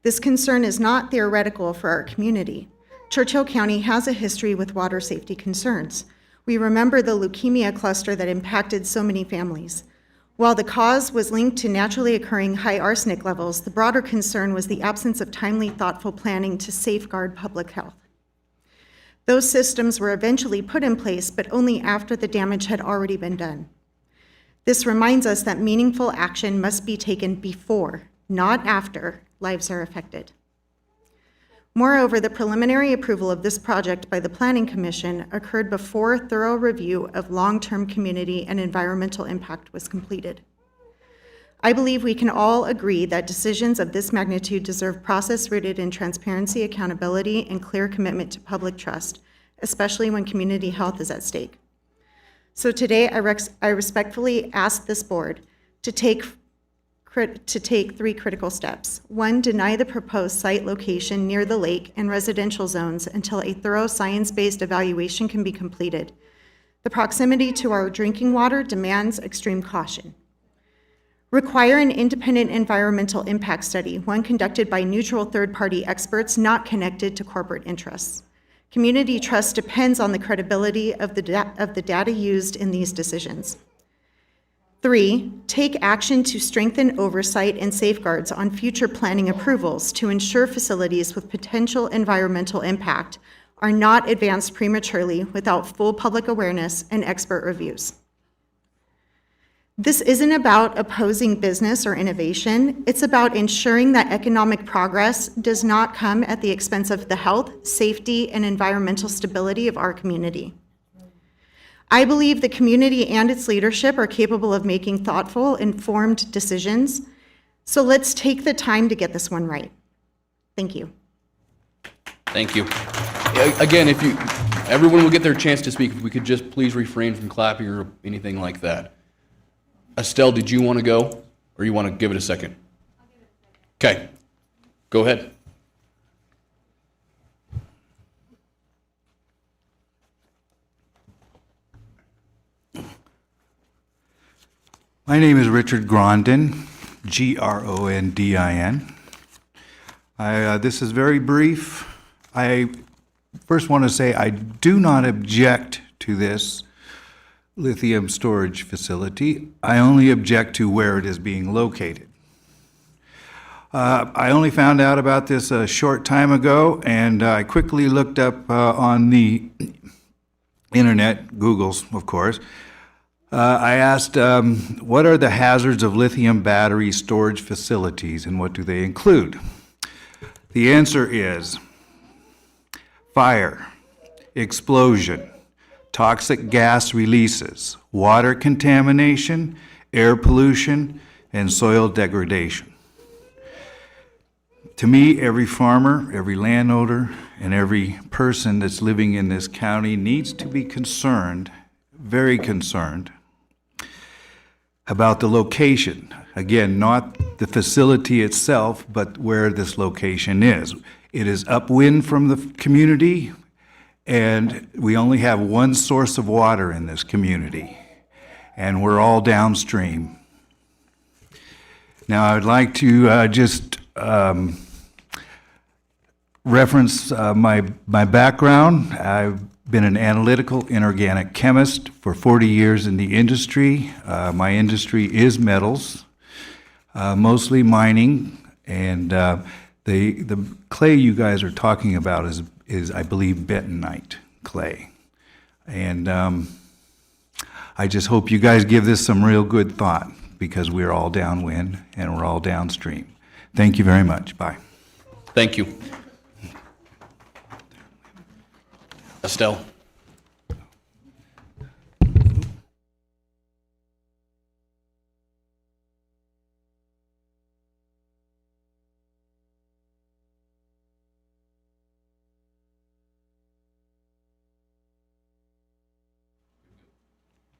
This concern is not theoretical for our community. Churchill County has a history with water safety concerns. We remember the leukemia cluster that impacted so many families. While the cause was linked to naturally occurring high arsenic levels, the broader concern was the absence of timely, thoughtful planning to safeguard public health. Those systems were eventually put in place, but only after the damage had already been done. This reminds us that meaningful action must be taken before, not after, lives are affected. Moreover, the preliminary approval of this project by the Planning Commission occurred before thorough review of long-term community and environmental impact was completed. I believe we can all agree that decisions of this magnitude deserve process rooted in transparency, accountability, and clear commitment to public trust, especially when community health is at stake. So today, I respectfully ask this board to take 3 critical steps. 1, deny the proposed site location near the lake and residential zones until a thorough science-based evaluation can be completed. The proximity to our drinking water demands extreme caution. Require an independent environmental impact study, one conducted by neutral third-party experts not connected to corporate interests. Community trust depends on the credibility of the data used in these decisions. 3, take action to strengthen oversight and safeguards on future planning approvals to ensure facilities with potential environmental impact are not advanced prematurely without full public awareness and expert reviews. This isn't about opposing business or innovation. It's about ensuring that economic progress does not come at the expense of the health, safety, and environmental stability of our community. I believe the community and its leadership are capable of making thoughtful, informed decisions. So let's take the time to get this one right. Thank you. Thank you. Again, everyone will get their chance to speak. If we could just please refrain from clapping or anything like that. Estelle, did you want to go, or you want to give it a second? Okay, go ahead. My name is Richard Grondin, Grondin. This is very brief. I first want to say I do not object to this lithium storage facility. I only object to where it is being located. I only found out about this a short time ago, and I quickly looked up on the internet, Google's, of course. I asked, what are the hazards of lithium battery storage facilities and what do they include? The answer is fire, explosion, toxic gas releases, water contamination, air pollution, and soil degradation. To me, every farmer, every landowner, and every person that's living in this county needs to be concerned, very concerned, about the location. Again, not the facility itself, but where this location is. It is upwind from the community, and we only have one source of water in this community, and we're all downstream. Now, I'd like to just reference my background. I've been an analytical inorganic chemist for 40 years in the industry. My industry is metals, mostly mining, and the clay you guys are talking about is I believe bentonite clay. And I just hope you guys give this some real good thought, because we're all downwind and we're all downstream. Thank you very much. Bye. Thank you. Estelle.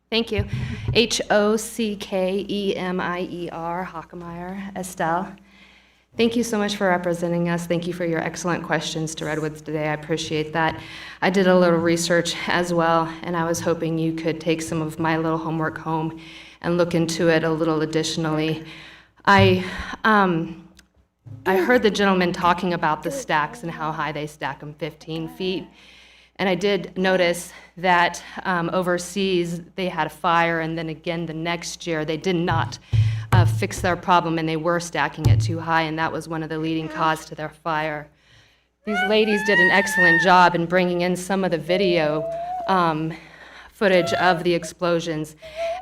Thank you. Hockemeier, Hockemeier, Estelle. Thank you so much for representing us. Thank you for your excellent questions to Redwoods today. I appreciate that. I did a little research as well, and I was hoping you could take some of my little homework home and look into it a little additionally. I heard the gentleman talking about the stacks and how high they stack them, 15 feet. And I did notice that overseas they had a fire, and then again the next year they did not fix their problem, and they were stacking it too high, and that was one of the leading causes to their fire. These ladies did an excellent job in bringing in some of the video footage of the explosions,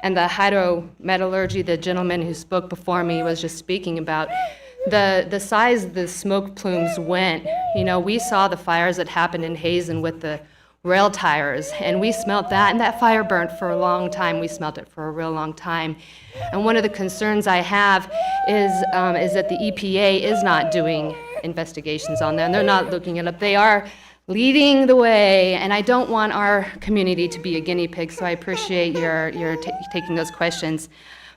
and the hydrometallurgy, the gentleman who spoke before me was just speaking about the size the smoke plumes went. You know, we saw the fires that happened in Hazen with the rail tires, and we smelt that, and that fire burnt for a long time. We smelt it for a real long time. And one of the concerns I have is that the EPA is not doing investigations on that, and they're not looking it up. They are leading the way, and I don't want our community to be a guinea pig, so I appreciate your taking those questions.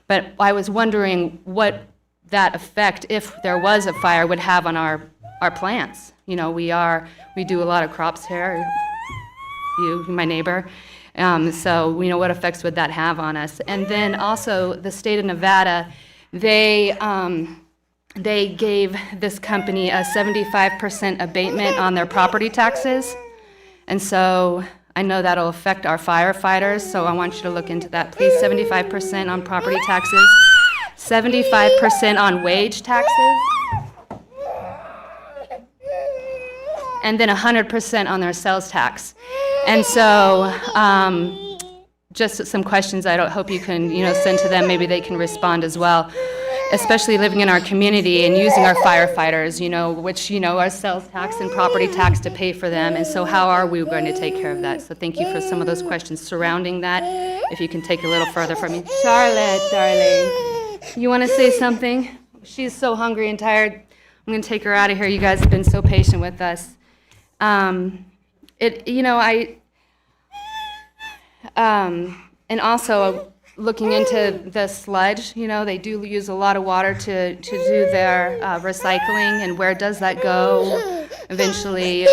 But I was wondering what that effect, if there was a fire, would have on our plants. You know, we do a lot of crops here, you, my neighbor, so we know what effects would that have on us. And then also the state of Nevada, they gave this company a 75% abatement on their property taxes, and so I know that'll affect our firefighters, so I want you to look into that, please. 75% on property taxes, 75% on wage taxes, and then 100% on their sales tax. And so just some questions I hope you can send to them. Maybe they can respond as well, especially living in our community and using our firefighters, which our sales tax and property tax to pay for them. And so how are we going to take care of that? So thank you for some of those questions surrounding that. If you can take a little further from me. Charlotte, darling, you want to say something? She's so hungry and tired. I'm going to take her out of here. You guys have been so patient with us. And also looking into the sludge, they do use a lot of water to do their recycling, and where does that go eventually?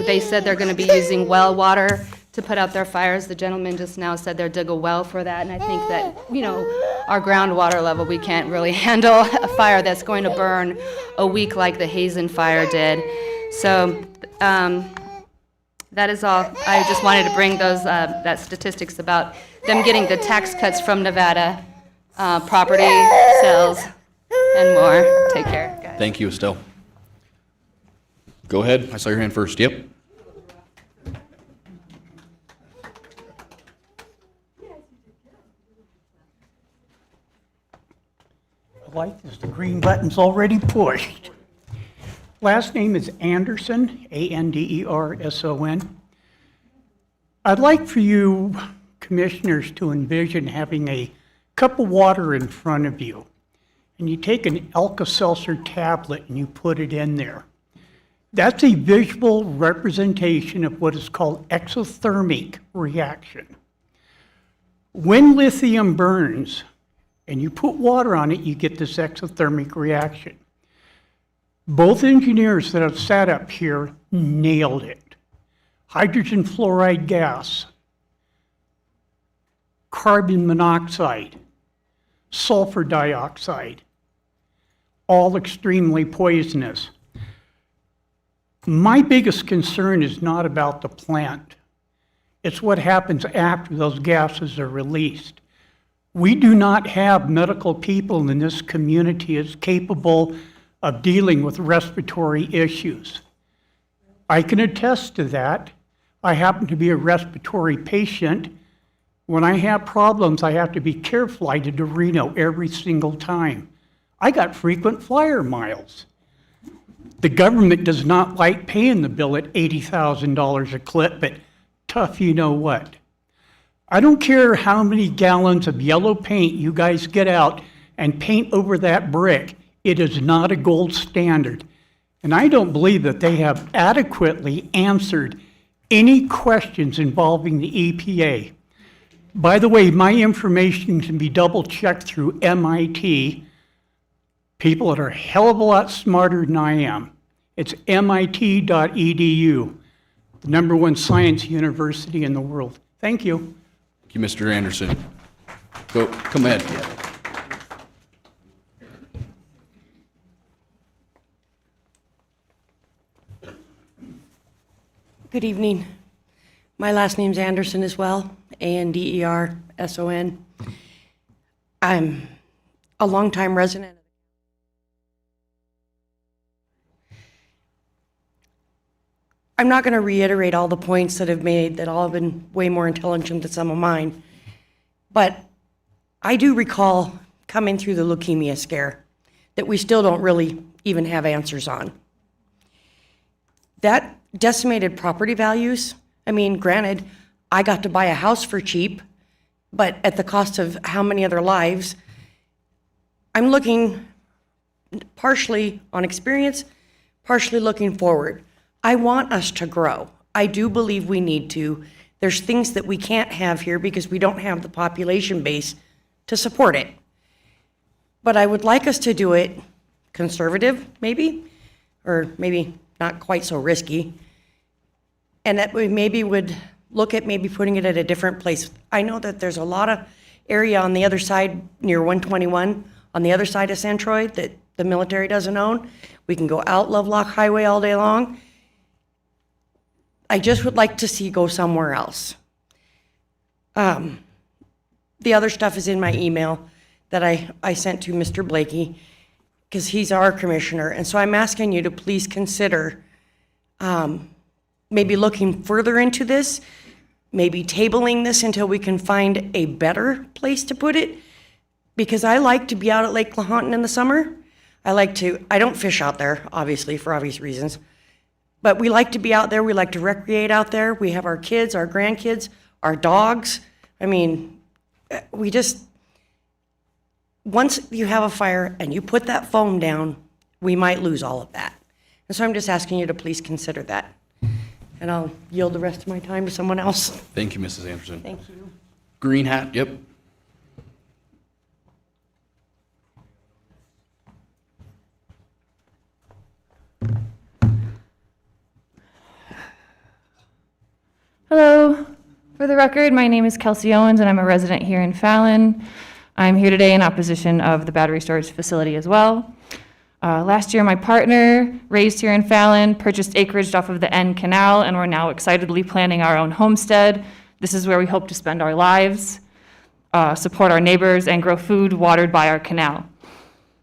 They said they're going to be using well water to put out their fires. The gentleman just now said they'll dig a well for that, and I think that, our groundwater level, we can't really handle a fire that's going to burn a week like the Hazen fire did. So that is all. I just wanted to bring those that statistics about them getting the tax cuts from Nevada, property sales, and more. Take care, guys. Thank you, Estelle. Go ahead. I saw your hand first. Yep. I like this. The green button's already pushed. Last name is Anderson, Anderson. I'd like for you commissioners to envision having a cup of water in front of you, and you take an Alka-Seltzer tablet and you put it in there. That's a visual representation of what is called exothermic reaction. When lithium burns and you put water on it, you get this exothermic reaction. Both engineers that have sat up here nailed it. Hydrogen fluoride gas, carbon monoxide, sulfur dioxide, all extremely poisonous. My biggest concern is not about the plant. It's what happens after those gases are released. We do not have medical people in this community as capable of dealing with respiratory issues. I can attest to that. I happen to be a respiratory patient. When I have problems, I have to be careful. I did to Reno every single time. I got frequent flyer miles. The government does not like paying the bill at $80,000 a clip, but tough you know what. I don't care how many gallons of yellow paint you guys get out and paint over that brick. It is not a gold standard. And I don't believe that they have adequately answered any questions involving the EPA. By the way, my information can be double-checked through MIT, people that are a hell of a lot smarter than I am. It's mit.edu, the #1 science university in the world. Thank you. Thank you, Mr. Anderson. Come ahead. Good evening. My last name's Anderson as well, Anderson. I'm a longtime resident. I'm not going to reiterate all the points that have made that all have been way more intelligent than some of mine, but I do recall coming through the leukemia scare that we still don't really even have answers on. That decimated property values, I mean, granted, I got to buy a house for cheap, but at the cost of how many other lives? I'm looking partially on experience, partially looking forward. I want us to grow. I do believe we need to. There's things that we can't have here because we don't have the population base to support it. But I would like us to do it conservative, maybe, or maybe not quite so risky, and that we maybe would look at maybe putting it at a different place. I know that there's a lot of area on the other side near 121, on the other side of Centroid that the military doesn't own. We can go out Lovelock Highway all day long. I just would like to see go somewhere else. The other stuff is in my email that I sent to Mr. Blakey, because he's our commissioner. And so I'm asking you to please consider maybe looking further into this, maybe tabling this until we can find a better place to put it, because I like to be out at Lake Lahontan in the summer. I don't fish out there, obviously, for obvious reasons, but we like to be out there. We like to recreate out there. We have our kids, our grandkids, our dogs. I mean, once you have a fire and you put that foam down, we might lose all of that. And so I'm just asking you to please consider that. And I'll yield the rest of my time to someone else. Thank you, Mrs. Anderson. Thank you. Green hat, yep. Hello. For the record, my name is Kelsey Owens, and I'm a resident here in Fallon. I'm here today in opposition of the battery storage facility as well. Last year, my partner, raised here in Fallon, purchased acreage off of the N Canal, and we're now excitedly planning our own homestead. This is where we hope to spend our lives, support our neighbors, and grow food watered by our canal.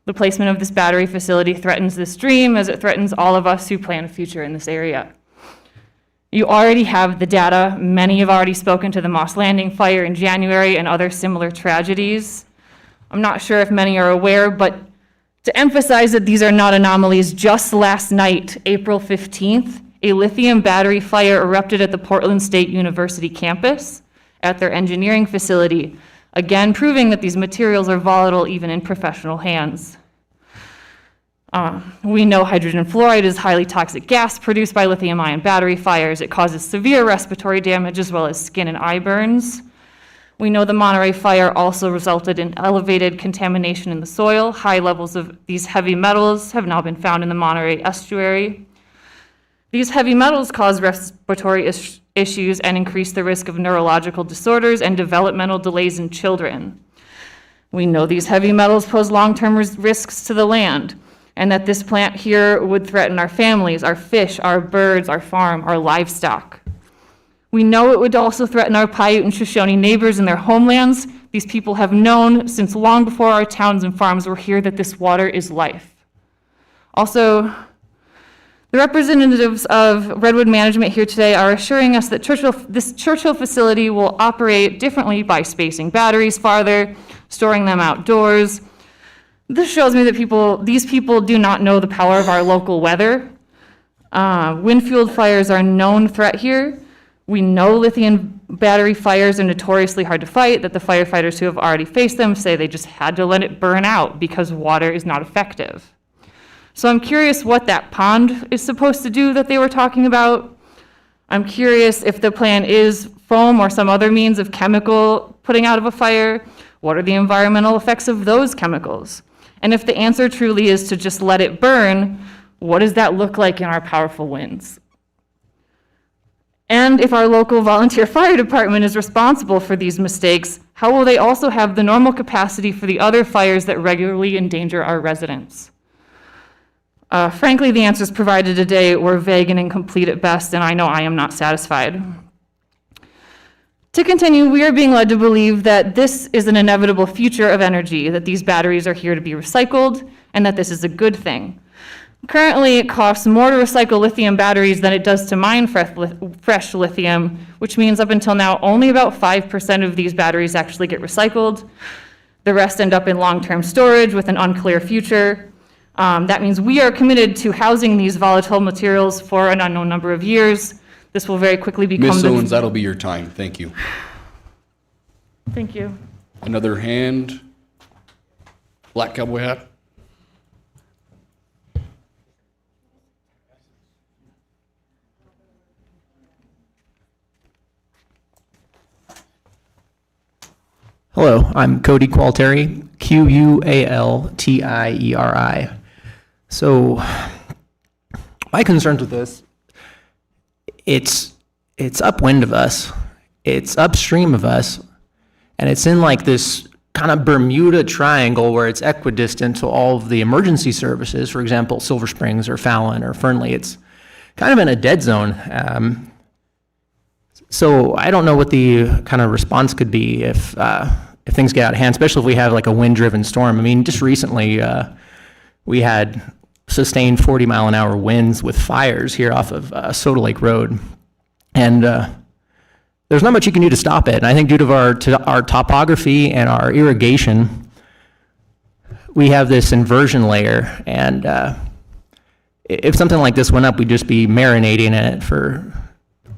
The placement of this battery facility threatens this dream, as it threatens all of us who plan a future in this area. You already have the data. Many have already spoken to the Moss Landing fire in January and other similar tragedies. I'm not sure if many are aware, but to emphasize that these are not anomalies, just last night, April 15th, a lithium battery fire erupted at the Portland State University campus at their engineering facility, again proving that these materials are volatile even in professional hands. We know hydrogen fluoride is a highly toxic gas produced by lithium-ion battery fires. It causes severe respiratory damage as well as skin and eye burns. We know the Monterey fire also resulted in elevated contamination in the soil. High levels of these heavy metals have now been found in the Monterey estuary. These heavy metals cause respiratory issues and increase the risk of neurological disorders and developmental delays in children. We know these heavy metals pose long-term risks to the land, and that this plant here would threaten our families, our fish, our birds, our farm, our livestock. We know it would also threaten our Paiute and Shoshone neighbors in their homelands. These people have known since long before our towns and farms were here that this water is life. Also, the representatives of Redwood Management here today are assuring us that this Churchill facility will operate differently by spacing batteries farther, storing them outdoors. This shows me that these people do not know the power of our local weather. Wind-fueled fires are a known threat here. We know lithium battery fires are notoriously hard to fight, that the firefighters who have already faced them say they just had to let it burn out because water is not effective. So I'm curious what that pond is supposed to do that they were talking about. I'm curious if the plan is foam or some other means of chemical putting out of a fire. What are the environmental effects of those chemicals? And if the answer truly is to just let it burn, what does that look like in our powerful winds? And if our local volunteer fire department is responsible for these mistakes, how will they also have the normal capacity for the other fires that regularly endanger our residents? Frankly, the answers provided today were vague and incomplete at best, and I know I am not satisfied. To continue, we are being led to believe that this is an inevitable future of energy, that these batteries are here to be recycled, and that this is a good thing. Currently, it costs more to recycle lithium batteries than it does to mine fresh lithium, which means up until now, only about 5% of these batteries actually get recycled. The rest end up in long-term storage with an unclear future. That means we are committed to housing these volatile materials for an unknown number of years. This will very quickly become Ms. Owens, that'll be your time. Thank you. Thank you. Another hand. Black cowboy hat. Hello, I'm Cody Qualteri, Qualtieri. So, my concerns with this, it's upwind of us, it's upstream of us, and it's in like this kind of Bermuda Triangle where it's equidistant to all of the emergency services, for example, Silver Springs or Fallon or Fernley. It's kind of in a dead zone. So I don't know what the kind of response could be if things get out of hand, especially if we have like a wind-driven storm. I mean, just recently we had sustained 40-mile-an-hour winds with fires here off of Soda Lake Road, and there's not much you can do to stop it. And I think due to our topography and our irrigation, we have this inversion layer, and if something like this went up, we'd just be marinating in it for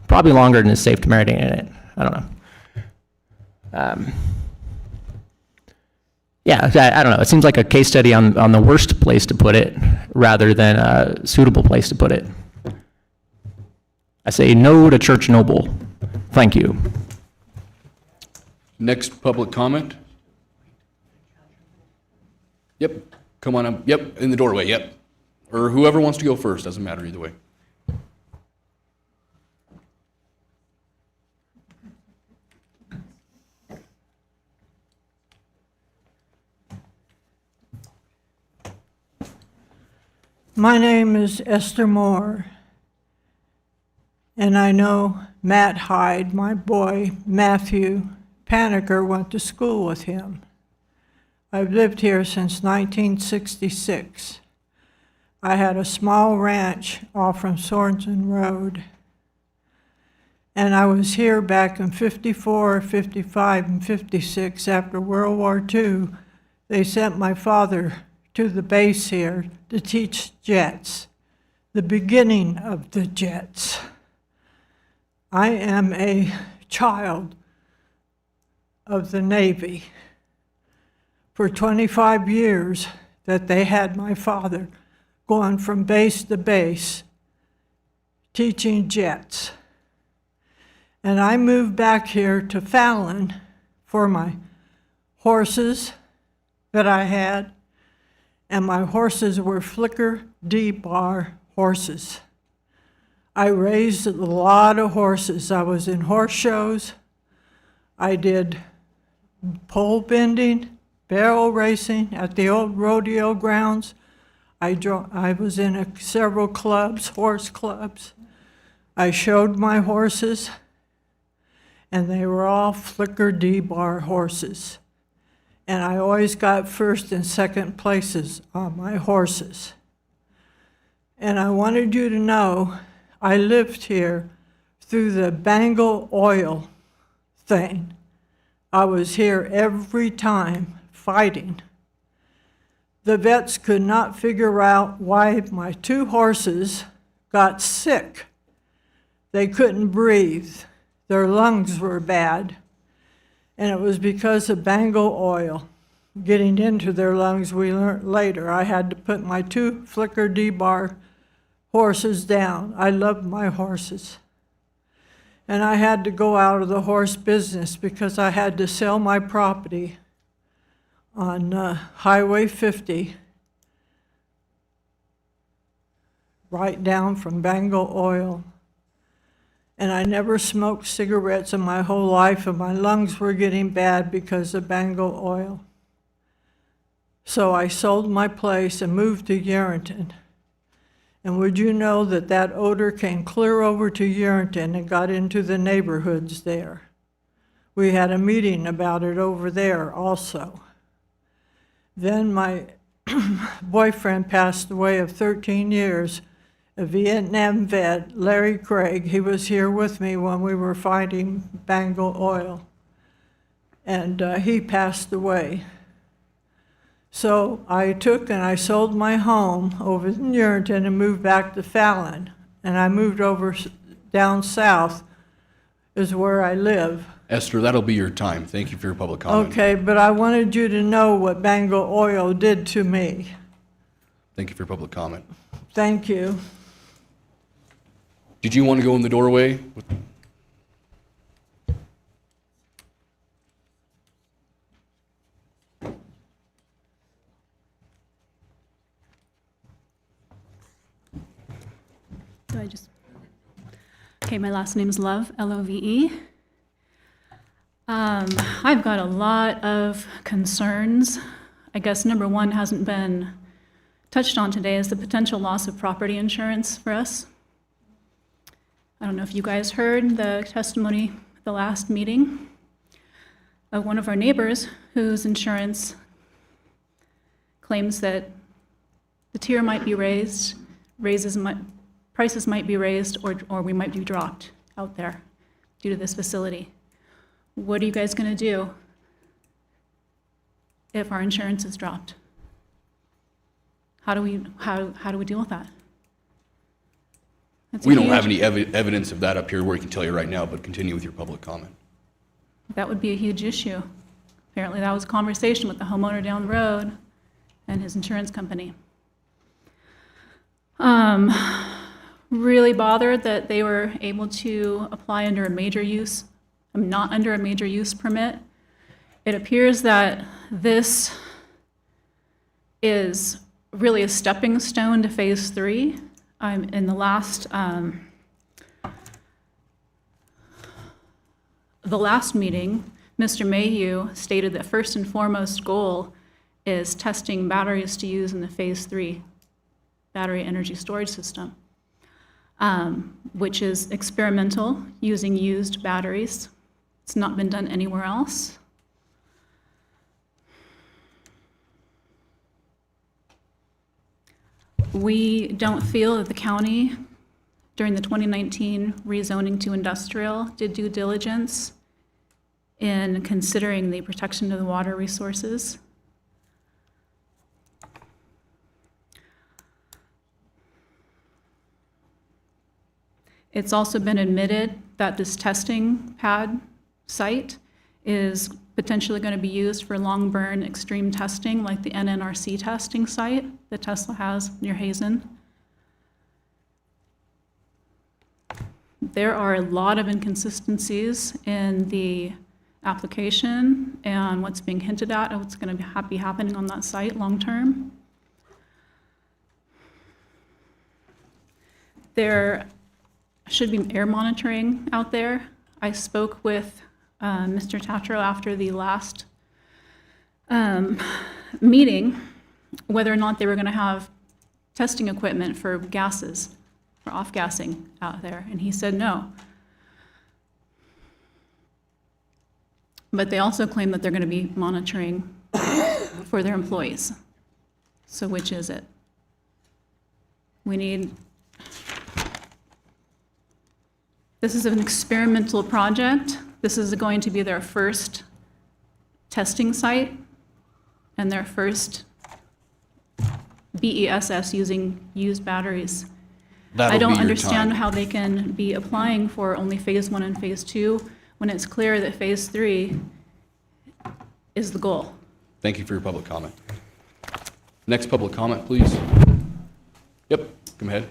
probably longer than it's safe to marinate in it. I don't know. Yeah, I don't know. It seems like a case study on the worst place to put it rather than a suitable place to put it. I say no to Church Noble. Thank you. Next public comment. Yep, come on up. Yep, in the doorway, yep. Or whoever wants to go first, doesn't matter either way. My name is Esther Moore, and I know Matt Hyde, my boy Matthew Paniker, went to school with him. I've lived here since 1966. I had a small ranch off from Sorensen Road, and I was here back in 54, 55, and 56 after World War II. They sent my father to the base here to teach jets, the beginning of the jets. I am a child of the Navy. For 25 years that they had my father, going from base to base, teaching jets. And I moved back here to Fallon for my horses that I had, and my horses were Flicker D-bar horses. I raised a lot of horses. I was in horse shows. I did pole bending, barrel racing at the old rodeo grounds. I was in several clubs, horse clubs. I showed my horses, and they were all Flicker D-bar horses. And I always got first and second places on my horses. And I wanted you to know I lived here through the Bengal oil thing. I was here every time fighting. The vets could not figure out why my 2 horses got sick. They couldn't breathe. Their lungs were bad. And it was because of Bengal oil getting into their lungs. We learned later I had to put my 2 Flicker D-bar horses down. I loved my horses. And I had to go out of the horse business because I had to sell my property on Highway 50, right down from Bengal oil. And I never smoked cigarettes in my whole life, and my lungs were getting bad because of Bengal oil. So I sold my place and moved to Yerington. And would you know that that odor came clear over to Yerington and got into the neighborhoods there? We had a meeting about it over there also. Then my boyfriend passed away of 13 years, a Vietnam vet, Larry Craig. He was here with me when we were fighting Bengal oil, and he passed away. So I took and I sold my home over in Yerington and moved back to Fallon, and I moved over down south is where I live. Esther, that'll be your time. Thank you for your public comment. Okay, but I wanted you to know what Bengal oil did to me. Thank you for your public comment. Thank you. Did you want to go in the doorway? Okay, my last name is Love, L-O-V-E. I've got a lot of concerns. I guess number one hasn't been touched on today is the potential loss of property insurance for us. I don't know if you guys heard the testimony at the last meeting of one of our neighbors whose insurance claims that the tier might be raised, prices might be raised, or we might be dropped out there due to this facility. What are you guys going to do if our insurance is dropped? How do we deal with that? We don't have any evidence of that up here where we can tell you right now, but continue with your public comment. That would be a huge issue. Apparently that was a conversation with the homeowner down the road and his insurance company. Really bothered that they were able to apply under a major use, not under a major use permit. It appears that this is really a stepping stone to phase 3. In the last meeting, Mr. Mayhew stated that first and foremost goal is testing batteries to use in the phase 3 battery energy storage system, which is experimental using used batteries. It's not been done anywhere else. We don't feel that the county, during the 2019 rezoning to industrial, did due diligence in considering the protection of the water resources. It's also been admitted that this testing pad site is potentially going to be used for long burn extreme testing, like the NNRC testing site that Tesla has near Hazen. There are a lot of inconsistencies in the application and what's being hinted at and what's going to be happening on that site long-term. There should be air monitoring out there. I spoke with Mr. Tatro after the last meeting, whether or not they were going to have testing equipment for gases, for off-gassing out there, and he said no. But they also claim that they're going to be monitoring for their employees. So which is it? This is an experimental project. This is going to be their first testing site and their first BESS using used batteries. I don't understand how they can be applying for only phase 1 and phase 2 when it's clear that phase 3 is the goal. Thank you for your public comment. Next public comment, please. Yep, come ahead.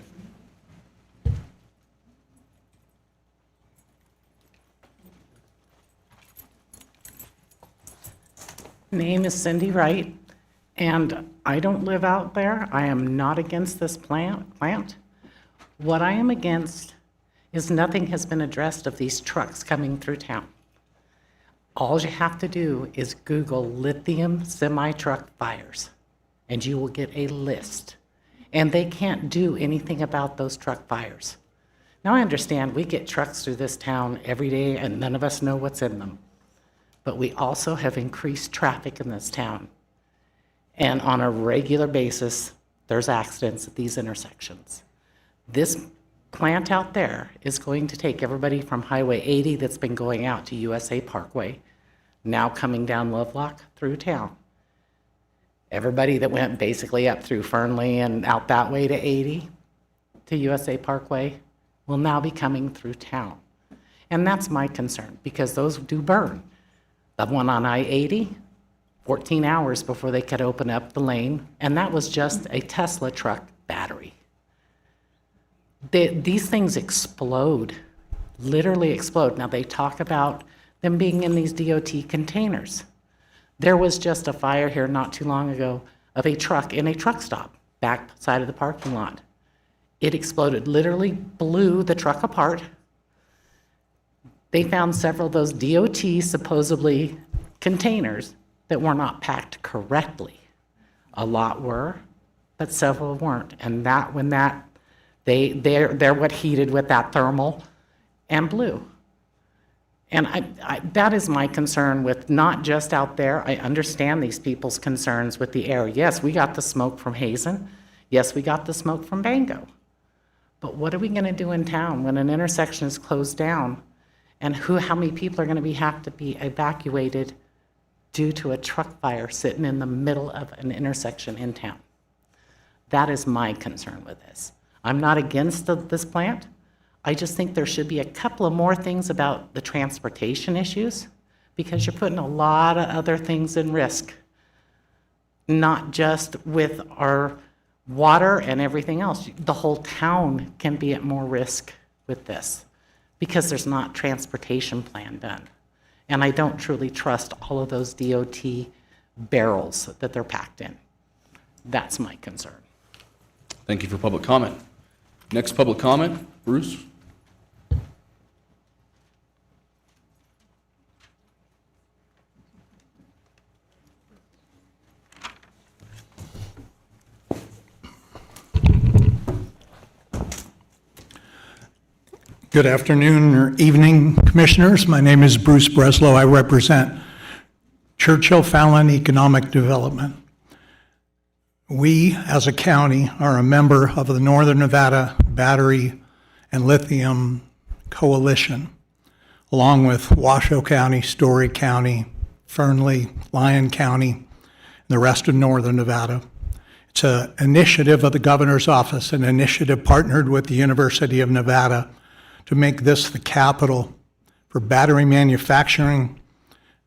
Name is Cindy Wright, and I don't live out there. I am not against this plant. What I am against is nothing has been addressed of these trucks coming through town. All you have to do is Google lithium semi-truck fires, and you will get a list. And they can't do anything about those truck fires. Now, I understand we get trucks through this town every day, and none of us know what's in them. But we also have increased traffic in this town. And on a regular basis, there's accidents at these intersections. This plant out there is going to take everybody from Highway 80 that's been going out to USA Parkway, now coming down Lovelock through town. Everybody that went basically up through Fernley and out that way to 80 to USA Parkway will now be coming through town. And that's my concern, because those do burn. The one on I-80, 14 hours before they could open up the lane, and that was just a Tesla truck battery. These things explode, literally explode. Now, they talk about them being in these DOT containers. There was just a fire here not too long ago of a truck in a truck stop, back side of the parking lot. It exploded, literally blew the truck apart. They found several of those DOT supposedly containers that were not packed correctly. A lot were, but several weren't. And they're what heated with that thermal and blew. And that is my concern with not just out there. I understand these people's concerns with the air. Yes, we got the smoke from Hazen. Yes, we got the smoke from Bango. But what are we going to do in town when an intersection is closed down? And how many people are going to have to be evacuated due to a truck fire sitting in the middle of an intersection in town? That is my concern with this. I'm not against this plant. I just think there should be a couple of more things about the transportation issues, because you're putting a lot of other things in risk, not just with our water and everything else. The whole town can be at more risk with this, because there's not transportation plan done. And I don't truly trust all of those DOT barrels that they're packed in. That's my concern. Thank you for public comment. Next public comment, Bruce. Good afternoon or evening, Commissioners. My name is Bruce Breslow. I represent Churchill Fallon Economic Development. We, as a county, are a member of the Northern Nevada Battery and Lithium Coalition, along with Washoe County, Story County, Fernley, Lyon County, and the rest of Northern Nevada. It's an initiative of the Governor's Office, an initiative partnered with the University of Nevada to make this the capital for battery manufacturing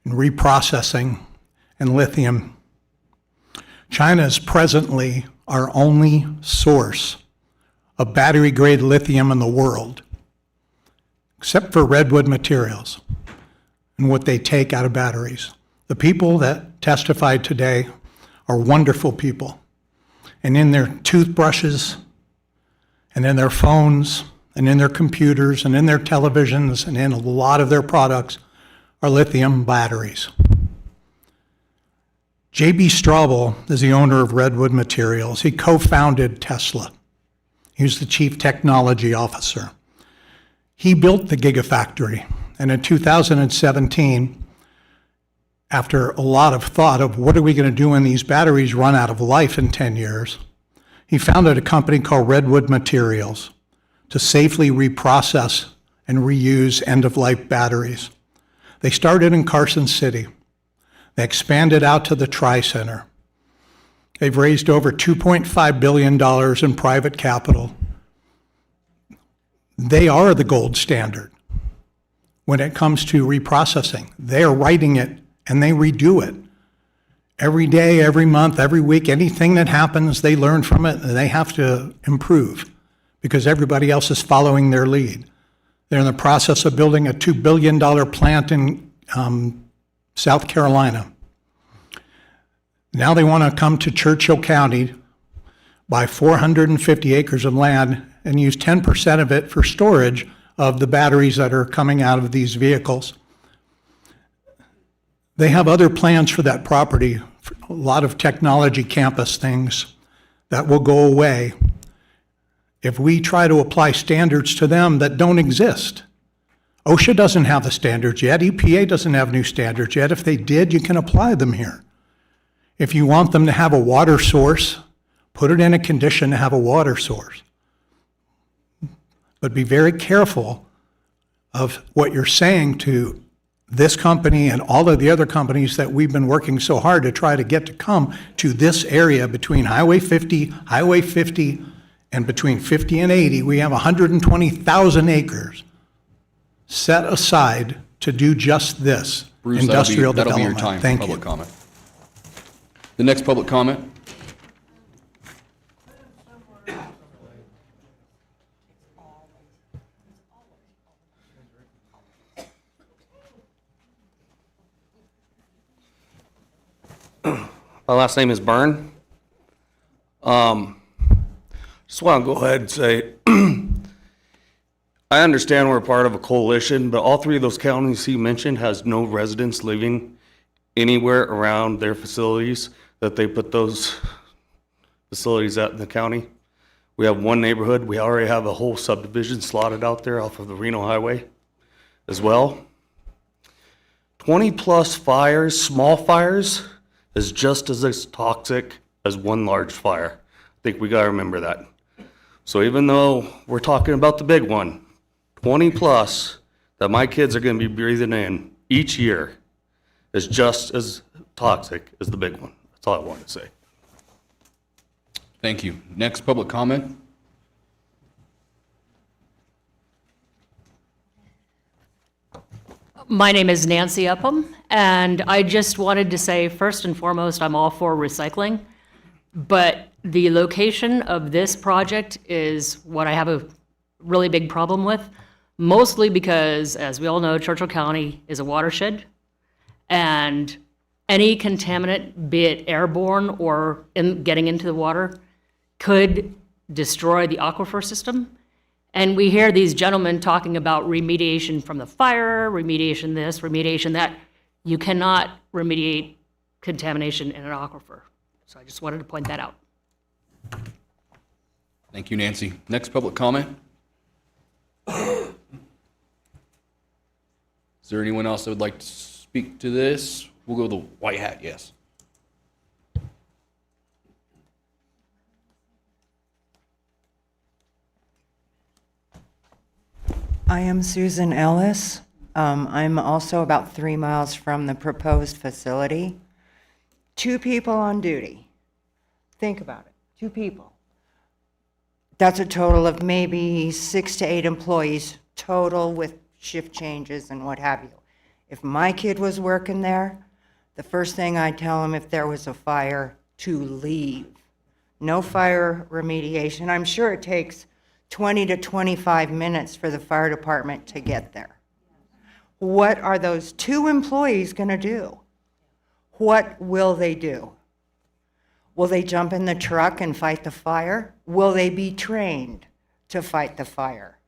and reprocessing and lithium. China is presently our only source of battery-grade lithium in the world, except for Redwood Materials and what they take out of batteries. The people that testified today are wonderful people. And in their toothbrushes, and in their phones, and in their computers, and in their televisions, and in a lot of their products are lithium batteries. J.B. Straubel is the owner of Redwood Materials. He co-founded Tesla. He was the chief technology officer. He built the Gigafactory, and in 2017, after a lot of thought of what are we going to do when these batteries run out of life in 10 years, he founded a company called Redwood Materials to safely reprocess and reuse end-of-life batteries. They started in Carson City. They expanded out to the Tri-Center. They've raised over $2.5 billion in private capital. They are the gold standard when it comes to reprocessing. They are writing it and they redo it. Every day, every month, every week, anything that happens, they learn from it and they have to improve because everybody else is following their lead. They're in the process of building a $2 billion plant in South Carolina. Now they want to come to Churchill County, buy 450 acres of land and use 10% of it for storage of the batteries that are coming out of these vehicles. They have other plans for that property, for a lot of technology campus things that will go away if we try to apply standards to them that don't exist. OSHA doesn't have the standards yet. EPA doesn't have new standards yet. If they did, you can apply them here. If you want them to have a water source, put it in a condition to have a water source. But be very careful of what you're saying to this company and all of the other companies that we've been working so hard to try to get to come to this area between Highway 50, and between 50 and 80. We have 120,000 acres set aside to do just this, Bruce, industrial that'll be your development. time for Thank you. public comment. The next public comment. My last name is Byrne. Just want to go ahead and say, I understand we're part of a coalition, but all three of those counties he mentioned has no residents living anywhere around their facilities that they put those facilities at in the county. We have one neighborhood. We already have a whole subdivision slotted out there off of the Reno Highway as well. 20+ fires, small fires, is just as toxic as one large fire. I think we gotta remember that. So even though we're talking about the big one, 20+ that my kids are gonna be breathing in each year is just as toxic as the big one. That's all I wanted to say. Thank you. Next public comment. My name is Nancy Upham, and I just wanted to say, first and foremost, I'm all for recycling, but the location of this project is what I have a really big problem with, mostly because, as we all know, Churchill County is a watershed, and any contaminant, be it airborne or getting into the water, could destroy the aquifer system. And we hear these gentlemen talking about remediation from the fire, remediation this, remediation that. You cannot remediate contamination in an aquifer. So I just wanted to point that out. Thank you, Nancy. Next public comment. Is there anyone else that would like to speak to this? We'll go with the white hat, yes. I am Susan Ellis. I'm also about 3 miles from the proposed facility. 2 people on duty. Think about it, 2 people. That's a total of maybe 6 to 8 employees total with shift changes and what have you. If my kid was working there, the first thing I'd tell him if there was a fire, to leave. No fire remediation. I'm sure it takes 20 to 25 minutes for the fire department to get there. What are those 2 employees going to do? What will they do? Will they jump in the truck and fight the fire? Will they be trained to fight the fire?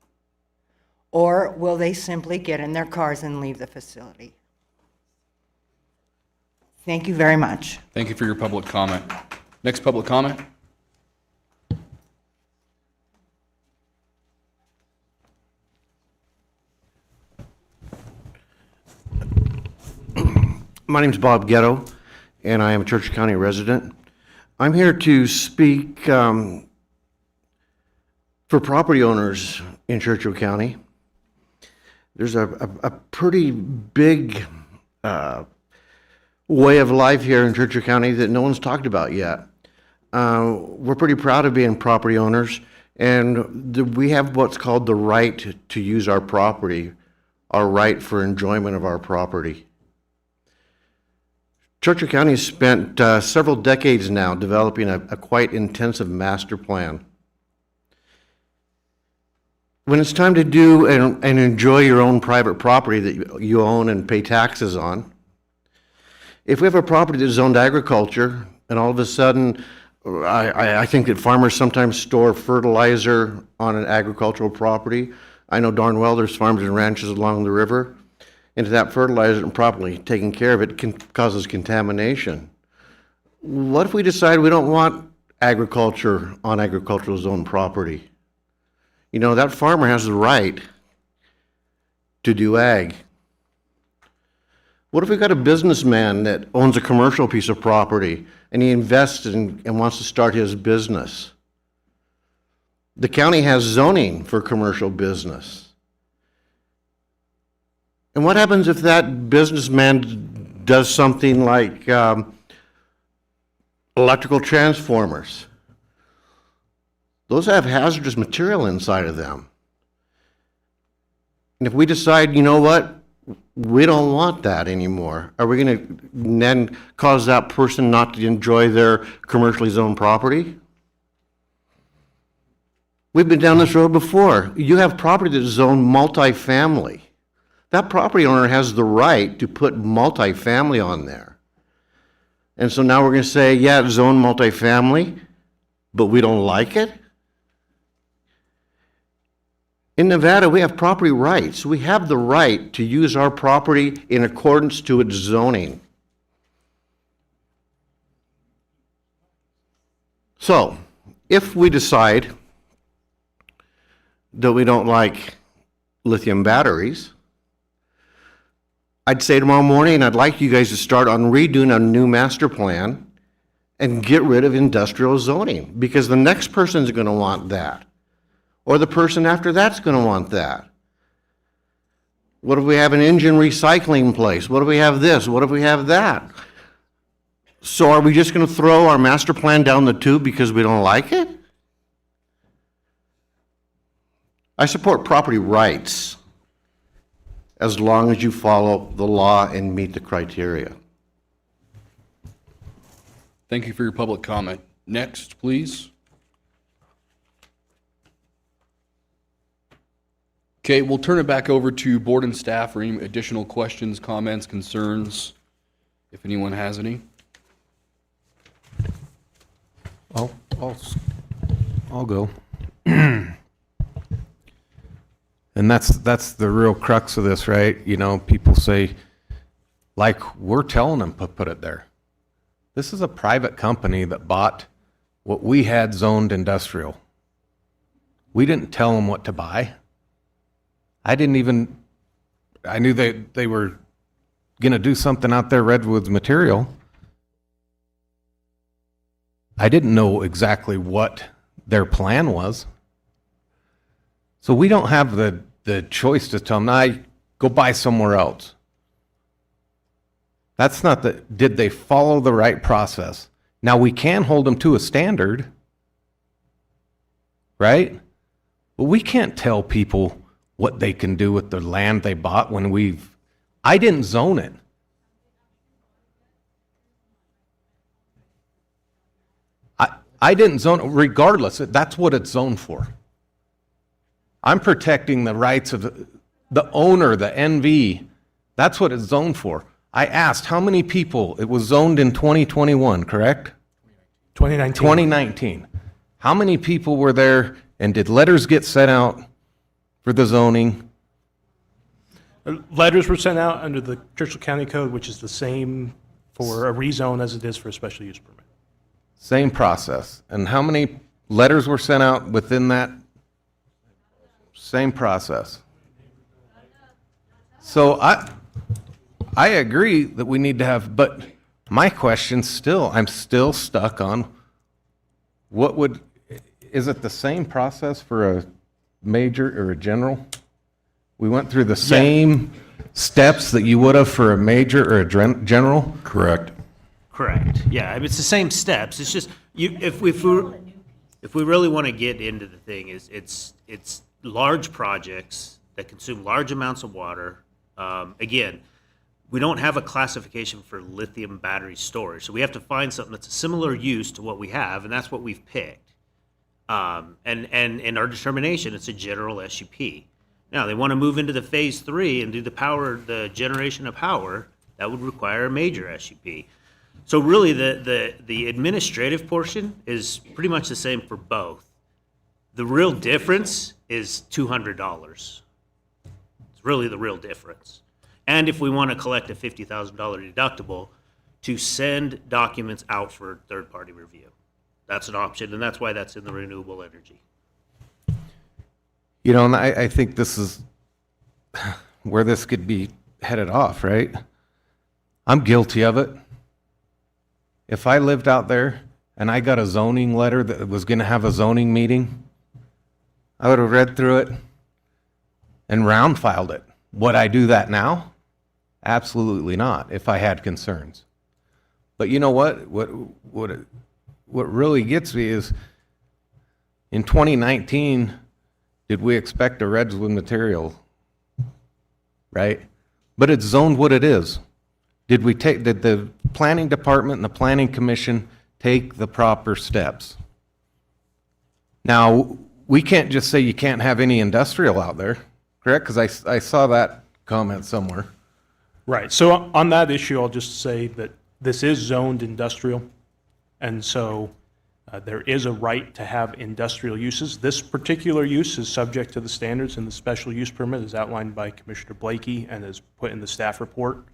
Or will they simply get in their cars and leave the facility? Thank you very much. Thank you for your public comment. Next public comment? My name's Bob Ghetto, and I am a Churchill County resident. I'm here to speak for property owners in Churchill County. There's a pretty big way of life here in Churchill County that no one's talked about yet. We're pretty proud of being property owners, and we have what's called the right to use our property, our right for enjoyment of our property. Churchill County has spent several decades now developing a quite intensive master plan. When it's time to do and enjoy your own private property that you own and pay taxes on, if we have a property that's zoned agriculture, and all of a sudden, I think that farmers sometimes store fertilizer on an agricultural property. I know darn well there's farms and ranches along the river. And if that fertilizer isn't properly taken care of, it causes contamination. What if we decide we don't want agriculture on agricultural zone property? You know, that farmer has the right to do ag. What if we've got a businessman that owns a commercial piece of property and he invests and wants to start his business? The county has zoning for commercial business. And what happens if that businessman does something like electrical transformers? Those have hazardous material inside of them. And if we decide, you know what, we don't want that anymore, are we going to then cause that person not to enjoy their commercially zoned property? We've been down this road before. You have property that's zoned multifamily. That property owner has the right to put multifamily on there. And so now we're going to say, yeah, it's zoned multifamily, but we don't like it? In Nevada, we have property rights. We have the right to use our property in accordance to its zoning. So, if we decide that we don't like lithium batteries, I'd say tomorrow morning, I'd like you guys to start on redoing a new master plan and get rid of industrial zoning, because the next person's going to want that, or the person after that's going to want that. What if we have an engine recycling place? What if we have this? What if we have that? So are we just going to throw our master plan down the tube because we don't like it? I support property rights, as long as you follow the law and meet the criteria. Thank you for your public comment. Next, please. Okay, we'll turn it back over to board and staff for any additional questions, comments, concerns, if anyone has any. I'll go. And that's the real crux of this, right? You know, people say, like, we're telling them to put it there. This is a private company that bought what we had zoned industrial. We didn't tell them what to buy. I knew they were going to do something out there, Redwood's material. I didn't know exactly what their plan was. So we don't have the choice to tell them, nah, go buy somewhere else. That's not did they follow the right process? Now we can hold them to a standard, right? But we can't tell people what they can do with the land they bought when we've I didn't zone it. I didn't zone it, regardless, that's what it's zoned for. I'm protecting the rights of the owner, the NV. That's what it's zoned for. I asked how many people, it was zoned in 2021, correct? 2019. 2019. How many people were there, and did letters get sent out for the zoning? Letters were sent out under the Churchill County Code, which is the same for a rezone as it is for a special use permit. Same process. And how many letters were sent out within that same process? So I agree that we need to have, but my question still, I'm still stuck on is it the same process for a major or a general? We went through the same steps that you would have for a major or a general? Correct. Yeah, I mean, it's the same steps. It's just if we really want to get into the thing, it's large projects that consume large amounts of water. Again, we don't have a classification for lithium battery storage, so we have to find something that's a similar use to what we have, and that's what we've picked. And in our determination, it's a general SUP. Now, they want to move into the phase 3 and do the generation of power. That would require a major SUP. So really, the administrative portion is pretty much the same for both. The real difference is $200. It's really the real difference. And if we want to collect a $50,000 deductible to send documents out for third-party review. That's an option, and that's why that's in the renewable energy. You know, and I think this is where this could be headed off, right? I'm guilty of it. If I lived out there and I got a zoning letter that was going to have a zoning meeting, I would have read through it and round filed it. Would I do that now? Absolutely not, if I had concerns. But you know what? What really gets me is in 2019, did we expect a Redwood material? Right? But it's zoned what it is. Did the planning department and the planning commission take the proper steps? Now, we can't just say you can't have any industrial out there, correct? Because I saw that comment somewhere. Right. So on that issue, I'll just say that this is zoned industrial, and so there is a right to have industrial uses. This particular use is subject to the standards, and the special use permit is outlined by Commissioner Blakey and is put in the staff report.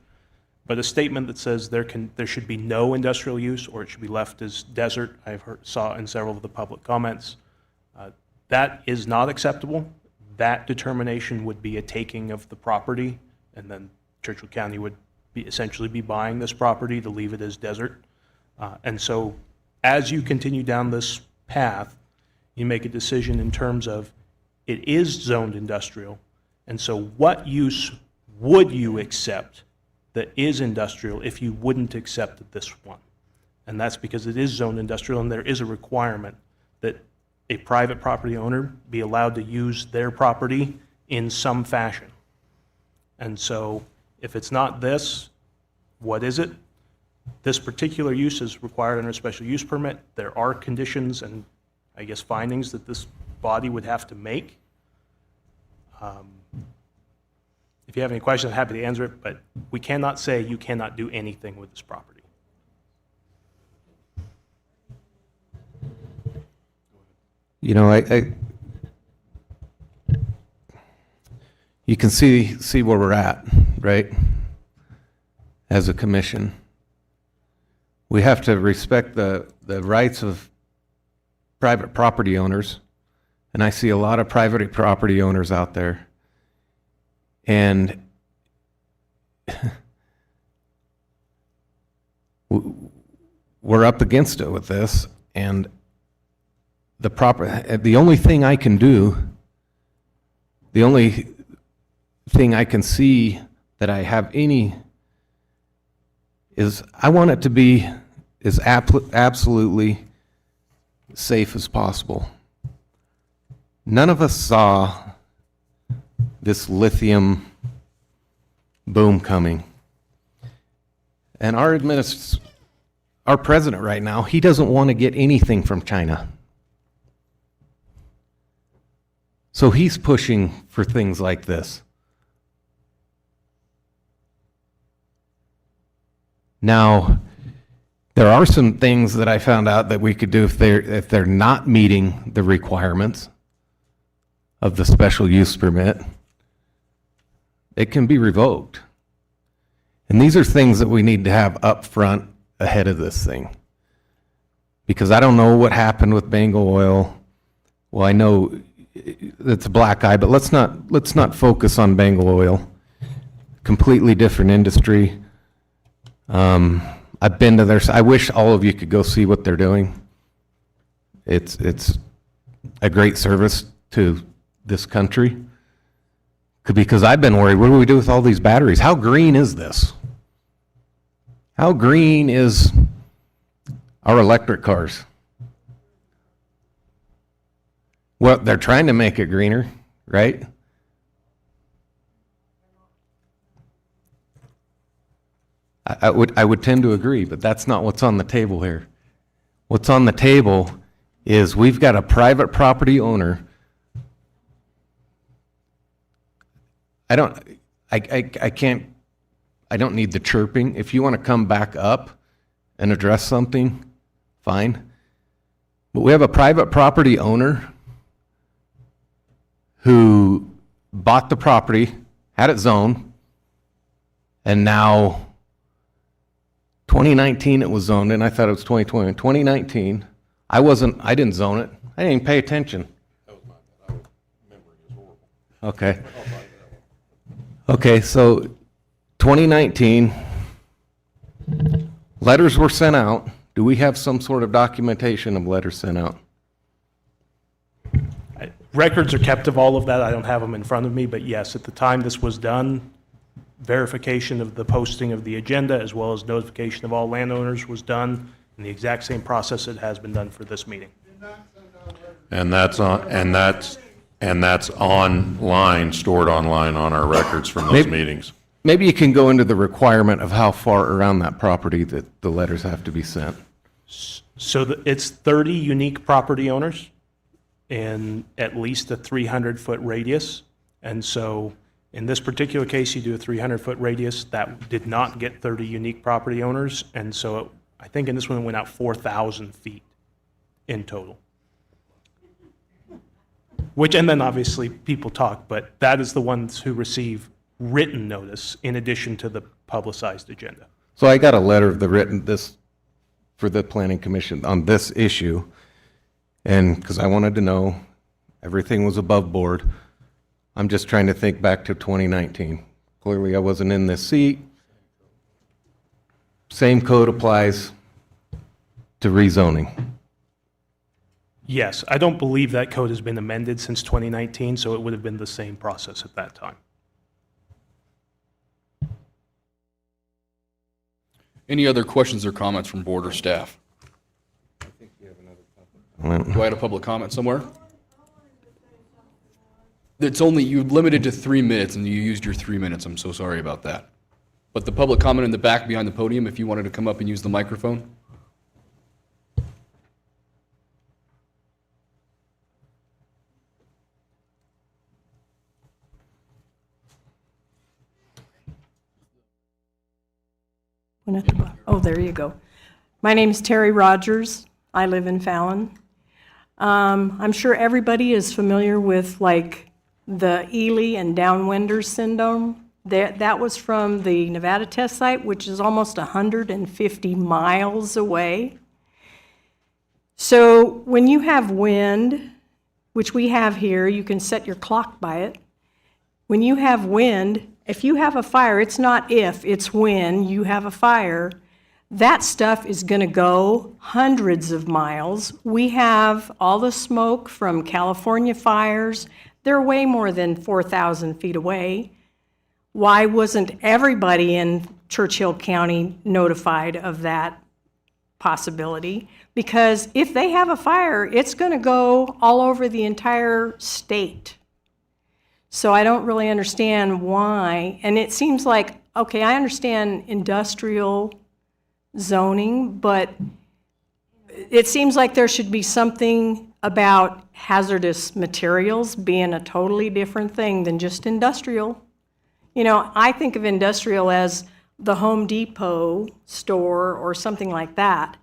But a statement that says there should be no industrial use or it should be left as desert, saw in several of the public comments. That is not acceptable. That determination would be a taking of the property, and then Churchill County would essentially be buying this property to leave it as desert. And so as you continue down this path, you make a decision in terms of it is zoned industrial, and so what use would you accept that is industrial if you wouldn't accept this one? And that's because it is zoned industrial, and there is a requirement that a private property owner be allowed to use their property in some fashion. And so if it's not this, what is it? This particular use is required under a special use permit. There are conditions and, I guess, findings that this body would have to make. If you have any questions, I'm happy to answer it, but we cannot say you cannot do anything with this property. You know, you can see where we're at, right? As a commission. We have to respect the rights of private property owners, and I see a lot of private property owners out there. And we're up against it with this, and the only thing I can do, the only thing I can see that I have any is I want it to be as absolutely safe as possible. None of us saw this lithium boom coming. And our president right now, he doesn't want to get anything from China. So he's pushing for things like this. Now, there are some things that I found out that we could do if they're not meeting the requirements of the special use permit. It can be revoked. And these are things that we need to have up front ahead of this thing. Because I don't know what happened with Bengal Oil. Well, I know it's a black eye, but let's not focus on Bengal Oil. Completely different industry. I've been to their, I wish all of you could go see what they're doing. It's a great service to this country. Because I've been worried, what do we do with all these batteries? How green is this? How green is our electric cars? Well, they're trying to make it greener, right? I would tend to agree, but that's not what's on the table here. What's on the table is we've got a private property owner. I don't need the chirping. If you want to come back up and address something, fine. But we have a private property owner who bought the property, had it zoned, and now 2019 it was zoned, and I thought it was 2020. 2019, I didn't zone it. I didn't even pay attention. Okay. Okay, so 2019, letters were sent out. Do we have some sort of documentation of letters sent out? Records are kept of all of that. I don't have them in front of me, but yes, at the time this was done, verification of the posting of the agenda as well as notification of all landowners was done in the exact same process that has been done for this meeting. And that's online, stored online on our records from those meetings. Maybe you can go into the requirement of how far around that property that the letters have to be sent. So it's 30 unique property owners in at least a 300-foot radius. And so in this particular case, you do a 300-foot radius. That did not get 30 unique property owners. And so I think in this one it went out 4,000 feet in total. Which, and then obviously people talk, but that is the ones who receive written notice in addition to the publicized agenda. So I got a letter of for the Planning Commission on this issue, and because I wanted to know everything was above board. I'm just trying to think back to 2019. Clearly I wasn't in this seat. Same code applies to rezoning. Yes, I don't believe that code has been amended since 2019, so it would have been the same process at that time. Any other questions or comments from board or staff? Do I have a public comment somewhere? You're limited to 3 minutes, and you used your 3 minutes. I'm so sorry about that. But the public comment in the back behind the podium, if you wanted to come up and use the microphone. Oh, there you go. My name is Terry Rogers. I live in Fallon. I'm sure everybody is familiar with like the Ely and Downwinder syndrome. That was from the Nevada test site, which is almost 150 miles away. So when you have wind, which we have here, you can set your clock by it. When you have wind, if you have a fire, it's not if, it's when you have a fire, that stuff is going to go hundreds of miles. We have all the smoke from California fires. They're way more than 4,000 feet away. Why wasn't everybody in Churchill County notified of that possibility? Because if they have a fire, it's going to go all over the entire state. So I don't really understand why, and it seems like, okay, I understand industrial zoning, but it seems like there should be something about hazardous materials being a totally different thing than just industrial. You know, I think of industrial as the Home Depot store or something like that,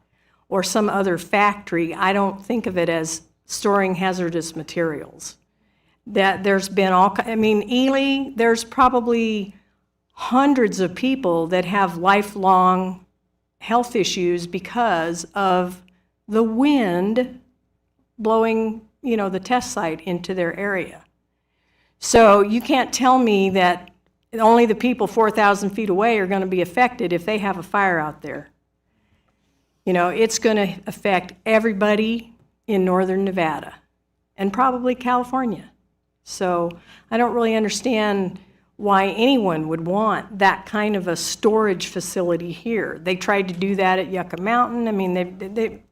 or some other factory. I don't think of it as storing hazardous materials. That there's been I mean, Ely, there's probably hundreds of people that have lifelong health issues because of the wind blowing, you know, the test site into their area. So you can't tell me that only the people 4,000 feet away are going to be affected if they have a fire out there. You know, it's going to affect everybody in northern Nevada and probably California. So I don't really understand why anyone would want that kind of a storage facility here. They tried to do that at Yucca Mountain. I mean,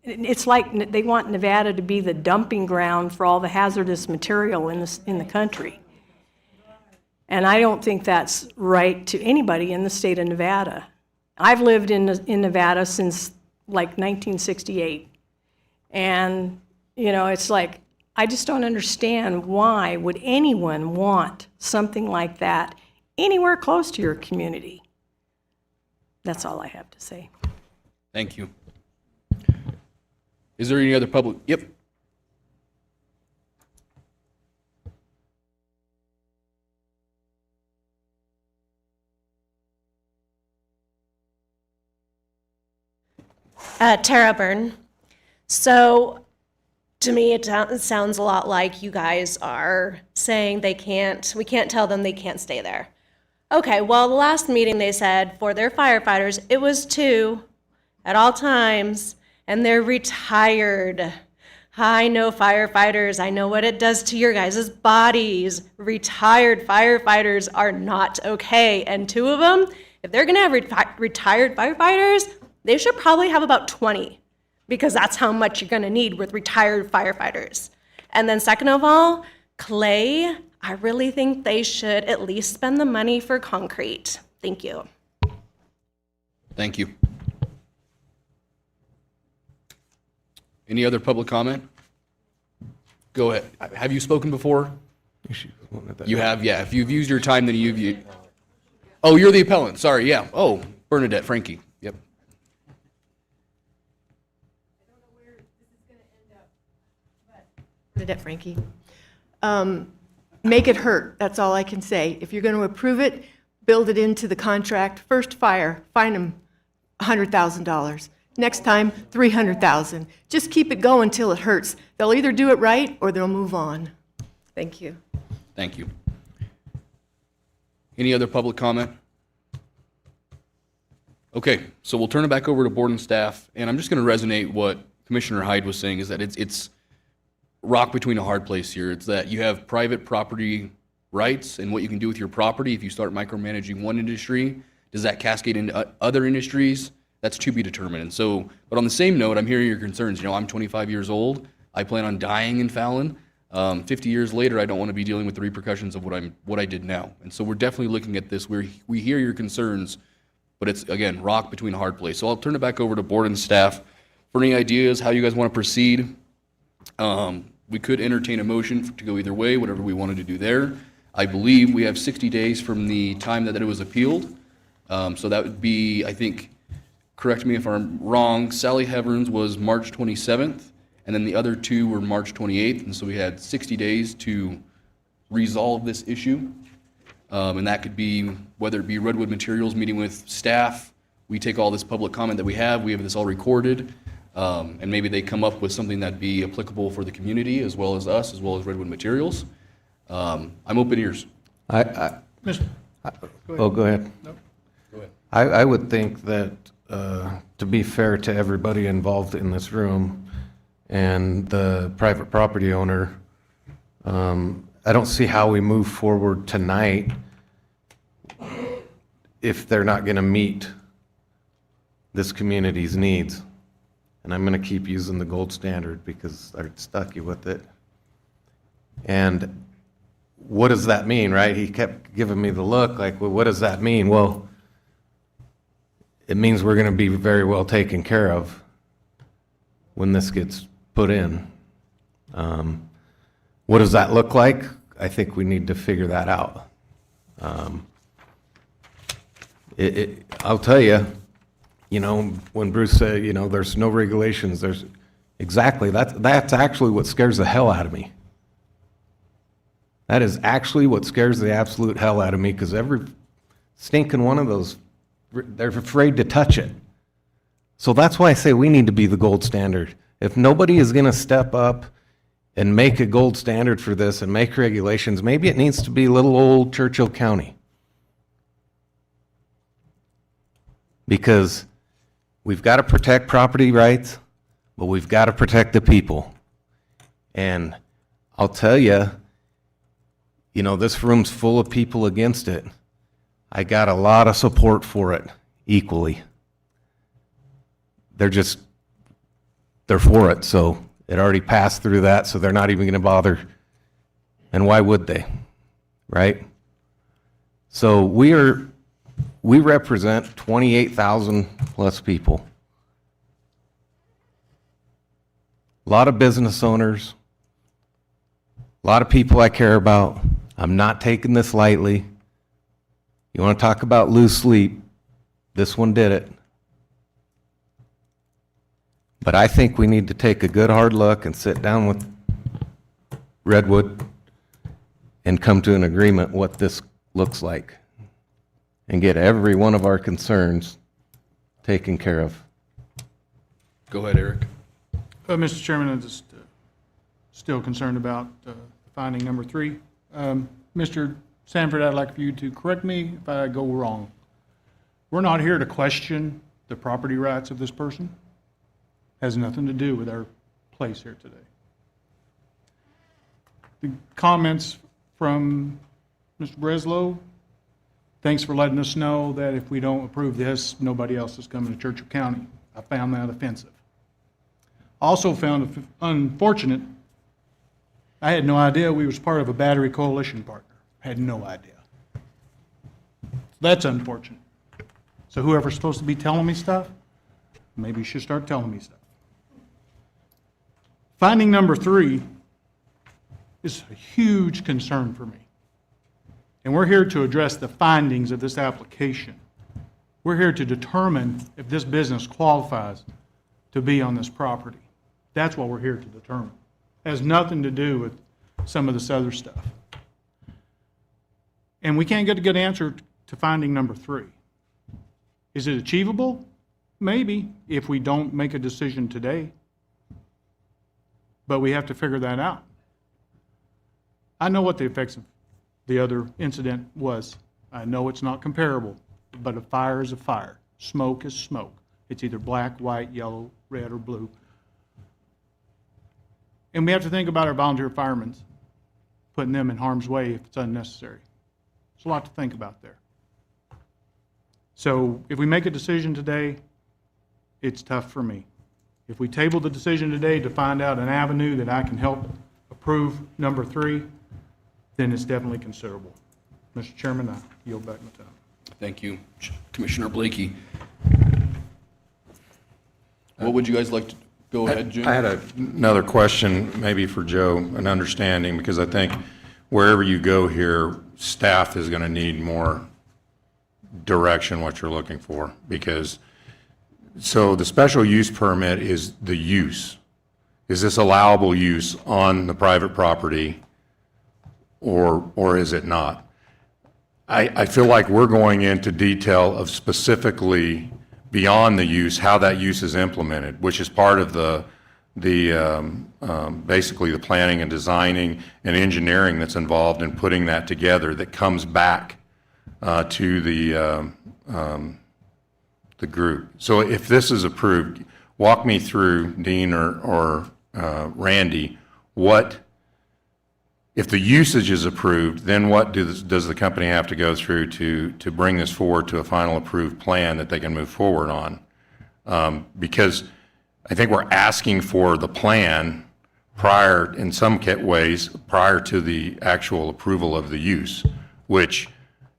it's like they want Nevada to be the dumping ground for all the hazardous material in the country. And I don't think that's right to anybody in the state of Nevada. I've lived in Nevada since like 1968. And, you know, it's like, I just don't understand why would anyone want something like that anywhere close to your community. That's all I have to say. Thank you. Is there any other public? Yep. Tara Byrne. So to me, it sounds a lot like you guys are saying we can't tell them they can't stay there. Okay, well, the last meeting they said for their firefighters, it was 2 at all times, and they're retired. I know firefighters, I know what it does to your guys' bodies. Retired firefighters are not okay, and 2 of them, if they're gonna have retired firefighters, they should probably have about 20. Because that's how much you're gonna need with retired firefighters. And then second of all, Clay, I really think they should at least spend the money for concrete. Thank you. Thank you. Any other public comment? Go ahead. Have you spoken before? You have, yeah. If you've used your time, then you've used. Oh, you're the appellant. Sorry, yeah. Oh, Bernadette Frankie. Yep. Bernadette Frankie. Make it hurt, that's all I can say. If you're going to approve it, build it into the contract. First fire, fine them $100,000. Next time, $300,000. Just keep it going till it hurts. They'll either do it right or they'll move on. Thank you. Thank you. Any other public comment? Okay, so we'll turn it back over to board and staff, and I'm just going to resonate what Commissioner Hyde was saying, is that it's rock between a hard place here. It's that you have private property rights and what you can do with your property. If you start micromanaging one industry, does that cascade into other industries? That's to be determined. And so, but on the same note, I'm hearing your concerns. You know, I'm 25 years old. I plan on dying in Fallon. 50 years later, I don't want to be dealing with the repercussions of what I did now. And so we're definitely looking at this. We hear your concerns, but it's, again, rock between a hard place. So I'll turn it back over to board and staff for any ideas, how you guys want to proceed. We could entertain a motion to go either way, whatever we wanted to do there. I believe we have 60 days from the time that it was appealed. So that would be, I think, correct me if I'm wrong, Sally Heverns was March 27th, and then the other 2 were March 28th, and so we had 60 days to resolve this issue. And that could be, whether it be Redwood Materials meeting with staff, we take all this public comment that we have this all recorded, and maybe they come up with something that'd be applicable for the community as well as us, as well as Redwood Materials. I'm open ears. Go ahead. Go ahead. I would think that, to be fair to everybody involved in this room and the private property owner, I don't see how we move forward tonight if they're not going to meet this community's needs. And I'm going to keep using the gold standard because I stuck you with it. And what does that mean, right? He kept giving me the look like, well, what does that mean? Well, it means we're going to be very well taken care of when this gets put in. What does that look like? I think we need to figure that out. I'll tell you, when Bruce said, there's no regulations, that's actually what scares the hell out of me. That is actually what scares the absolute hell out of me, because every stinking one of those, they're afraid to touch it. So that's why I say we need to be the gold standard. If nobody is going to step up and make a gold standard for this and make regulations, maybe it needs to be little old Churchill County. Because we've got to protect property rights, but we've got to protect the people. And I'll tell you, this room's full of people against it. I got a lot of support for it equally. They're for it, so it already passed through that, so they're not even going to bother. And why would they, right? So we represent 28,000 plus people. A lot of business owners, a lot of people I care about. I'm not taking this lightly. You want to talk about lose sleep? This one did it. But I think we need to take a good hard look and sit down with Redwood and come to an agreement what this looks like and get every one of our concerns taken care of. Go ahead, Eric. Mr. Chairman, I'm just still concerned about finding number 3. Mr. Sanford, I'd like for you to correct me if I go wrong. We're not here to question the property rights of this person. Has nothing to do with our place here today. The comments from Mr. Breslow, thanks for letting us know that if we don't approve this, nobody else is coming to Churchill County. I found that offensive. Also found it unfortunate, I had no idea we was part of a battery coalition partner. Had no idea. That's unfortunate. So whoever's supposed to be telling me stuff, maybe you should start telling me stuff. Finding number 3 is a huge concern for me. And we're here to address the findings of this application. We're here to determine if this business qualifies to be on this property. That's what we're here to determine. It has nothing to do with some of this other stuff. And we can't get a good answer to finding number 3. Is it achievable? Maybe, if we don't make a decision today. But we have to figure that out. I know what the effects of the other incident was. I know it's not comparable, but a fire is a fire. Smoke is smoke. It's either black, white, yellow, red, or blue. And we have to think about our volunteer firemen, putting them in harm's way if it's unnecessary. There's a lot to think about there. So if we make a decision today, it's tough for me. If we table the decision today to find out an avenue that I can help approve number 3, then it's definitely considerable. Mr. Chairman, I yield back my time. Thank you. Commissioner Blakey. What would you guys like to, go ahead, Jim? I had another question, maybe for Joe, an understanding, because I think wherever you go here, staff is going to need more direction what you're looking for, because so the special use permit is the use. Is this allowable use on the private property, or is it not? I feel like we're going into detail of specifically beyond the use, how that use is implemented, which is part of basically the planning and designing and engineering that's involved in putting that together, that comes back to the group. So if this is approved, walk me through, Dean or Randy, what, if the usage is approved, then what does the company have to go through to bring this forward to a final approved plan that they can move forward on? Because I think we're asking for the plan prior, in some ways, prior to the actual approval of the use, which,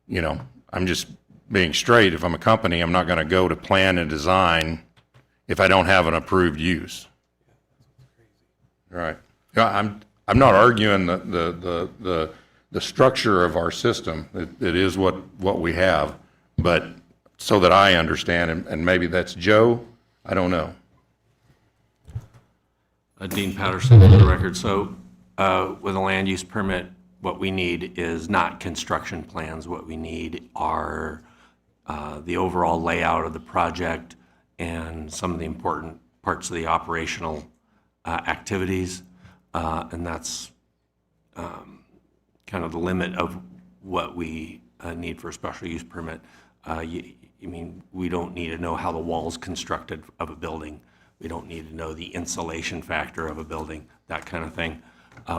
you know, I'm just being straight. If I'm a company, I'm not going to go to plan and design if I don't have an approved use. Right. Yeah, I'm not arguing the structure of our system. It is what we have, but so that I understand, and maybe that's Joe, I don't know. Dean Patterson for the record. So with a land use permit, what we need is not construction plans. What we need are the overall layout of the project and some of the important parts of the operational activities. And that's kind of the limit of what we need for a special use permit. I mean, we don't need to know how the wall's constructed of a building. We don't need to know the insulation factor of a building, that kind of thing.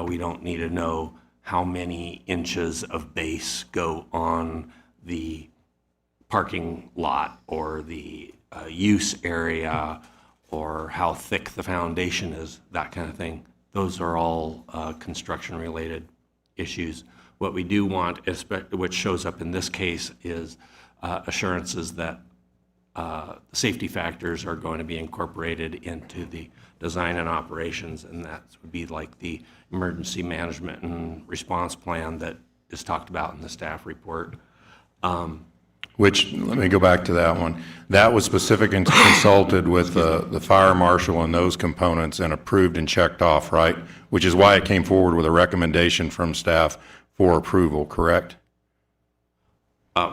We don't need to know how many inches of base go on the parking lot or the use area, or how thick the foundation is, that kind of thing. Those are all construction-related issues. What we do want, which shows up in this case, is assurances that safety factors are going to be incorporated into the design and operations, and that would be like the emergency management and response plan that is talked about in the staff report. Which, let me go back to that one. That was specific and consulted with the fire marshal and those components and approved and checked off, right? Which is why it came forward with a recommendation from staff for approval, correct?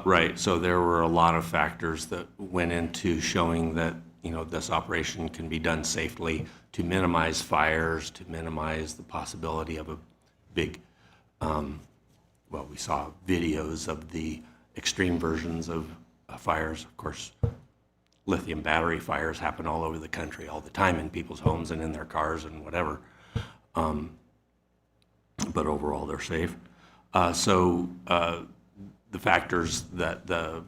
Right, so there were a lot of factors that went into showing that, you know, this operation can be done safely to minimize fires, to minimize the possibility of a big, well, we saw videos of the extreme versions of fires. Of course, lithium battery fires happen all over the country all the time in people's homes and in their cars and whatever. But overall, they're safe. The factors that the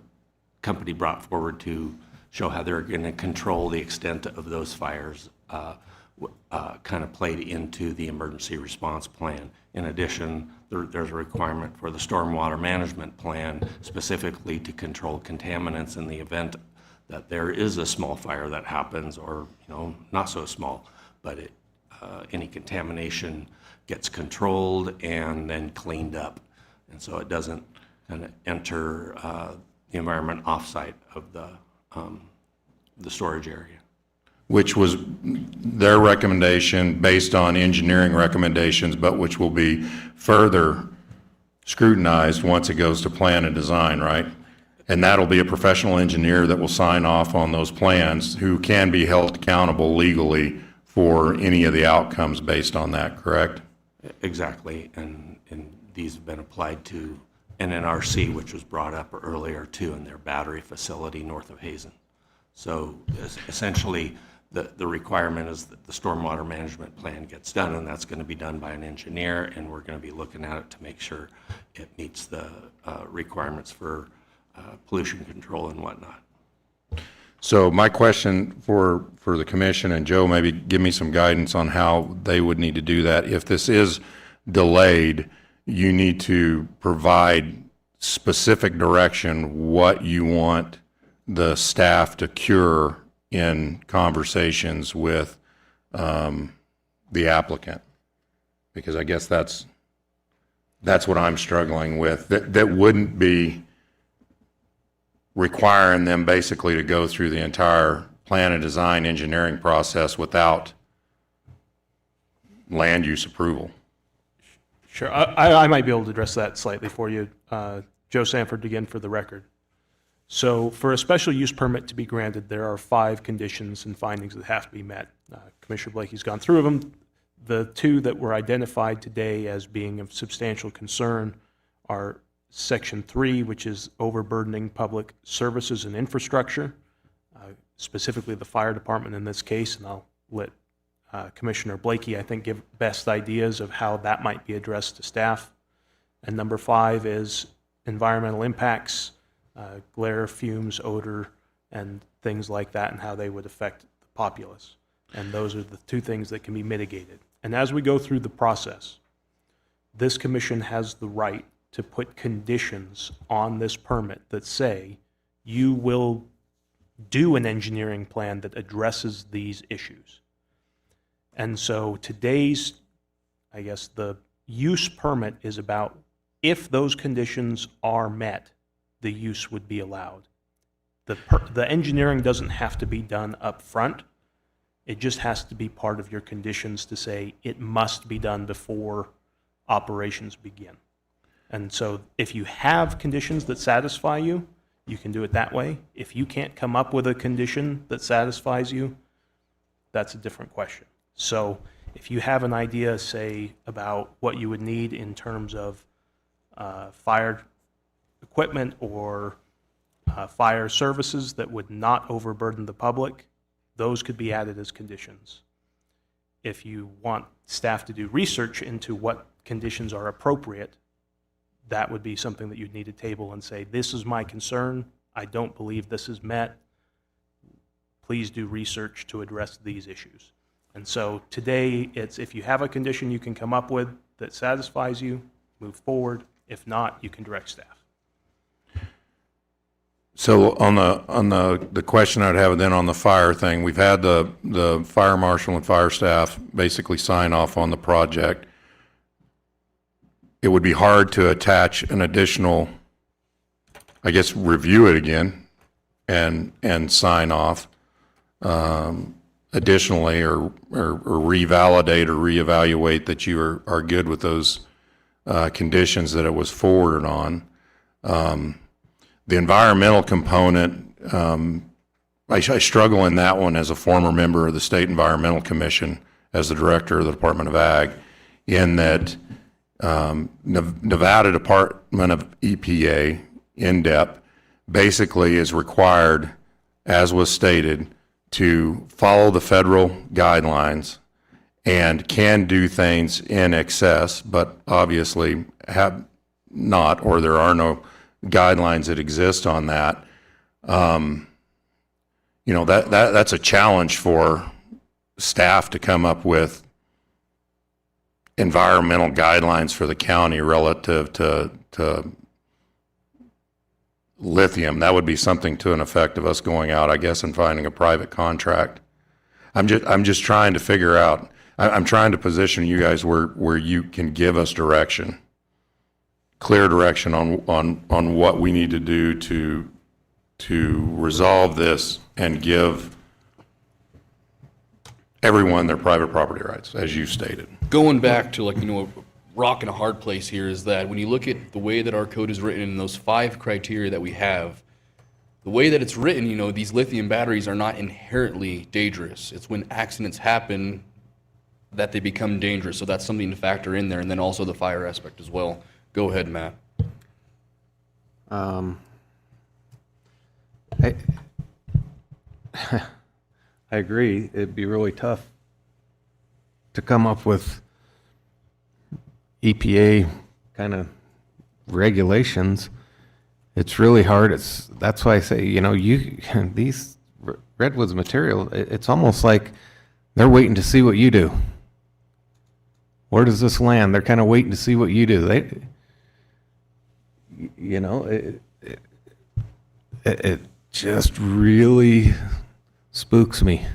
company brought forward to show how they're going to control the extent of those fires kind of played into the emergency response plan. In addition, there's a requirement for the stormwater management plan specifically to control contaminants in the event that there is a small fire that happens, or, you know, not so small, but any contamination gets controlled and then cleaned up. And so it doesn't kind of enter the environment offsite of the storage area. Which was their recommendation based on engineering recommendations, but which will be further scrutinized once it goes to plan and design, right? And that'll be a professional engineer that will sign off on those plans, who can be held accountable legally for any of the outcomes based on that, correct? Exactly, and these have been applied to NNRC, which was brought up earlier too, in their battery facility north of Hazen. So essentially, the requirement is that the stormwater management plan gets done, and that's going to be done by an engineer, and we're going to be looking at it to make sure it meets the requirements for pollution control and whatnot. So my question for the commission, and Joe, maybe give me some guidance on how they would need to do that. If this is delayed, you need to provide specific direction what you want the staff to cure in conversations with the applicant, because I guess that's what I'm struggling with. That wouldn't be requiring them basically to go through the entire plan and design engineering process without land use approval. Sure, I might be able to address that slightly for you. Joe Sanford again for the record. So for a special use permit to be granted, there are 5 conditions and findings that have to be met. Commissioner Blakey's gone through them. The 2 that were identified today as being of substantial concern are Section 3, which is overburdening public services and infrastructure, specifically the fire department in this case, and I'll let Commissioner Blakey, I think, give best ideas of how that might be addressed to staff. And number 5 is environmental impacts, glare, fumes, odor, and things like that, and how they would affect the populace. And those are the 2 things that can be mitigated. And as we go through the process, this commission has the right to put conditions on this permit that say you will do an engineering plan that addresses these issues. And so today's, I guess, the use permit is about if those conditions are met, the use would be allowed. The engineering doesn't have to be done up front. It just has to be part of your conditions to say it must be done before operations begin. And so if you have conditions that satisfy you, you can do it that way. If you can't come up with a condition that satisfies you, that's a different question. So if you have an idea, say, about what you would need in terms of fire equipment or fire services that would not overburden the public, those could be added as conditions. If you want staff to do research into what conditions are appropriate, that would be something that you'd need to table and say, this is my concern, I don't believe this is met, please do research to address these issues. And so today, it's if you have a condition you can come up with that satisfies you, move forward. If not, you can direct staff. So on the question I'd have then on the fire thing, we've had the fire marshal and fire staff basically sign off on the project. It would be hard to attach an additional, I guess, review it again and sign off additionally or revalidate or reevaluate that you are good with those conditions that it was forwarded on. The environmental component, I struggle in that one as a former member of the State Environmental Commission, as the director of the Department of Ag, in that Nevada Department of EPA, INDEP, basically is required, as was stated, to follow the federal guidelines and can do things in excess, but obviously have not, or there are no guidelines that exist on that. You know, that's a challenge for staff to come up with environmental guidelines for the county relative to lithium. That would be something to an effect of us going out, I guess, and finding a private contract. I'm just trying to figure out, I'm trying to position you guys where you can give us direction, clear direction on what we need to do to resolve this and give everyone their private property rights, as you stated. Going back to, like, you know, a rock and a hard place here is that when you look at the way that our code is written and those 5 criteria that we have, the way that it's written, you know, these lithium batteries are not inherently dangerous. It's when accidents happen that they become dangerous. So that's something to factor in there. And then also the fire aspect as well. Go ahead, Matt. I agree. It'd be really tough to come up with EPA kind of regulations. It's really hard. That's why I say, you know, these Redwood's material, it's almost like they're waiting to see what you do. Where does this land? They're kind of waiting to see what you do. You know, it just really spooks me.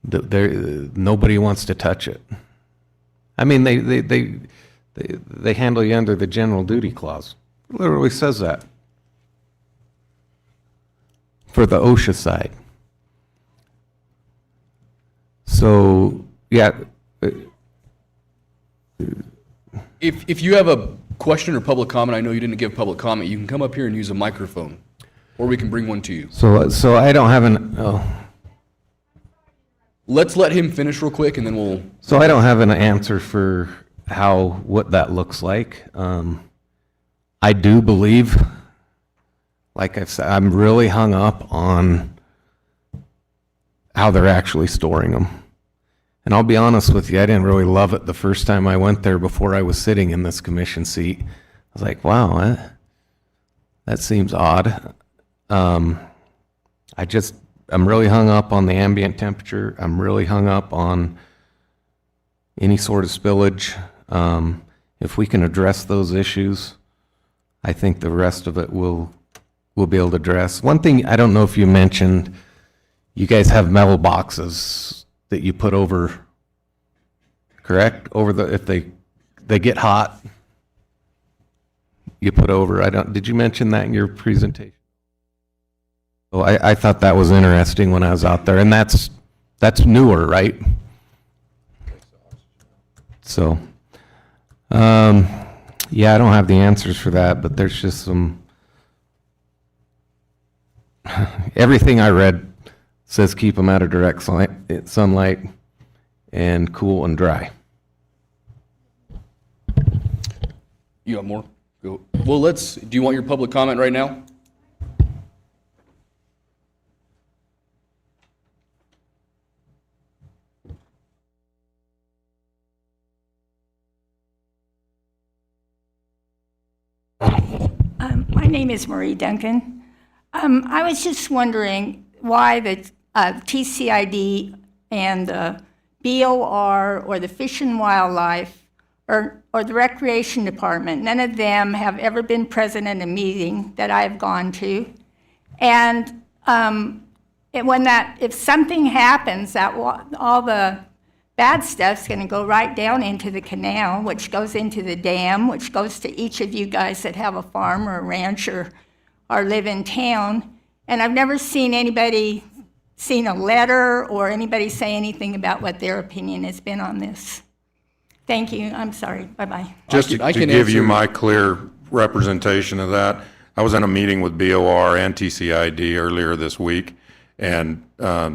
Nobody wants to touch it. I mean, they handle you under the general duty clause. It literally says that for the OSHA side. So, yeah. If you have a question or public comment, I know you didn't give public comment, you can come up here and use a microphone, or we can bring one to you. So I don't have Let's let him finish real quick, and then we'll... So I don't have an answer for what that looks like. I do believe, like I've said, I'm really hung up on how they're actually storing them. And I'll be honest with you, I didn't really love it the first time I went there before I was sitting in this commission seat. I was like, wow, that seems odd. I'm really hung up on the ambient temperature. I'm really hung up on any sort of spillage. If we can address those issues, I think the rest of it we'll be able to address. One thing, I don't know if you mentioned, you guys have metal boxes that you put over, correct? Over the, if they get hot, you put over. Did you mention that in your presentation? Oh, I thought that was interesting when I was out there, and that's newer, right? So, yeah, I don't have the answers for that, but there's just some, everything I read says keep them out of direct sunlight and cool and dry. You got more? Go. Well, do you want your public comment right now? My name is Marie Duncan. I was just wondering why the TCID and the BOR or the Fish and Wildlife or the Recreation Department, none of them have ever been present in a meeting that I've gone to. And if something happens, all the bad stuff's going to go right down into the canal, which goes into the dam, which goes to each of you guys that have a farm or a ranch or live in town. And I've never seen a letter or anybody say anything about what their opinion has been on this. Thank you. I'm sorry. Bye-bye. Just to give you my clear representation of that, I was in a meeting with BOR and TCID earlier this week, and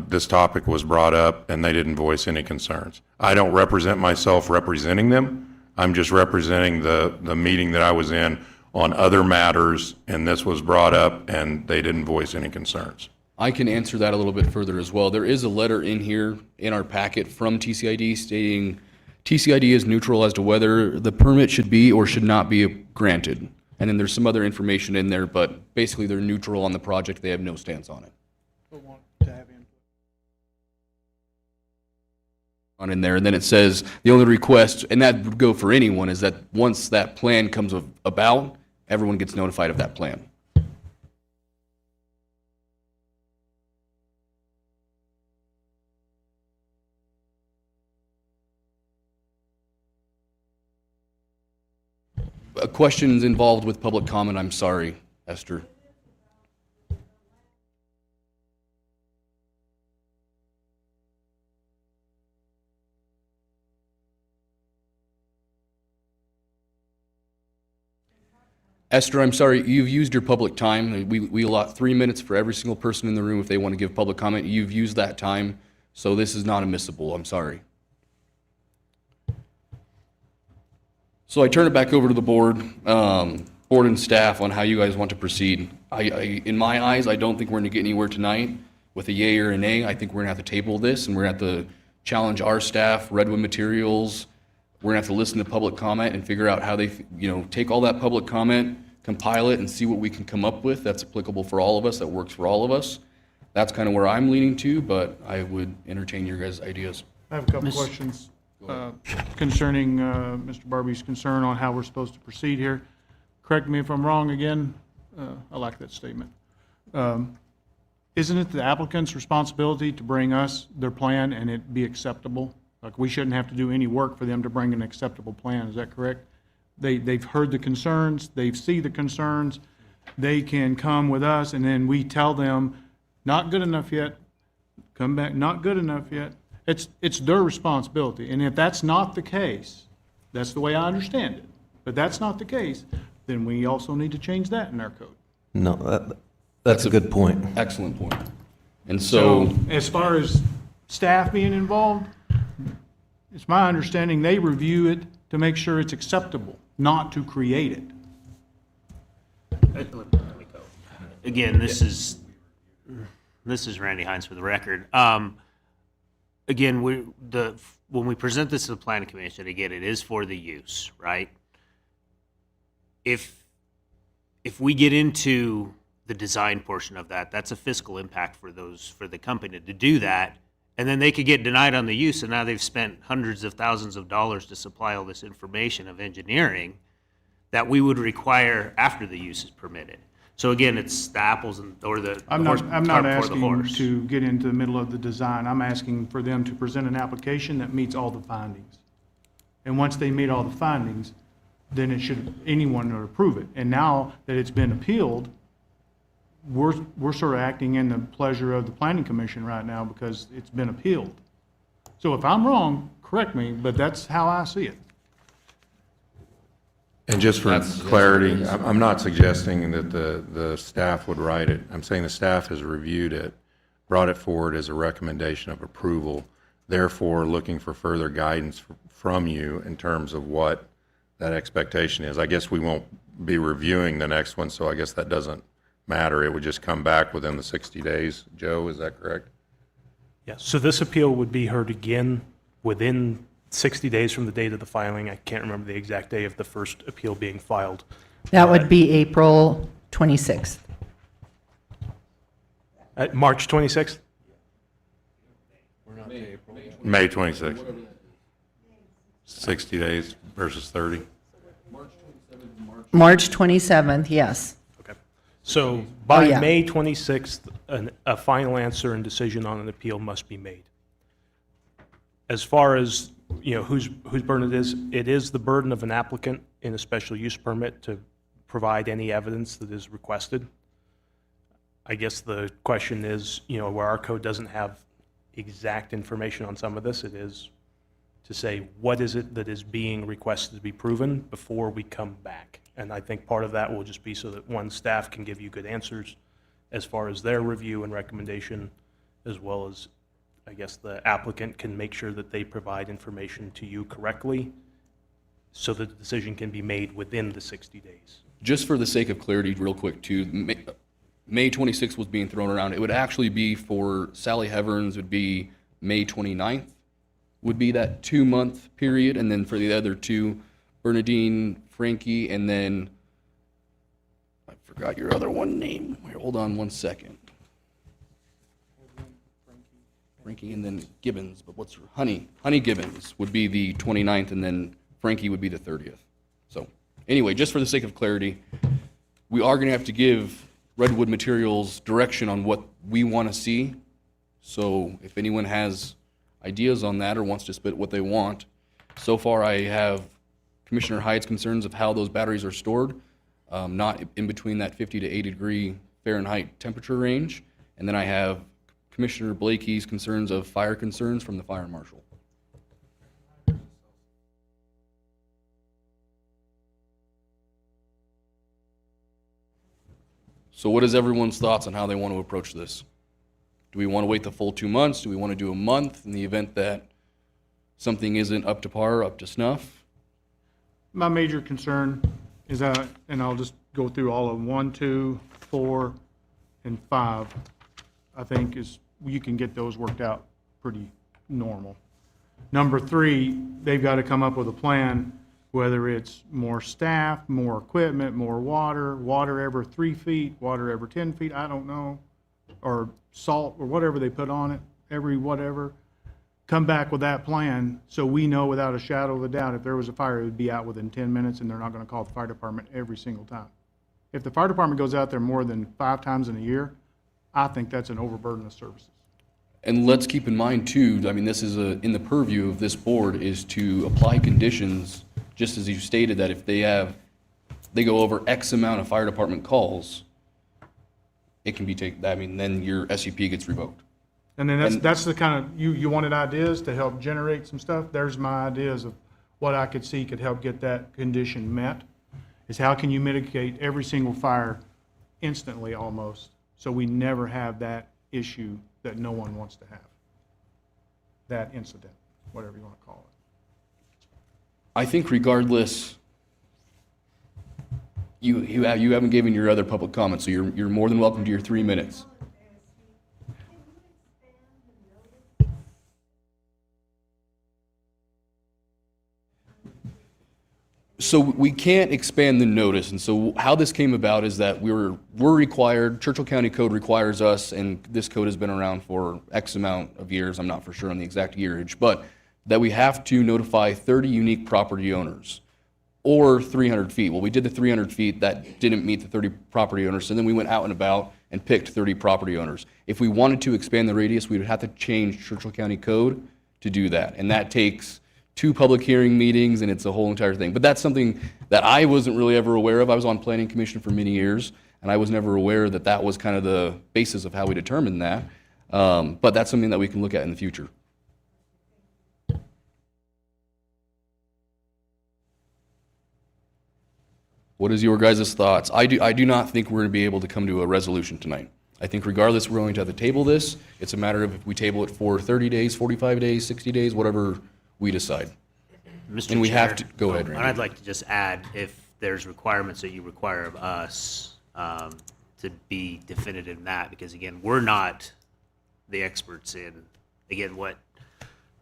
this topic was brought up, and they didn't voice any concerns. I don't represent myself representing them. I'm just representing the meeting that I was in on other matters, and this was brought up, and they didn't voice any concerns. I can answer that a little bit further as well. There is a letter in here in our packet from TCID stating TCID is neutral as to whether the permit should be or should not be granted. And then there's some other information in there, but basically they're neutral on the project. They have no stance on it. In there, and then it says the only request, and that would go for anyone, is that once that plan comes about, everyone gets notified of that plan. Questions involved with public comment, I'm sorry, Esther. Esther, I'm sorry, you've used your public time. We allot 3 minutes for every single person in the room if they want to give public comment. You've used that time, so this is not admissible. I'm sorry. So I turn it back over to the board and staff on how you guys want to proceed. In my eyes, I don't think we're going to get anywhere tonight with a yay or a nay. I think we're going to have to table this, and we're going to have to challenge our staff, Redwood Materials. We're going to have to listen to public comment and figure out how they, take all that public comment, compile it, and see what we can come up with that's applicable for all of us, that works for all of us. That's kind of where I'm leaning to, but I would entertain your guys' ideas. I have a couple questions concerning Mr. Barbie's concern on how we're supposed to proceed here. Correct me if I'm wrong again. I like that statement. Isn't it the applicant's responsibility to bring us their plan and it be acceptable? Like, we shouldn't have to do any work for them to bring an acceptable plan, is that correct? They've heard the concerns, they see the concerns, they can come with us, and then we tell them, not good enough yet, come back, not good enough yet. It's their responsibility, and if that's not the case, that's the way I understand it, but that's not the case, then we also need to change that in our code. No, that's a good point. Excellent point. And so as far as staff being involved, it's my understanding they review it to make sure it's acceptable, not to create it. Let me go. Again, this is Randy Hines for the record. Again, when we present this to the planning commission, again, it is for the use, right? If we get into the design portion of that, that's a fiscal impact for the company to do that, And then they could get denied on the use, and now they've spent hundreds of thousands of dollars to supply all this information of engineering that we would require after the use is permitted. So again, it's the apples and, or the I'm horse, not, I'm not cart before the asking horse. to get into the middle of the design. I'm asking for them to present an application that meets all the findings. And once they meet all the findings, then it should, anyone would approve it. And now that it's been appealed, we're sort of acting in the pleasure of the planning commission right now because it's been appealed. So if I'm wrong, correct me, but that's how I see it. And just for clarity, I'm not suggesting that the staff would write it. I'm saying the staff has reviewed it, brought it forward as a recommendation of approval, therefore looking for further guidance from you in terms of what that expectation is. I guess we won't be reviewing the next one, so I guess that doesn't matter. It would just come back within the 60 days. Joe, is that correct? Yes, so this appeal would be heard again within 60 days from the date of the filing. I can't remember the exact day of the first appeal being filed. That would be April 26th. March 26th? May 26th. 60 days versus 30. March 27th, yes. Okay. So by yeah. May 26th, a final answer and decision on an appeal must be made. As far as, whose burden it is the burden of an applicant in a special use permit to provide any evidence that is requested. I guess the question is, where our code doesn't have exact information on some of this, it is to say, what is it that is being requested to be proven before we come back? And I think part of that will just be so that one, staff can give you good answers as far as their review and recommendation, as well as, I guess, the applicant can make sure that they provide information to you correctly so that the decision can be made within the 60 days. Just for the sake of clarity, real quick, too, May 26th was being thrown around. It would actually be for Sally Heverns would be May 29th, would be that 2-month period, and then for the other two, Bernadine, Frankie, and then I forgot your other one name. Here, hold on one second. Frankie and then Gibbons, but what's her? Honey Gibbons would be the 29th, and then Frankie would be the 30th. So anyway, just for the sake of clarity, we are going to have to give Redwood Materials direction on what we want to see. So if anyone has ideas on that or wants to spit what they want, so far I have Commissioner Hyde's concerns of how those batteries are stored, not in between that 50 to 80 degree Fahrenheit temperature range, and then I have Commissioner Blakey's concerns of fire concerns from the fire marshal. So what is everyone's thoughts on how they want to approach this? Do we want to wait the full 2 months? Do we want to do a month in the event that something isn't up to par, up to snuff? My major concern is that, and I'll just go through all of them, 1, 2, 4, and 5, I think is, you can get those worked out pretty normal. Number 3, they've got to come up with a plan, whether it's more staff, more equipment, more water every 3 feet, water every 10 feet, I don't know, or salt, or whatever they put on it, every whatever. Come back with that plan so we know without a shadow of a doubt if there was a fire, it would be out within 10 minutes and they're not going to call the fire department every single time. If the fire department goes out there more than 5 times in a year, I think that's an overburden of services. And let's keep in mind too, I mean, this is in the purview of this board is to apply conditions, just as you stated, that if they go over X amount of fire department calls, it can be taken, I mean, then your SUP gets revoked. And then that's the kind of, you wanted ideas to help generate some stuff. There's my ideas of what I could see could help get that condition met, is how can you mitigate every single fire instantly almost, so we never have that issue that no one wants to have, that incident, whatever you want to call it. I think regardless, you haven't given your other public comments, so you're more than welcome to your 3 minutes. So we can't expand the notice, and so how this came about is that we're required, Churchill County Code requires us, and this code has been around for X amount of years, I'm not for sure on the exact yearage, but that we have to notify 30 unique property owners, or 300 feet. Well, we did the 300 feet, that didn't meet the 30 property owners, so then we went out and about and picked 30 property owners. If we wanted to expand the radius, we would have to change Churchill County Code to do that, and that takes 2 public hearing meetings, and it's a whole entire thing. But that's something that I wasn't really ever aware of. I was on Planning Commission for many years, and I was never aware that that was kind of the basis of how we determined that. But that's something that we can look at in the future. What is your guys' thoughts? I do not think we're going to be able to come to a resolution tonight. I think regardless, we're going to have to table this. It's a matter of if we table it for 30 days, 45 days, 60 days, whatever we decide. Mr. And we Chair, have to, go ahead, And Randy. I'd like to just add, if there's requirements that you require of us, to be definitive in that, because again, we're not the experts in, again, what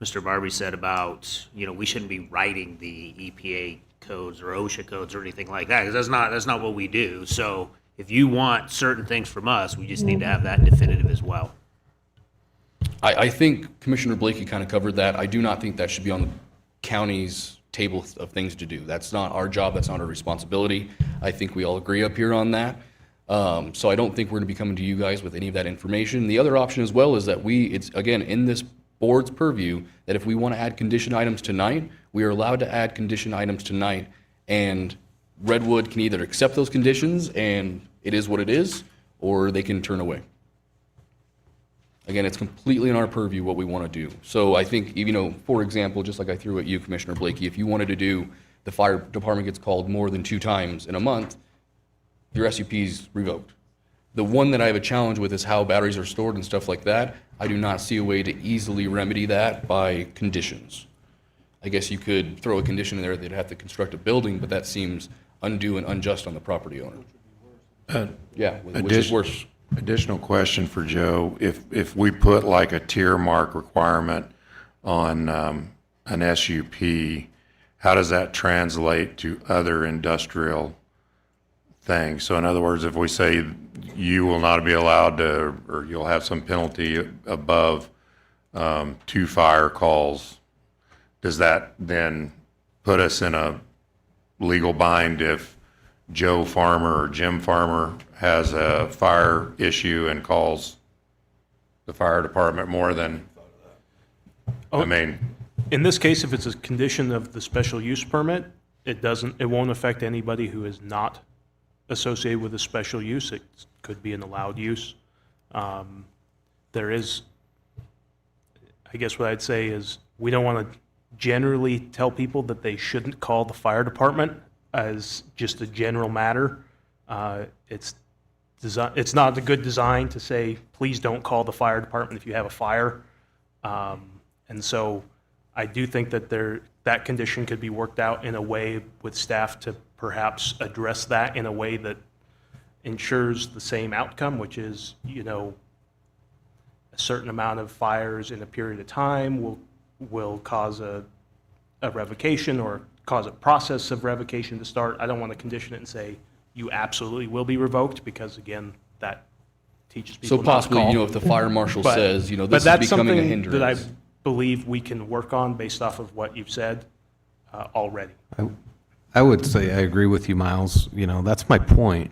Mr. Barbie said about, we shouldn't be writing the EPA codes or OSHA codes or anything like that, because that's not what we do. So if you want certain things from us, we just need to have that definitive as well. I think Commissioner Blakey kind of covered that. I do not think that should be on the county's table of things to do. That's not our job, that's not our responsibility. I think we all agree up here on that. So I don't think we're going to be coming to you guys with any of that information. The other option as well is that it's again, in this board's purview, that if we want to add condition items tonight, we are allowed to add condition items tonight, and Redwood can either accept those conditions, and it is what it is, or they can turn away. Again, it's completely in our purview what we want to do. So I think, for example, just like I threw at you, Commissioner Blakey, if you wanted to do, the fire department gets called more than 2 times in a month, your SUP's revoked. The one that I have a challenge with is how batteries are stored and stuff like that. I do not see a way to easily remedy that by conditions. I guess you could throw a condition in there that they'd have to construct a building, but that seems undue and unjust on the property owner. Yeah, which is worse. Additional question for Joe. If we put like a tier mark requirement on an SUP, how does that translate to other industrial things? So in other words, if we say you will not be allowed to, or you'll have some penalty above 2 fire calls, does that then put us in a legal bind if Joe Farmer or Jim Farmer has a fire issue and calls the fire department more than, In this case, if it's a condition of the special use permit, it won't affect anybody who is not associated with a special use. It could be an allowed use. There is, I guess what I'd say is, we don't want to generally tell people that they shouldn't call the fire department as just a general matter. It's not a good design to say, please don't call the fire department if you have a fire. And so I do think that that condition could be worked out in a way with staff to perhaps address that in a way that ensures the same outcome, which is, a certain amount of fires in a period of time will cause a revocation or cause a process of revocation to start. I don't want to condition it and say, you absolutely will be revoked, because again, that teaches people So not to possibly, call. if the fire marshal says, But this that's is becoming a something that I hindrance. believe we can work on based off of what you've said already. I would say I agree with you, Miles. That's my point.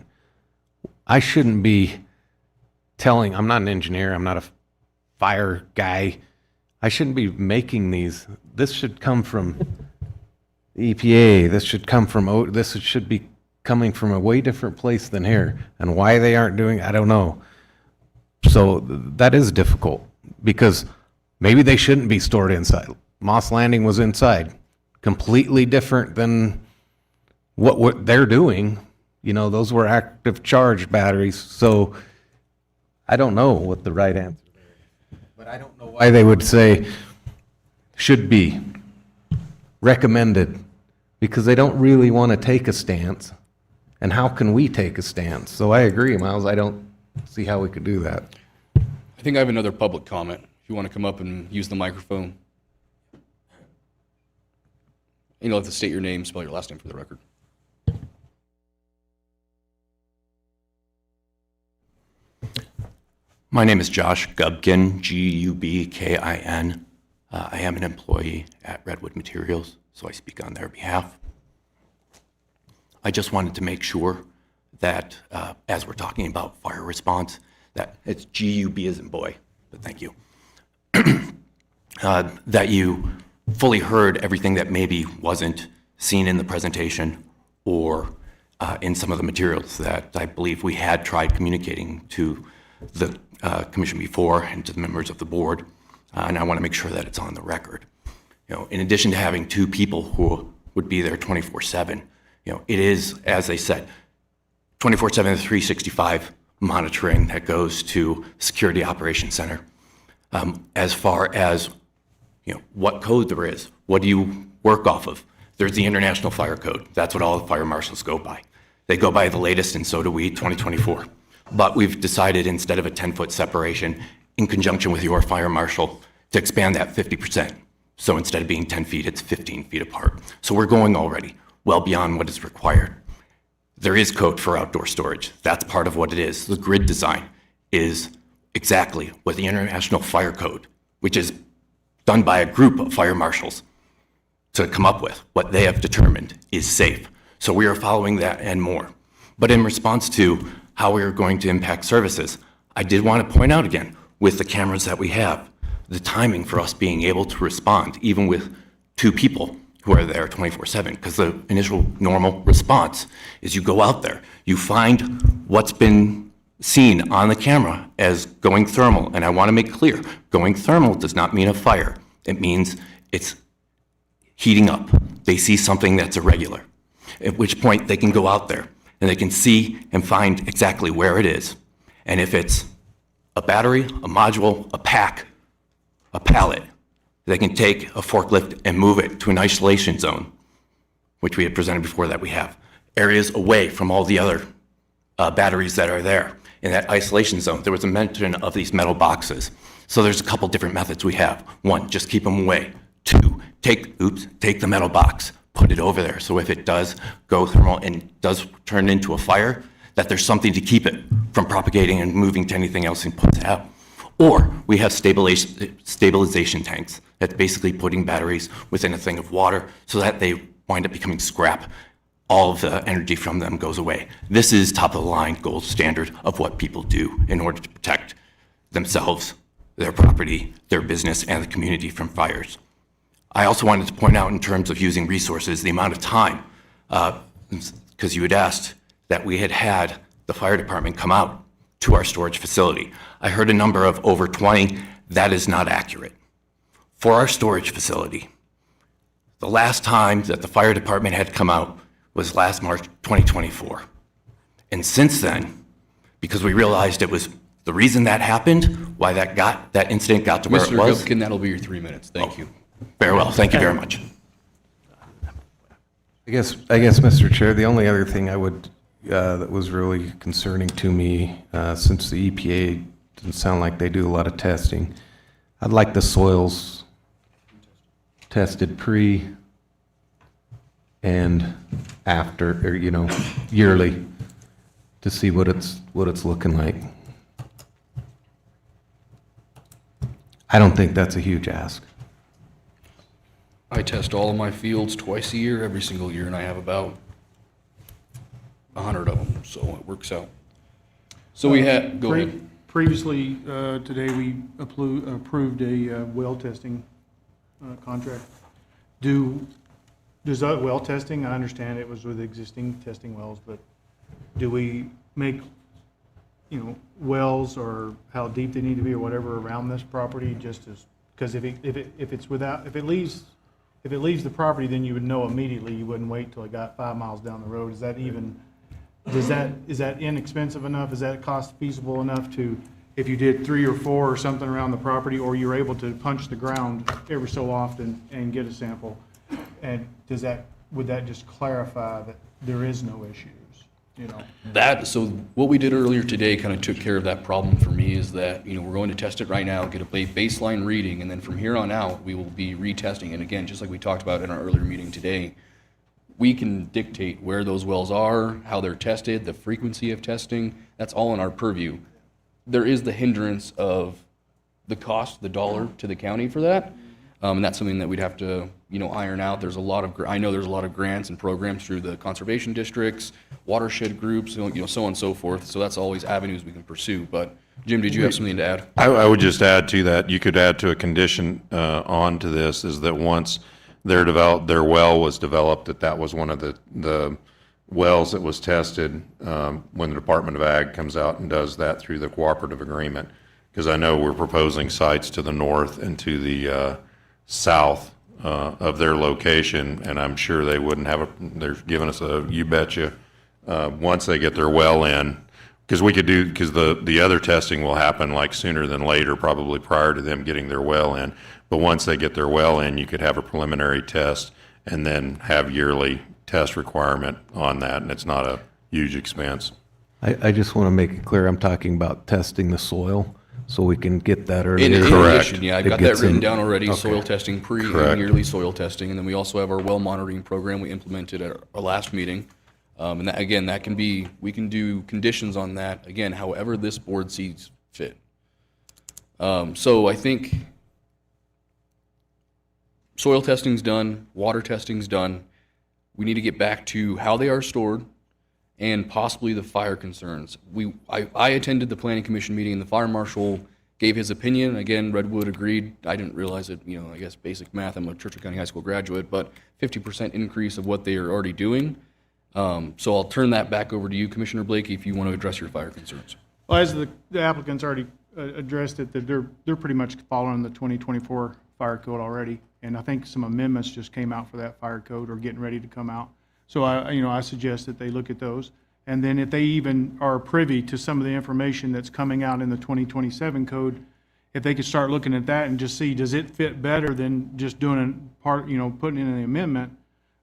I shouldn't be I'm not an engineer, I'm not a fire guy. I shouldn't be making these. This should come from the EPA. This should come from, this should be coming from a way different place than here. And why they aren't doing, I don't know. So that is difficult, because maybe they shouldn't be stored inside. Moss Landing was inside, completely different than what they're doing. Those were active charge batteries. So I don't know what the right answer is. But I don't know why they would say should be recommended, because they don't really want to take a stance. And how can we take a stance? So I agree, Miles. I don't see how we could do that. I think I have another public comment. If you want to come up and use the microphone. And you'll have to state your name, spell your last name for the record. My name is Josh Gubkin, Gubkin. I am an employee at Redwood Materials, so I speak on their behalf. I just wanted to make sure that as we're talking about fire response, that it's G-U-B as in boy, but thank you, that you fully heard everything that maybe wasn't seen in the presentation or in some of the materials that I believe we had tried communicating to the commission before and to the members of the board, and I want to make sure that it's on the record. You know, in addition to having 2 people who would be there 24/7, you know, it is, as they said, 24/7 to 365 monitoring that goes to Security Operations Center. As far as, you know, what code there is, what do you work off of? There's the International Fire Code. That's what all the fire marshals go by. They go by the latest, and so do we, 2024. But we've decided, instead of a 10-foot separation, in conjunction with your fire marshal, to expand that 50%. So instead of being 10 feet, it's 15 feet apart. So we're going already well beyond what is required. There is code for outdoor storage. That's part of what it is. The grid design is exactly what the International Fire Code, which is done by a group of fire marshals, to come up with what they have determined is safe. So we are following that and more. But in response to how we are going to impact services, I did want to point out again, with the cameras that we have, the timing for us being able to respond, even with 2 people who are there 24/7, because the initial normal response is you go out there, you find what's been seen on the camera as going thermal. And I want to make clear, going thermal does not mean a fire. It means it's heating up. They see something that's irregular, at which point they can go out there and they can see and find exactly where it is. And if it's a battery, a module, a pack, a pallet, they can take a forklift and move it to an isolation zone, which we had presented before that we have. Areas away from all the other batteries that are there. In that isolation zone, there was a mention of these metal boxes. So there's a couple different methods we have. 1, just keep them away. 2, take the metal box, put it over there. So if it does go thermal and does turn into a fire, that there's something to keep it from propagating and moving to anything else and puts out. Or we have stabilization tanks. That's basically putting batteries within a thing of water so that they wind up becoming scrap. All of the energy from them goes away. This is top of the line gold standard of what people do in order to protect themselves, their property, their business, and the community from fires. I also wanted to point out, in terms of using resources, the amount of time, because you had asked that we had the fire department come out to our storage facility. I heard a number of over 20. That is not accurate. For our storage facility, the last time that the fire department had come out was last March 2024. And since then, because we realized it was the reason that happened, why that incident got to where it was. Mr. Gubkin, that'll be your 3 minutes. Thank you. Very well. Thank you very much. I guess, Mr. Chair, the only other thing I would, that was really concerning to me, since the EPA doesn't sound like they do a lot of testing, I'd like the soils tested pre and after, or, you know, yearly, to see what it's looking like. I don't think that's a huge ask. I test all of my fields twice a year, every single year, and I have about 100 of them, so it works out. So we had, go ahead. Previously, today, we approved a well testing contract. Does that well testing, I understand it was with existing testing wells, but do we make, you know, wells or how deep they need to be or whatever around this property, just as, because if it leaves the property, then you would know immediately. You wouldn't wait till it got 5 miles down the road. Is that inexpensive enough? Is that cost feasible enough to, if you did 3 or 4 or something around the property, or you're able to punch the ground every so often and get a sample? And would that just clarify that there is no issues? So what we did earlier today kind of took care of that problem for me, is that, we're going to test it right now, get a baseline reading, and then from here on out, we will be retesting. And again, just like we talked about in our earlier meeting today, we can dictate where those wells are, how they're tested, the frequency of testing. That's all in our purview. There is the hindrance of the cost, the dollar to the county for that. And that's something that we'd have to, iron out. There's a lot of, I know there's a lot of grants and programs through the conservation districts, watershed groups, so on and so forth. So that's always avenues we can pursue. But Jim, did you have something to add? I would just add to that, you could add to a condition on to this, is that once their well was developed, that was one of the wells that was tested when the Department of Ag comes out and does that through the cooperative agreement. Because I know we're proposing sites to the north and to the south of their location, and I'm sure they wouldn't have they're giving us a you betcha once they get their well in, because the other testing will happen like sooner than later, probably prior to them getting their well in. But once they get their well in, you could have a preliminary test and then have yearly test requirement on that, and it's not a huge expense. I just want to make it clear, I'm talking about testing the soil, so we can get that early. In Correct. addition, yeah, I've It got that gets written in- down already, okay. soil testing, and Correct. yearly soil testing. And then we also have our well monitoring program we implemented at our last meeting. And that, again, we can do conditions on that, again, however this board sees fit. So I think soil testing's done, water testing's done. We need to get back to how they are stored and possibly the fire concerns. I attended the planning commission meeting, and the fire marshal gave his opinion. Again, Redwood agreed. I didn't realize it, I guess basic math, I'm a Churchill County High School graduate, but 50% increase of what they are already doing. So I'll turn that back over to you, Commissioner Blakey, if you want to address your fire concerns. Well, as the applicant's already addressed it, that they're pretty much following the 2024 fire code already. And I think some amendments just came out for that fire code or getting ready to come out. So I suggest that they look at those. And then if they even are privy to some of the information that's coming out in the 2027 code, if they could start looking at that and just see, does it fit better than just doing putting in an amendment,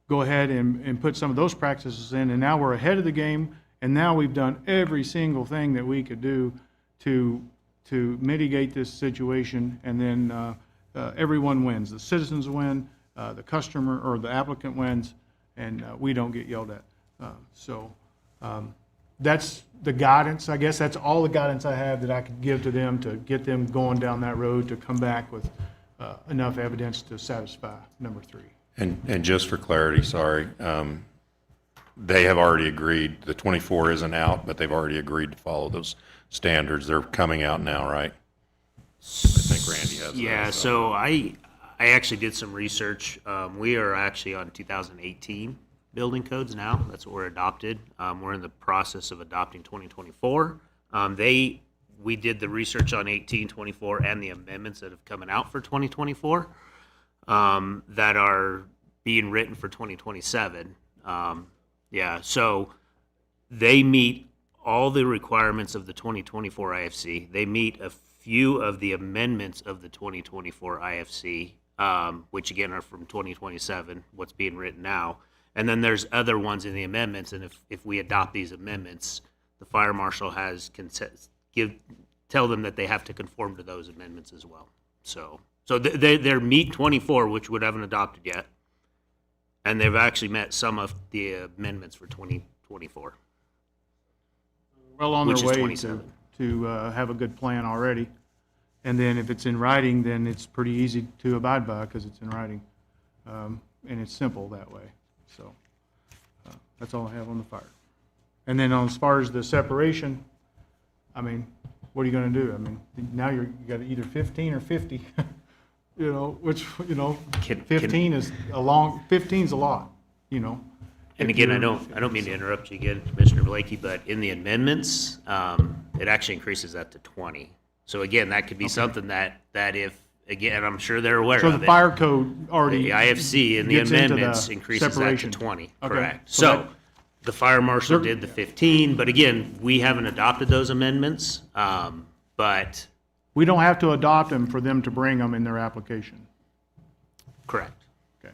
go ahead and put some of those practices in. And now we're ahead of the game. And now we've done every single thing that we could do to mitigate this situation. And then everyone wins. The citizens win, the customer or the applicant wins, and we don't get yelled at. That's the guidance. I guess that's all the guidance I have that I could give to them to get them going down that road to come back with enough evidence to satisfy number 3. And just for clarity, sorry, they have already agreed. The 24 isn't out, but they've already agreed to follow those standards. They're coming out now, right? I think Randy has. Yeah, those, so I actually did some research. We are actually on 2018 building codes now. That's what we're adopted. We're in the process of adopting 2024. We did the research on 18, 24, and the amendments that have coming out for 2024 that are being written for 2027. So they meet all the requirements of the 2024 IFC. They meet a few of the amendments of the 2024 IFC, which again are from 2027, what's being written now. And then there's other ones in the amendments, and if we adopt these amendments, the fire marshal tell them that they have to conform to those amendments as well. So they're meet 24, which we haven't adopted yet, and they've actually met some of the amendments for 2024. Well on Which their is way 27. to have a good plan already. And then if it's in writing, then it's pretty easy to abide by because it's in writing. And it's simple that way. So that's all I have on the fire. And then as far as the separation, I mean, what are you going to do? I mean, now you got either 15 or 50, which, 15 is 15's a lot, And again, I don't mean to interrupt you again, Commissioner Blakey, but in the amendments, it actually increases that to 20. So again, that could be something that if, again, I'm sure they're aware So of the it. fire code already The IFC and the gets into the amendments increases that to separation. 20, Okay. correct. So So that- the fire marshal did the 15, but again, we haven't adopted those amendments, but We don't have to adopt them for them to bring them in their application. correct. Okay.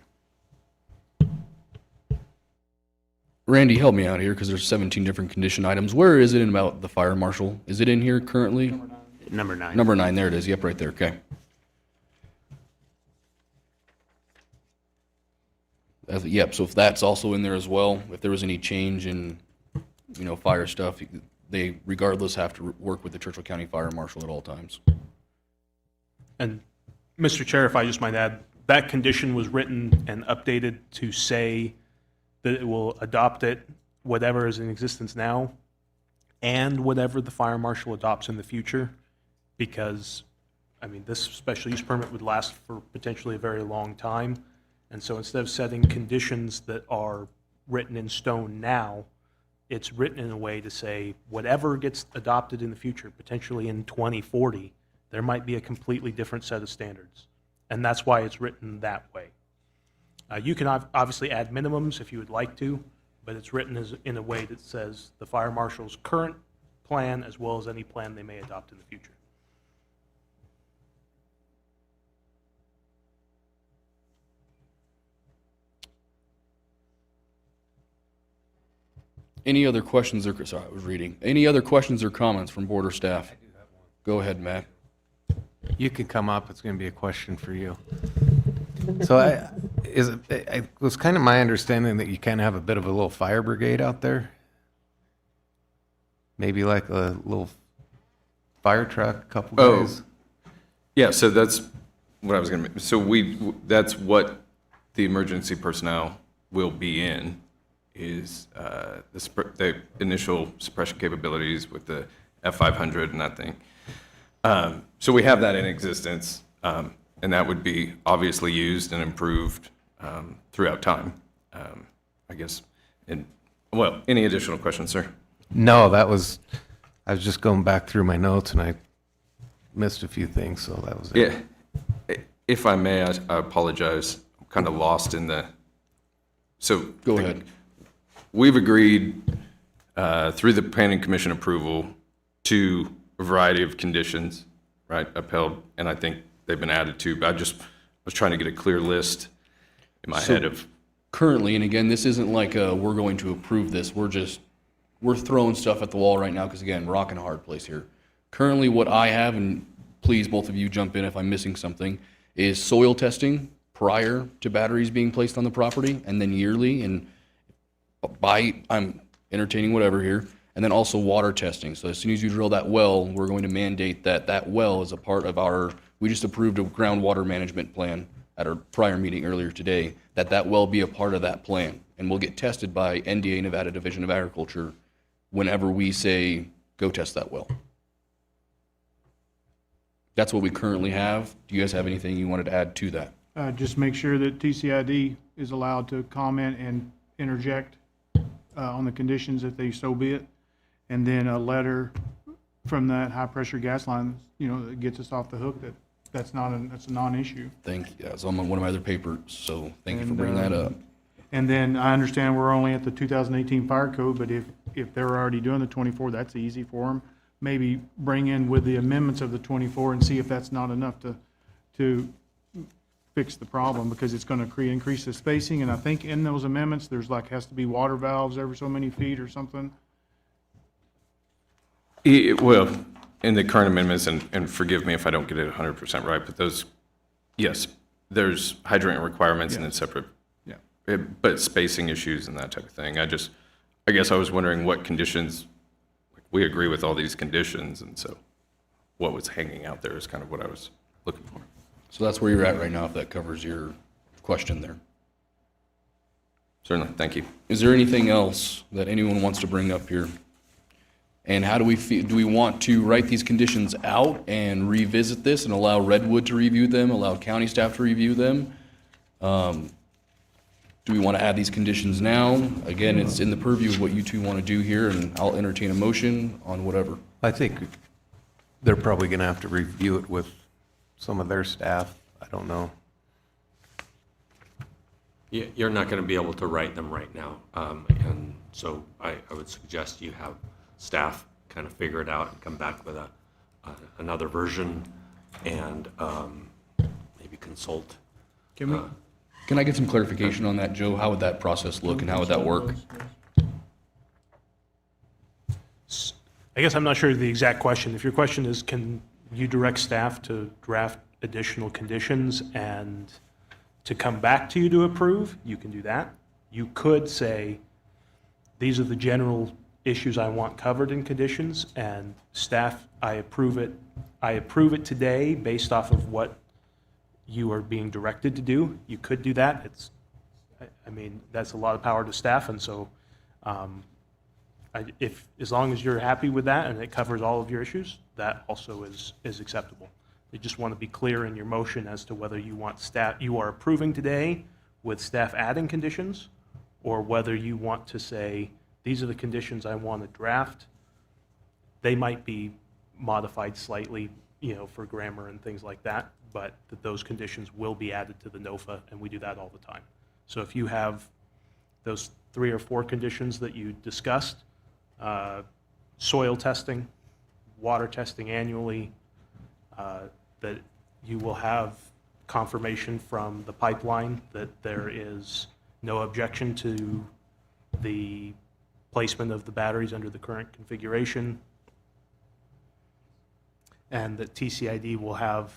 Randy, help me out here, because there's 17 different condition items. Where is it in about the fire marshal? Is it in here currently? Number 9. Number 9, there it is. Yep, right there, okay. Yep, so if that's also in there as well, if there was any change in, fire stuff, they regardless have to work with the Churchill County Fire Marshal at all times. And Mr. Chair, if I just might add, that condition was written and updated to say that it will adopt it, whatever is in existence now, and whatever the fire marshal adopts in the future, because, this special use permit would last for potentially a very long time. And so instead of setting conditions that are written in stone now, it's written in a way to say whatever gets adopted in the future, potentially in 2040, there might be a completely different set of standards. And that's why it's written that way. You can obviously add minimums if you would like to, but it's written in a way that says the fire marshal's current plan as well as any plan they may adopt in the future. Any other questions or, sorry, I was reading. Any other questions or comments from board or staff? I do have one. Go ahead, Matt. You can come up, it's going to be a question for you. So it was kind of my understanding that you kind of have a bit of a little fire brigade out there? Maybe like a little fire truck, a couple days? Yeah, so that's what I was going to, that's what the emergency personnel will be in, is the initial suppression capabilities with the F500 and that thing. So we have that in existence, and that would be obviously used and improved throughout time, I guess. Any additional questions, sir? No, I was just going back through my notes and I missed a few things, so that was it. Yeah, if I may, I apologize. I'm kind of lost in the, so. Go ahead. We've agreed through the planning commission approval to a variety of conditions, right, upheld, and I think they've been added to, but I was trying to get a clear list in my head of. Currently, and again, this isn't like we're going to approve this, we're throwing stuff at the wall right now, because again, we're rocking a hard place here. Currently, what I have, and please both of you jump in if I'm missing something, is soil testing prior to batteries being placed on the property, and then yearly, and I'm entertaining whatever here, and then also water testing. So as soon as you drill that well, we're going to mandate that that well is a part of we just approved a groundwater management plan at our prior meeting earlier today, that well be a part of that plan. And will get tested by NDA, Nevada Division of Agriculture, whenever we say, go test that well. That's what we currently have. Do you guys have anything you wanted to add to that? Just make sure that TCID is allowed to comment and interject on the conditions if they so be it. And then a letter from that high-pressure gas line, that gets us off the hook that's a non-issue. Thank you. That's on one of my other papers, so thank you for bringing that up. And then I understand we're only at the 2018 fire code, but if they're already doing the 24, that's easy for them. Maybe bring in with the amendments of the 24 and see if that's not enough to fix the problem, because it's going to increase the spacing. And I think in those amendments, there's has to be water valves every so many feet or something. Well, in the current amendments, and forgive me if I don't get it 100% right, but those, yes, there's hydrant requirements and then separate, but spacing issues and that type of thing. I guess I was wondering what conditions, we agree with all these conditions, and so what was hanging out there is kind of what I was looking for. So that's where you're at right now, if that covers your question there. Certainly, thank you. Is there anything else that anyone wants to bring up here? And how do we feel, do we want to write these conditions out and revisit this and allow Redwood to review them, allow county staff to review them? Do we want to add these conditions now? Again, it's in the purview of what you two want to do here, and I'll entertain a motion on whatever. I think they're probably going to have to review it with some of their staff. I don't know. You're not going to be able to write them right now. And so I would suggest you have staff kind of figure it out and come back with another version and maybe consult. Can I get some clarification on that, Joe? How would that process look and how would that work? I guess I'm not sure of the exact question. If your question is, can you direct staff to draft additional conditions and to come back to you to approve, you can do that. You could say, these are the general issues I want covered in conditions, and staff, I approve it today based off of what you are being directed to do. You could do that. I mean, that's a lot of power to staff, and so as long as you're happy with that and it covers all of your issues, that also is acceptable. You just want to be clear in your motion as to whether you want staff, you are approving today with staff adding conditions, or whether you want to say, these are the conditions I want to draft. They might be modified slightly, for grammar and things like that, but that those conditions will be added to the NOFA, and we do that all the time. So if you have those 3 or 4 conditions that you discussed, soil testing, water testing annually, that you will have confirmation from the pipeline that there is no objection to the placement of the batteries under the current configuration, and that TCID will have,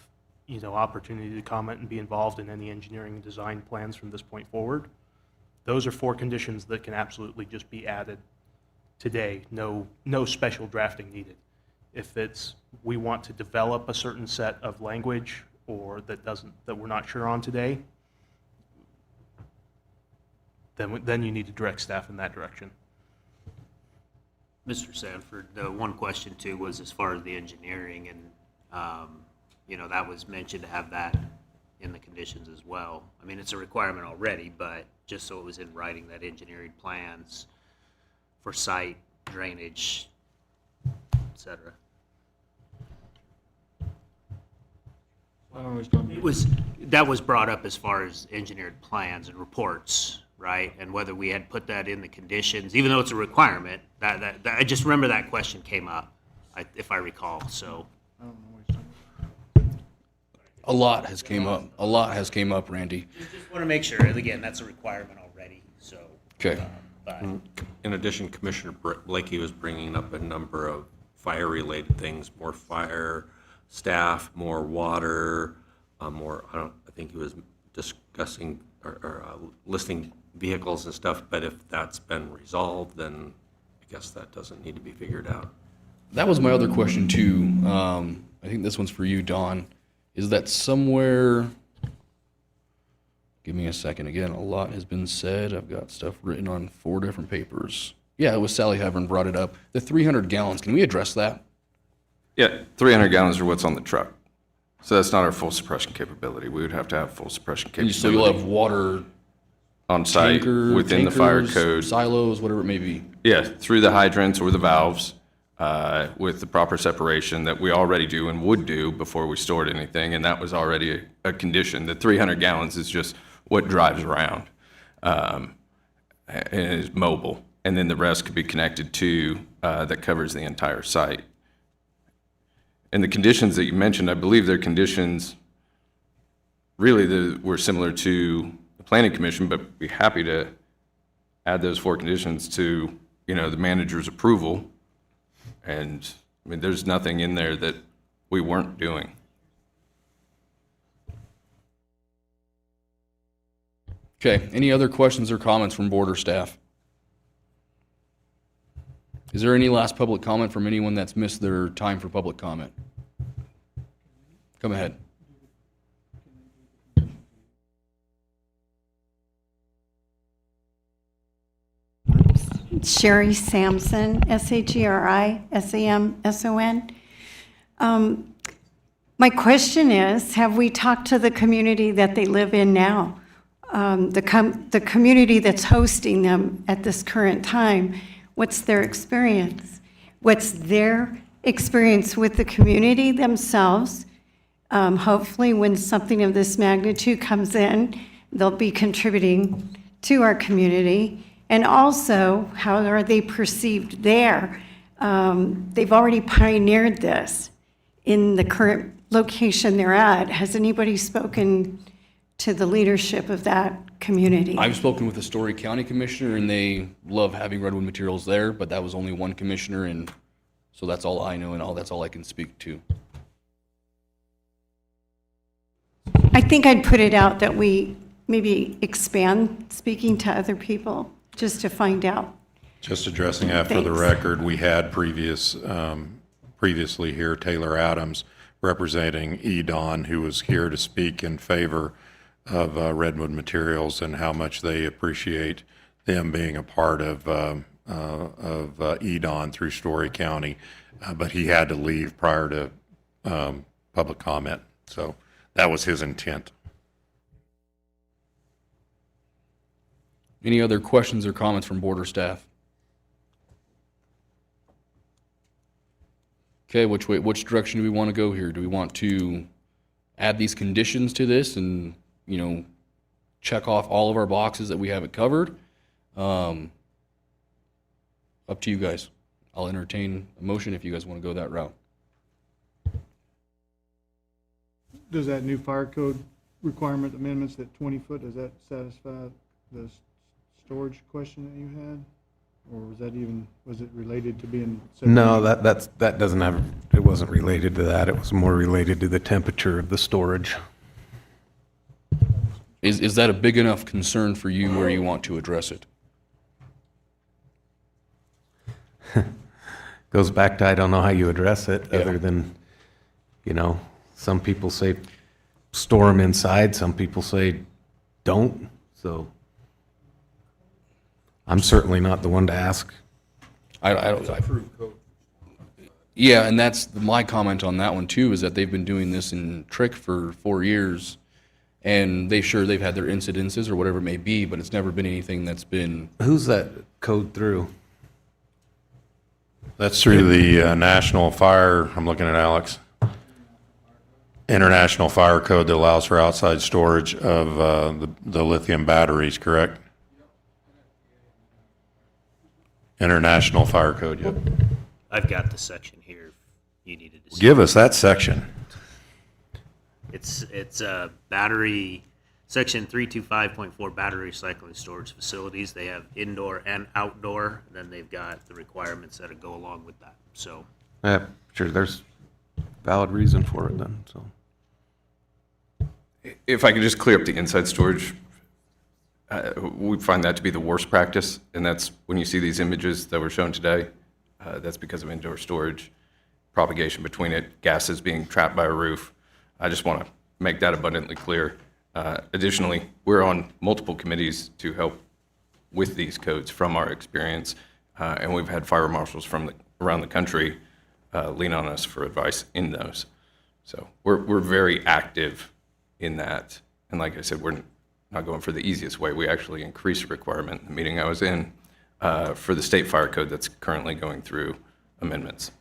opportunity to comment and be involved in any engineering and design plans from this point forward. Those are 4 conditions that can absolutely just be added today, no special drafting needed. If it's, we want to develop a certain set of language or that we're not sure on today, then you need to direct staff in that direction. Mr. Sanford, the one question too was as far as the engineering, and, that was mentioned to have that in the conditions as well. I mean, it's a requirement already, but just so it was in writing, that engineering plans for site, drainage, et cetera. That was brought up as far as engineered plans and reports, right? And whether we had put that in the conditions, even though it's a requirement, that I just remember that question came up, if I recall, so. A lot has came up, Randy. Just want to make sure, and again, that's a requirement already, so. Okay. But In addition, Commissioner Blakey was bringing up a number of fire-related things, more fire staff, more water, I think he was discussing or listing vehicles and stuff, but if that's been resolved, then I guess that doesn't need to be figured out. That was my other question too. I think this one's for you, Dawn. Is that somewhere, give me a second. Again, a lot has been said. I've got stuff written on 4 different papers. Yeah, it was Sally Hevern brought it up. The 300 gallons, can we address that? Yeah, 300 gallons are what's on the truck. So that's not our full suppression capability. We would have to have full suppression capability. So you'll have water on site within the fire tankers, code. silos, whatever it may be. Yeah, through the hydrants or the valves, with the proper separation that we already do and would do before we stored anything, and that was already a condition. The 300 gallons is just what drives around, and is mobile, and then the rest could be connected to, that covers the entire site. And the conditions that you mentioned, I believe they're conditions really that were similar to the Planning Commission, but be happy to add those 4 conditions to, the manager's approval. And, I mean, there's nothing in there that we weren't doing. Okay, any other questions or comments from board or staff? Is there any last public comment from anyone that's missed their time for public comment? Come ahead. Sherry Sampson, SHERI-SAMSON. My question is, have we talked to the community that they live in now? The community that's hosting them at this current time, what's their experience? What's their experience with the community themselves? Hopefully, when something of this magnitude comes in, they'll be contributing to our community. And also, how are they perceived there? They've already pioneered this in the current location they're at. Has anybody spoken to the leadership of that community? I've spoken with the Story County Commissioner, and they love having Redwood Materials there, but that was only one commissioner, and So that's all I know, and that's all I can speak to. I think I'd put it out that we maybe expand speaking to other people, just to find out. Just addressing that for the Thanks. record, we had previously here Taylor Adams representing EDON, who was here to speak in favor of Redwood Materials and how much they appreciate them being a part of EDON through Story County. But he had to leave prior to public comment. So that was his intent. Any other questions or comments from board or staff? Okay, which direction do we want to go here? Do we want to add these conditions to this and, check off all of our boxes that we haven't covered? Up to you guys. I'll entertain a motion if you guys want to go that route. Does that new fire code requirement amendments, that 20 foot, does that satisfy the storage question that you had? Or was it related to being? No, that doesn't have, it wasn't related to that. It was more related to the temperature of the storage. Is that a big enough concern for you where you want to address it? Goes back to, I don't know how you address it, other than, some people say store them inside, some people say don't, so I'm certainly not the one to ask. Yeah, and that's my comment on that one too, is that they've been doing this in Trick for 4 years, and they've had their incidences or whatever it may be, but it's never been anything that's been. Who's that code through? That's through the National Fire, I'm looking at Alex, International Fire Code that allows for outside storage of the lithium batteries, correct? International Fire Code, yep. I've got the section here. If you needed to see. Give us that section. It's battery, section 325.4, battery recycling storage facilities. They have indoor and outdoor, and then they've got the requirements that go along with that. So, Yeah, sure, there's valid reason for it then, so. If I could just clear up the inside storage, we find that to be the worst practice, and that's when you see these images that were shown today, that's because of indoor storage, propagation between it, gases being trapped by a roof. I just want to make that abundantly clear. Additionally, we're on multiple committees to help with these codes from our experience, and we've had fire marshals from around the country lean on us for advice in those. So we're very active in that, and like I said, we're not going for the easiest way. We actually increased the requirement in the meeting I was in for the state fire code that's currently going through amendments.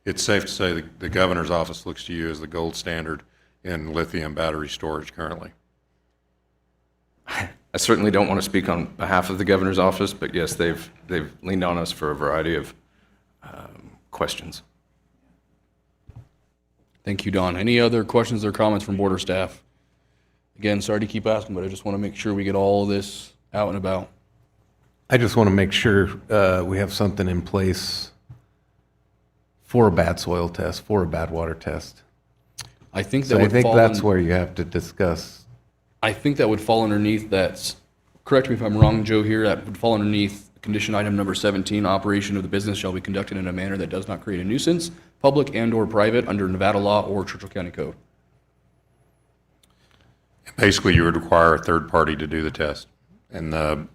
It's safe to say the governor's office looks to you as the gold standard in lithium battery storage currently. I certainly don't want to speak on behalf of the governor's office, but yes, they've leaned on us for a variety of questions. Thank you, Don. Any other questions or comments from board or staff? Again, sorry to keep asking, but I just want to make sure we get all of this out and about. I just want to make sure we have something in place for a bad soil test, for a bad water test. I think that So I would think fall that's in- where you have to discuss. I think that would fall underneath that, correct me if I'm wrong, Joe, here, that would fall underneath condition item number 17, operation of the business shall be conducted in a manner that does not create a nuisance, public and/or private, under Nevada law or Churchill County Code. Basically, you would require a third party to do the test, and the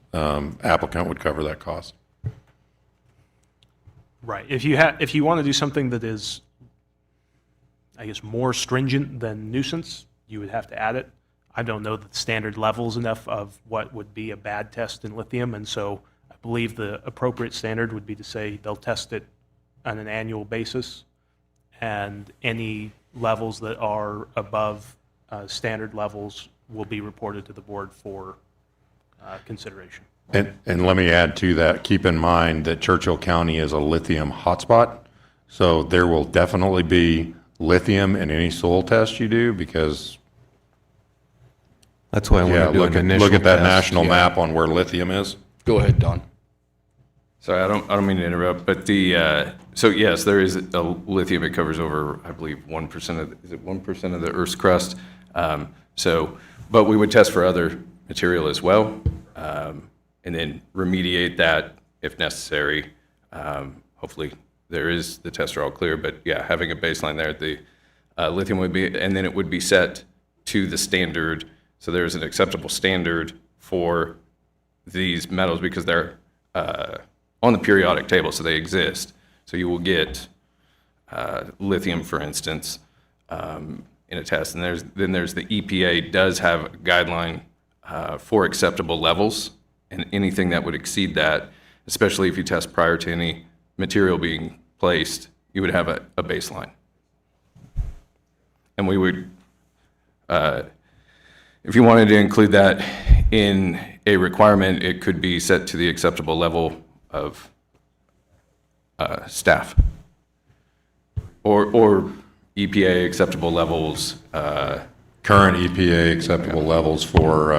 applicant would cover that cost. Right. If you want to do something that is, I guess, more stringent than nuisance, you would have to add it. I don't know the standard levels enough of what would be a bad test in lithium, and so I believe the appropriate standard would be to say they'll test it on an annual basis, and any levels that are above standard levels will be reported to the board for consideration. And let me add to that, keep in mind that Churchill County is a lithium hotspot, so there will definitely be lithium in any soil test you do, because That's why I want to do an initial look at that test, national yeah. map on where lithium is. Go ahead, Don. Sorry, I don't mean to interrupt, but so yes, there is a lithium. It covers over, I believe, 1% of, is it 1% of the Earth's crust? But we would test for other material as well, and then remediate that if necessary. Hopefully, the tests are all clear, but yeah, having a baseline there, the lithium would be, and then it would be set to the standard. So there's an acceptable standard for these metals because they're on the periodic table, so they exist. So you will get lithium, for instance, in a test. And there's the EPA does have a guideline for acceptable levels, and anything that would exceed that, especially if you test prior to any material being placed, you would have a baseline. And we would, if you wanted to include that in a requirement, it could be set to the acceptable level of staff, or EPA acceptable levels. Current EPA acceptable levels for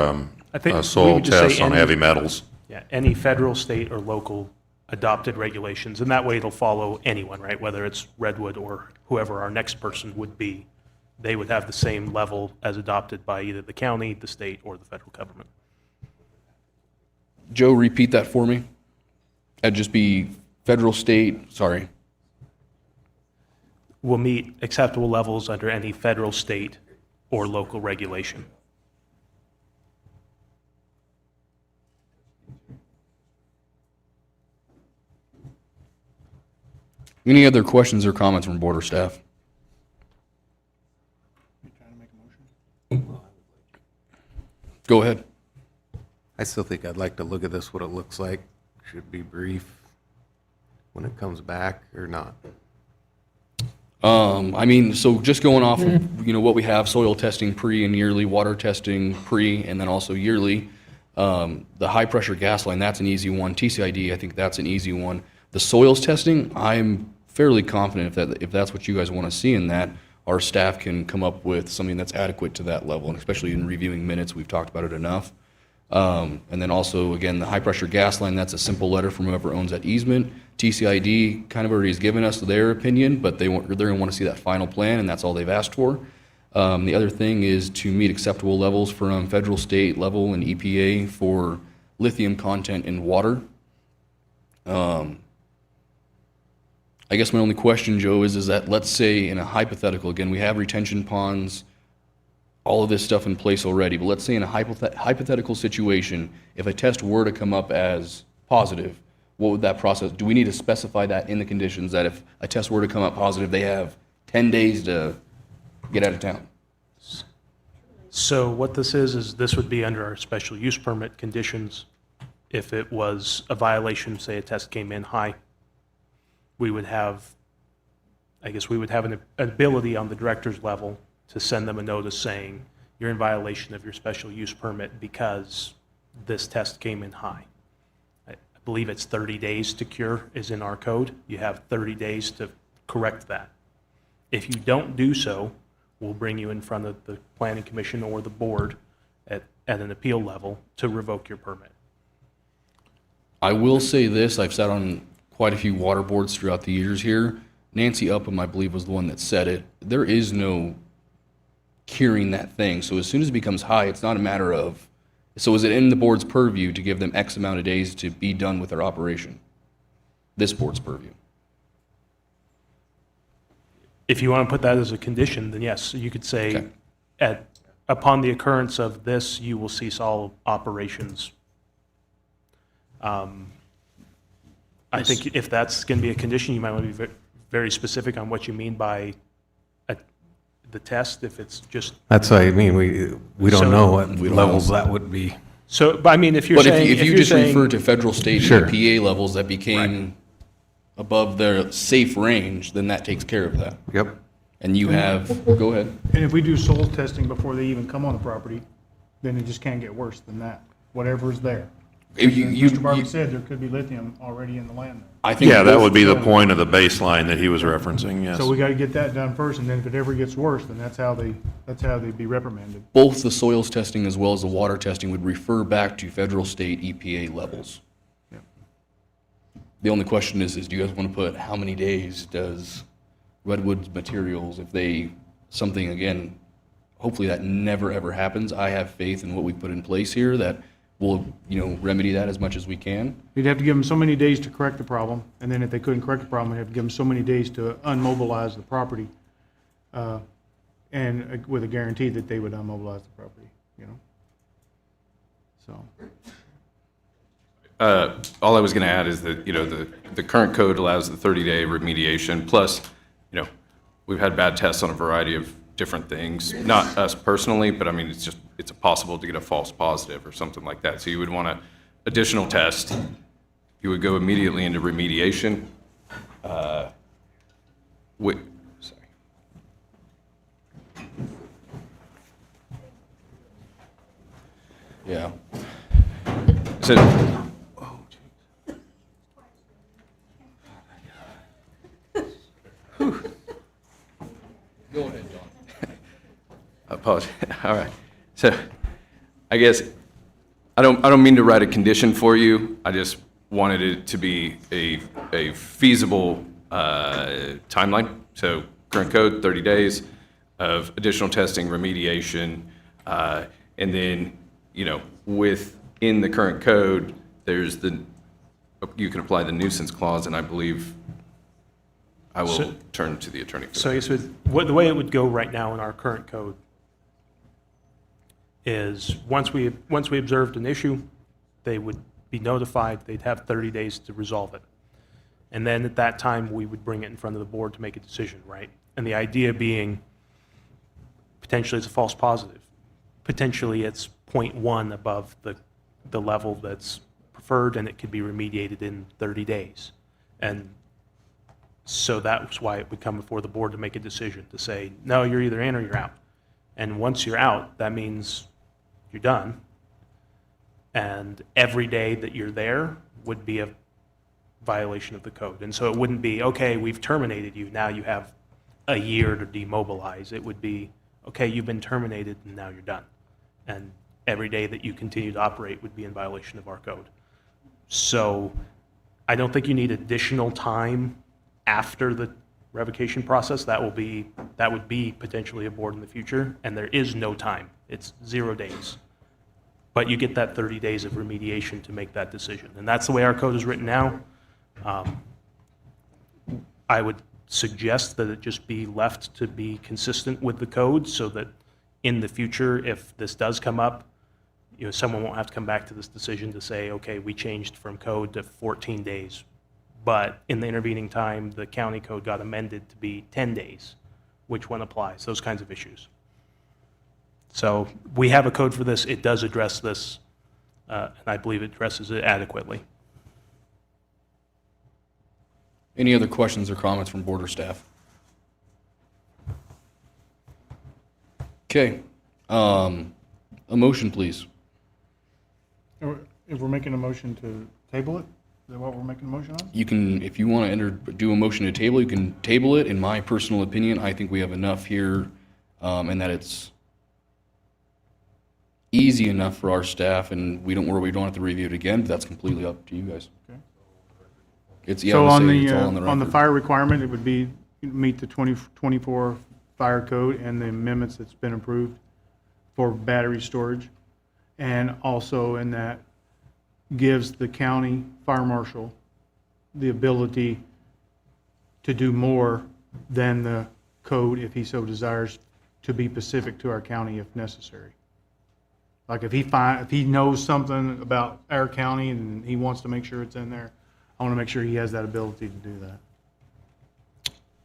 I think we soil would just say tests on any- heavy metals. Yeah, any federal, state, or local adopted regulations, and that way it'll follow anyone, right? Whether it's Redwood or whoever our next person would be, they would have the same level as adopted by either the county, the state, or the federal government. Joe, repeat that for me. That'd just be federal, state, sorry. Will meet acceptable levels under any federal, state, or local regulation. Any other questions or comments from board or staff? Go ahead. I still think I'd like to look at this, what it looks like. Should be brief when it comes back or not. I mean, so just going off of, what we have, soil testing pre and yearly, water testing pre, and then also yearly. The high pressure gas line, that's an easy one. TCID, I think that's an easy one. The soils testing, I'm fairly confident if that's what you guys want to see in that, our staff can come up with something that's adequate to that level, and especially in reviewing minutes, we've talked about it enough. And then also, again, the high pressure gas line, that's a simple letter from whoever owns that easement. TCID kind of already has given us their opinion, but they're going to want to see that final plan, and that's all they've asked for. The other thing is to meet acceptable levels from federal, state level, and EPA for lithium content in water. I guess my only question, Joe, is that let's say in a hypothetical, again, we have retention ponds, all of this stuff in place already, but let's say in a hypothetical situation, if a test were to come up as positive, what would that process, do we need to specify that in the conditions that if a test were to come up positive, they have 10 days to get out of town? So what this is this would be under our special use permit conditions. If it was a violation, say a test came in high, we would have an ability on the director's level to send them a notice saying, you're in violation of your special use permit because this test came in high. I believe it's 30 days to cure is in our code. You have 30 days to correct that. If you don't do so, we'll bring you in front of the planning commission or the board at an appeal level to revoke your permit. I will say this, I've sat on quite a few water boards throughout the years here. Nancy Upham, I believe, was the one that said it. There is no curing that thing. So as soon as it becomes high, it's not a matter of, so is it in the board's purview to give them X amount of days to be done with their operation? This board's purview. If you want to put that as a condition, then yes, you could say, upon the occurrence of this, you will cease all operations. I think if that's going to be a condition, you might want to be very specific on what you mean by the test, if it's just. That's what I mean, we don't know what levels that would be. So, but I mean, if you're saying. If you just refer to federal, state, Sure. and EPA levels that became above their safe range, then that takes care of that. Yep. And you have, go ahead. And if we do soil testing before they even come on the property, then it just can't get worse than that, whatever's there. Mr. Barbie said there could be lithium already in the land there. I think Yeah, that would be the point of the baseline that he was referencing, yes. So we got to get that done first, and then if it ever gets worse, then that's how they'd be reprimanded. both the soils testing as well as the water testing would refer back to federal, state, EPA levels. The only question is do you guys want to put, how many days does Redwood's materials, if they, something, again, hopefully that never ever happens. I have faith in what we put in place here that we'll, remedy that as much as we can. You'd have to give them so many days to correct the problem, and then if they couldn't correct the problem, we'd have to give them so many days to unmobilize the property, and with a guarantee that they would unmobilize the property, So. All I was going to add is that, the current code allows the 30-day remediation, plus, we've had bad tests on a variety of different things, not us personally, but I mean, it's possible to get a false positive or something like that. So you would want an additional test. You would go immediately into remediation. Sorry. Yeah. So, Go ahead, John. apologize. All right. So, I guess I don't mean to write a condition for you. I just wanted it to be a feasible timeline. So, current code, 30 days of additional testing, remediation, and then, within the current code, you can apply the nuisance clause, and I believe I will turn to the attorney. So I guess the way it would go right now in our current code is once we observed an issue, they would be notified, they'd have 30 days to resolve it. And then at that time, we would bring it in front of the board to make a decision, right? And the idea being potentially it's a false positive. Potentially it's 0.1 above the level that's preferred, and it could be remediated in 30 days. And so that's why it would come before the board to make a decision, to say, no, you're either in or you're out. And once you're out, that means you're done. And every day that you're there would be a violation of the code. And so it wouldn't be, okay, we've terminated you, now you have a year to demobilize. It would be, okay, you've been terminated and now you're done. And every day that you continue to operate would be in violation of our code. So I don't think you need additional time after the revocation process. That would be potentially a board in the future, and there is no time. It's 0 days. But you get that 30 days of remediation to make that decision. And that's the way our code is written now. I would suggest that it just be left to be consistent with the code so that in the future, if this does come up, someone won't have to come back to this decision to say, okay, we changed from code to 14 days. But in the intervening time, the county code got amended to be 10 days, which one applies, those kinds of issues. So we have a code for this. It does address this, and I believe it addresses it adequately. Any other questions or comments from board or staff? Okay. A motion, please. If we're making a motion to table it, is that what we're making a motion on? You can, if you want to do a motion to table, you can table it. In my personal opinion, I think we have enough here, and that it's easy enough for our staff, and we don't have to review it again, but that's completely up to you guys. Okay. It's, yeah, So I would on say it's all on the the record. fire requirement, it would be meet the 2024 fire code and the amendments that's been approved for battery storage. And also in that gives the county fire marshal the ability to do more than the code if he so desires, to be specific to our county if necessary. Like if he knows something about our county and he wants to make sure it's in there, I want to make sure he has that ability to do that.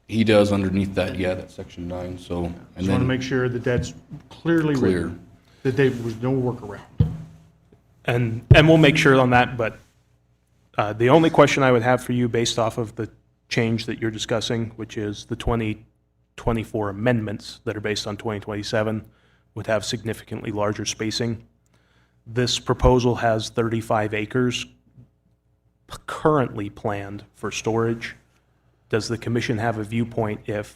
He does underneath that, yeah, that's section 9, so. And Just want to make sure that that's clearly Clear. written, that there was no workaround. And we'll make sure on that, but the only question I would have for you based off of the change that you're discussing, which is the 2024 amendments that are based on 2027, would have significantly larger spacing. This proposal has 35 acres currently planned for storage. Does the commission have a viewpoint if,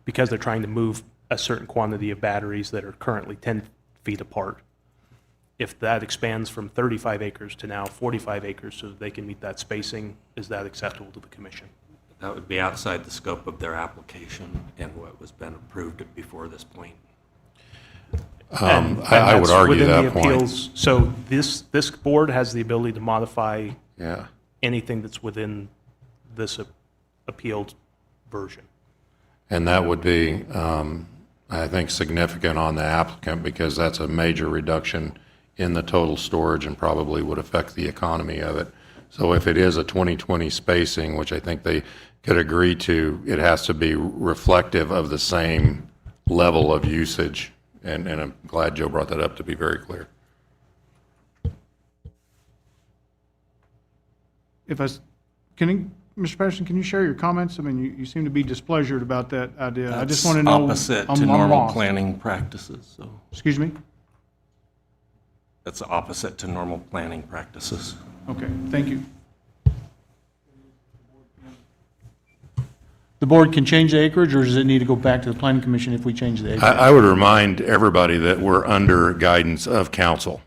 because they're trying to move a certain quantity of batteries that are currently 10 feet apart, if that expands from 35 acres to now 45 acres so that they can meet that spacing, is that acceptable to the commission? That would be outside the scope of their application and what was been approved before this point. And I would that's argue within the that point. appeals. So this board has the ability to modify Yeah. anything that's within this appealed version. And that would be, I think, significant on the applicant because that's a major reduction in the total storage and probably would affect the economy of it. So if it is a 20/20 spacing, which I think they could agree to, it has to be reflective of the same level of usage. And I'm glad Joe brought that up to be very clear. Mr. Patterson, can you share your comments? I mean, you seem to be displeasured about that idea. I just want to know. Opposite I'm to normal lost. planning practices, so Excuse me? that's opposite to normal planning practices. Okay, thank you. The board can change the acreage, or does it need to go back to the planning commission if we change the acreage? I would remind everybody that we're under guidance of council.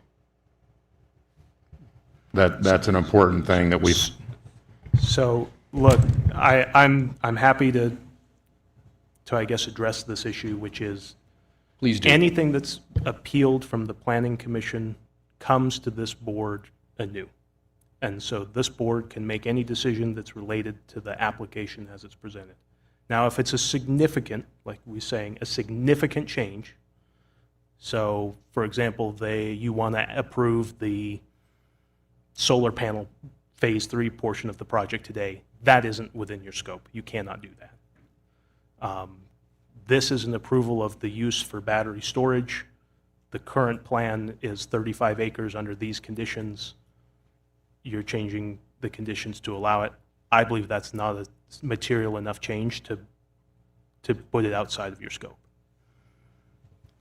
That's an important thing that we've. So, look, I'm happy to, I guess, address this issue, which is Please do. anything that's appealed from the planning commission comes to this board anew. And so this board can make any decision that's related to the application as it's presented. Now, if it's a significant, like we're saying, a significant change, so, for example, you want to approve the solar panel Phase 3 portion of the project today, that isn't within your scope. You cannot do that. This is an approval of the use for battery storage. The current plan is 35 acres under these conditions. You're changing the conditions to allow it. I believe that's not a material enough change to put it outside of your scope.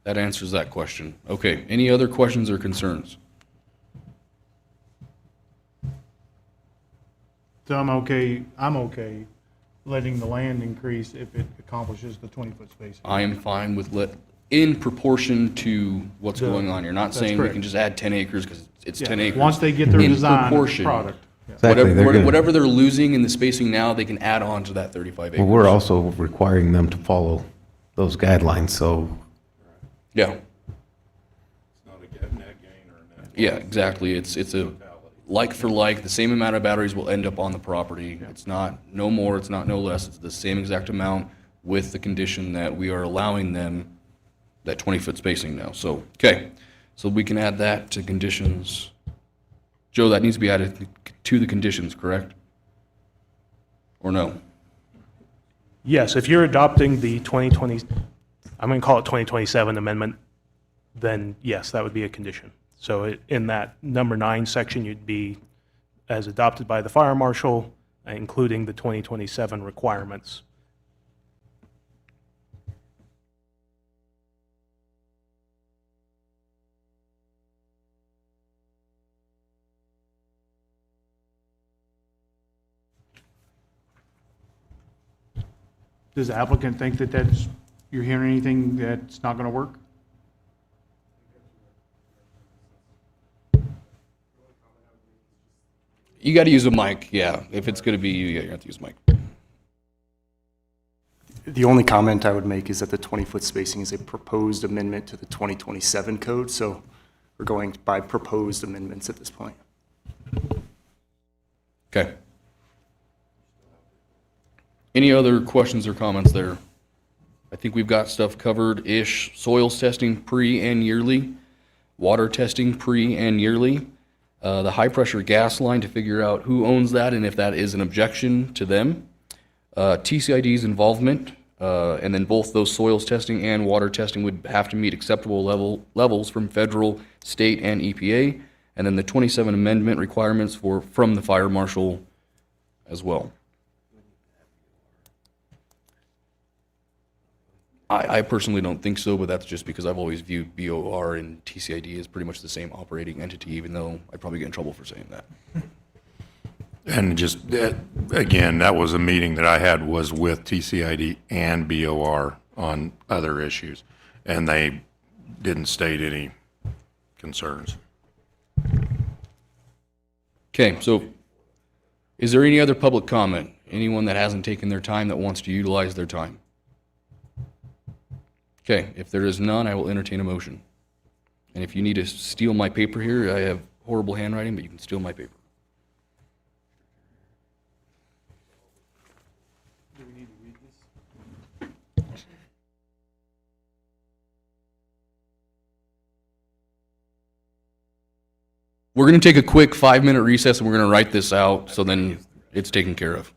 That answers that question. Okay, any other questions or concerns? So I'm okay letting the land increase if it accomplishes the 20-foot spacing. I am fine with in proportion to what's going on. You're not That's saying we correct. can just add 10 acres because it's 10 acres. Once they get their In design proportion. product. Whatever they're losing in the spacing now, they can add on to that 35 acres. Well, we're also requiring them to follow those guidelines, so Yeah. Yeah, exactly. It's a like for like, the same amount of batteries will end up on the property. It's not no more, it's not no less. It's the same exact amount with the condition that we are allowing them that 20-foot spacing now. So, okay. So we can add that to conditions. Joe, that needs to be added to the conditions, correct? Or no? Yes, if you're adopting the 2020, I'm going to call it 2027 amendment, then yes, that would be a condition. So in that number 9 section, you'd be as adopted by the fire marshal, including the 2027 requirements. Does the applicant think that you're hearing anything that's not going to work? You got to use a mic, yeah. If it's going to be you, yeah, you have to use a mic. The only comment I would make is that the 20-foot spacing is a proposed amendment to the 2027 code, so we're going by proposed amendments at this point. Okay. Any other questions or comments there? I think we've got stuff covered-ish. Soils testing pre and yearly. Water testing pre and yearly. The high-pressure gas line to figure out who owns that and if that is an objection to them. TCID's involvement, and then both those soils testing and water testing would have to meet acceptable levels from federal, state, and EPA. And then the 27 amendment requirements from the fire marshal as well. I personally don't think so, but that's just because I've always viewed BOR and TCID as pretty much the same operating entity, even though I'd probably get in trouble for saying that. And just, again, that was a meeting that I had was with TCID and BOR on other issues, and they didn't state any concerns. Okay, so is there any other public comment? Anyone that hasn't taken their time that wants to utilize their time? Okay, if there is none, I will entertain a motion. And if you need to steal my paper here, I have horrible handwriting, but you can steal my paper. We're going to take a quick 5-minute recess and we're going to write this out so then it's taken care of.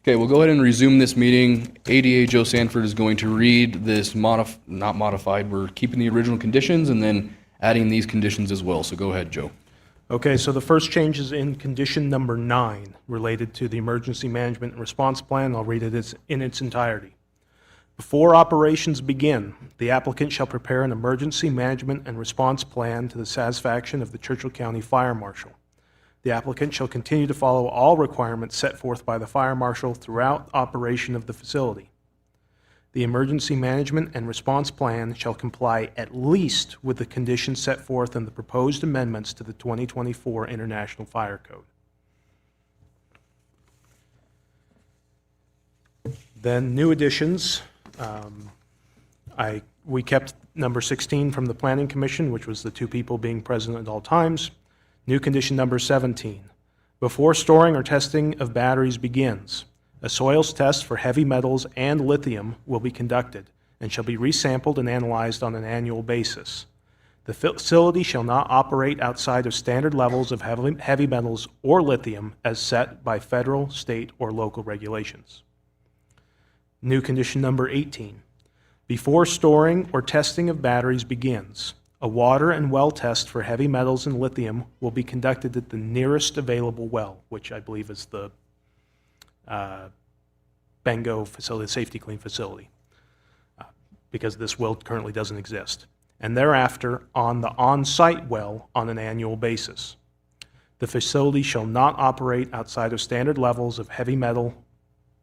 Okay, we'll go ahead and resume this meeting. ADA Joe Sanford is going to read this not modified, we're keeping the original conditions and then adding these conditions as well. So go ahead, Joe. Okay, so the first change is in condition number 9, related to the emergency management and response plan. I'll read it in its entirety. Before operations begin, the applicant shall prepare an emergency management and response plan to the satisfaction of the Churchill County Fire Marshal. The applicant shall continue to follow all requirements set forth by the fire marshal throughout operation of the facility. The emergency management and response plan shall comply at least with the conditions set forth in the proposed amendments to the 2024 International Fire Code. Then new additions. We kept number 16 from the Planning Commission, which was the 2 people being present at all times. New condition number 17. Before storing or testing of batteries begins, a soils test for heavy metals and lithium will be conducted and shall be resampled and analyzed on an annual basis. The facility shall not operate outside of standard levels of heavy metals or lithium as set by federal, state, or local regulations. New condition number 18. Before storing or testing of batteries begins, a water and well test for heavy metals and lithium will be conducted at the nearest available well, which I believe is the Bengo facility, Safety Clean facility, because this well currently doesn't exist, and thereafter on the on-site well on an annual basis. The facility shall not operate outside of standard levels of heavy metal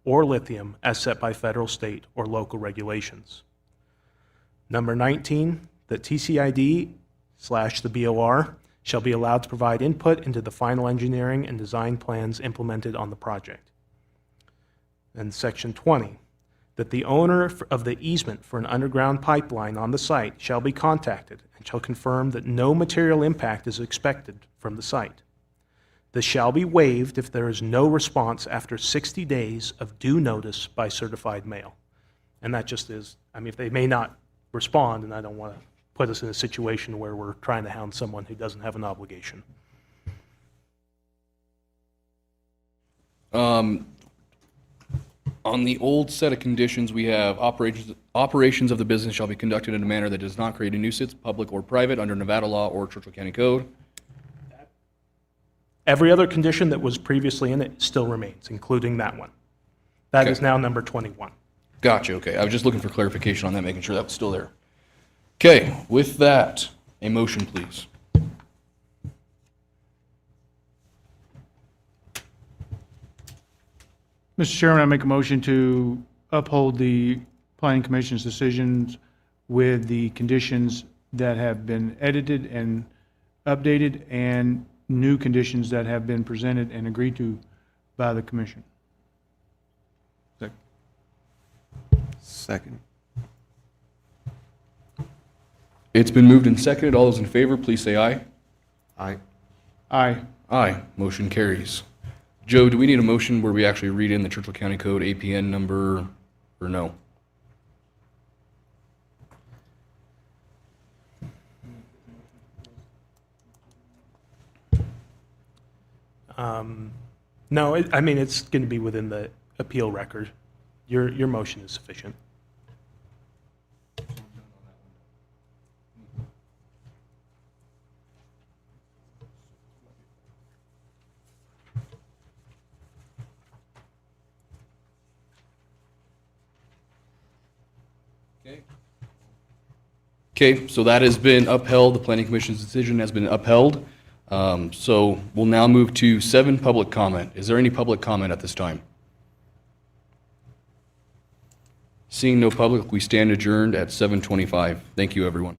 or lithium as set by federal, state, or local regulations. Number 19, that TCID/the BOR shall be allowed to provide input into the final engineering and design plans implemented on the project. And section 20, that the owner of the easement for an underground pipeline on the site shall be contacted and shall confirm that no material impact is expected from the site. This shall be waived if there is no response after 60 days of due notice by certified mail. And that just is, I mean, if they may not respond, and I don't want to put us in a situation where we're trying to hound someone who doesn't have an obligation. On the old set of conditions, we have operations of the business shall be conducted in a manner that does not create a nuisance, public or private, under Nevada law or Churchill County Code. Every other condition that was previously in it still remains, including that one. That is now number 21. Gotcha, okay. I was just looking for clarification on that, making sure that was still there. Okay, with that, a motion, please. Mr. Chairman, I make a motion to uphold the Planning Commission's decisions with the conditions that have been edited and updated and new conditions that have been presented and agreed to by the commission. Second. It's been moved and seconded. All those in favor, please say aye. Aye. Aye. Aye. Motion carries. Joe, do we need a motion where we actually read in the Churchill County Code APN number, or no? No, I mean, it's going to be within the appeal record. Your motion is sufficient. Okay, so that has been upheld. The Planning Commission's decision has been upheld. So we'll now move to 7, public comment. Is there any public comment at this time? Seeing no public, we stand adjourned at 7:25. Thank you, everyone.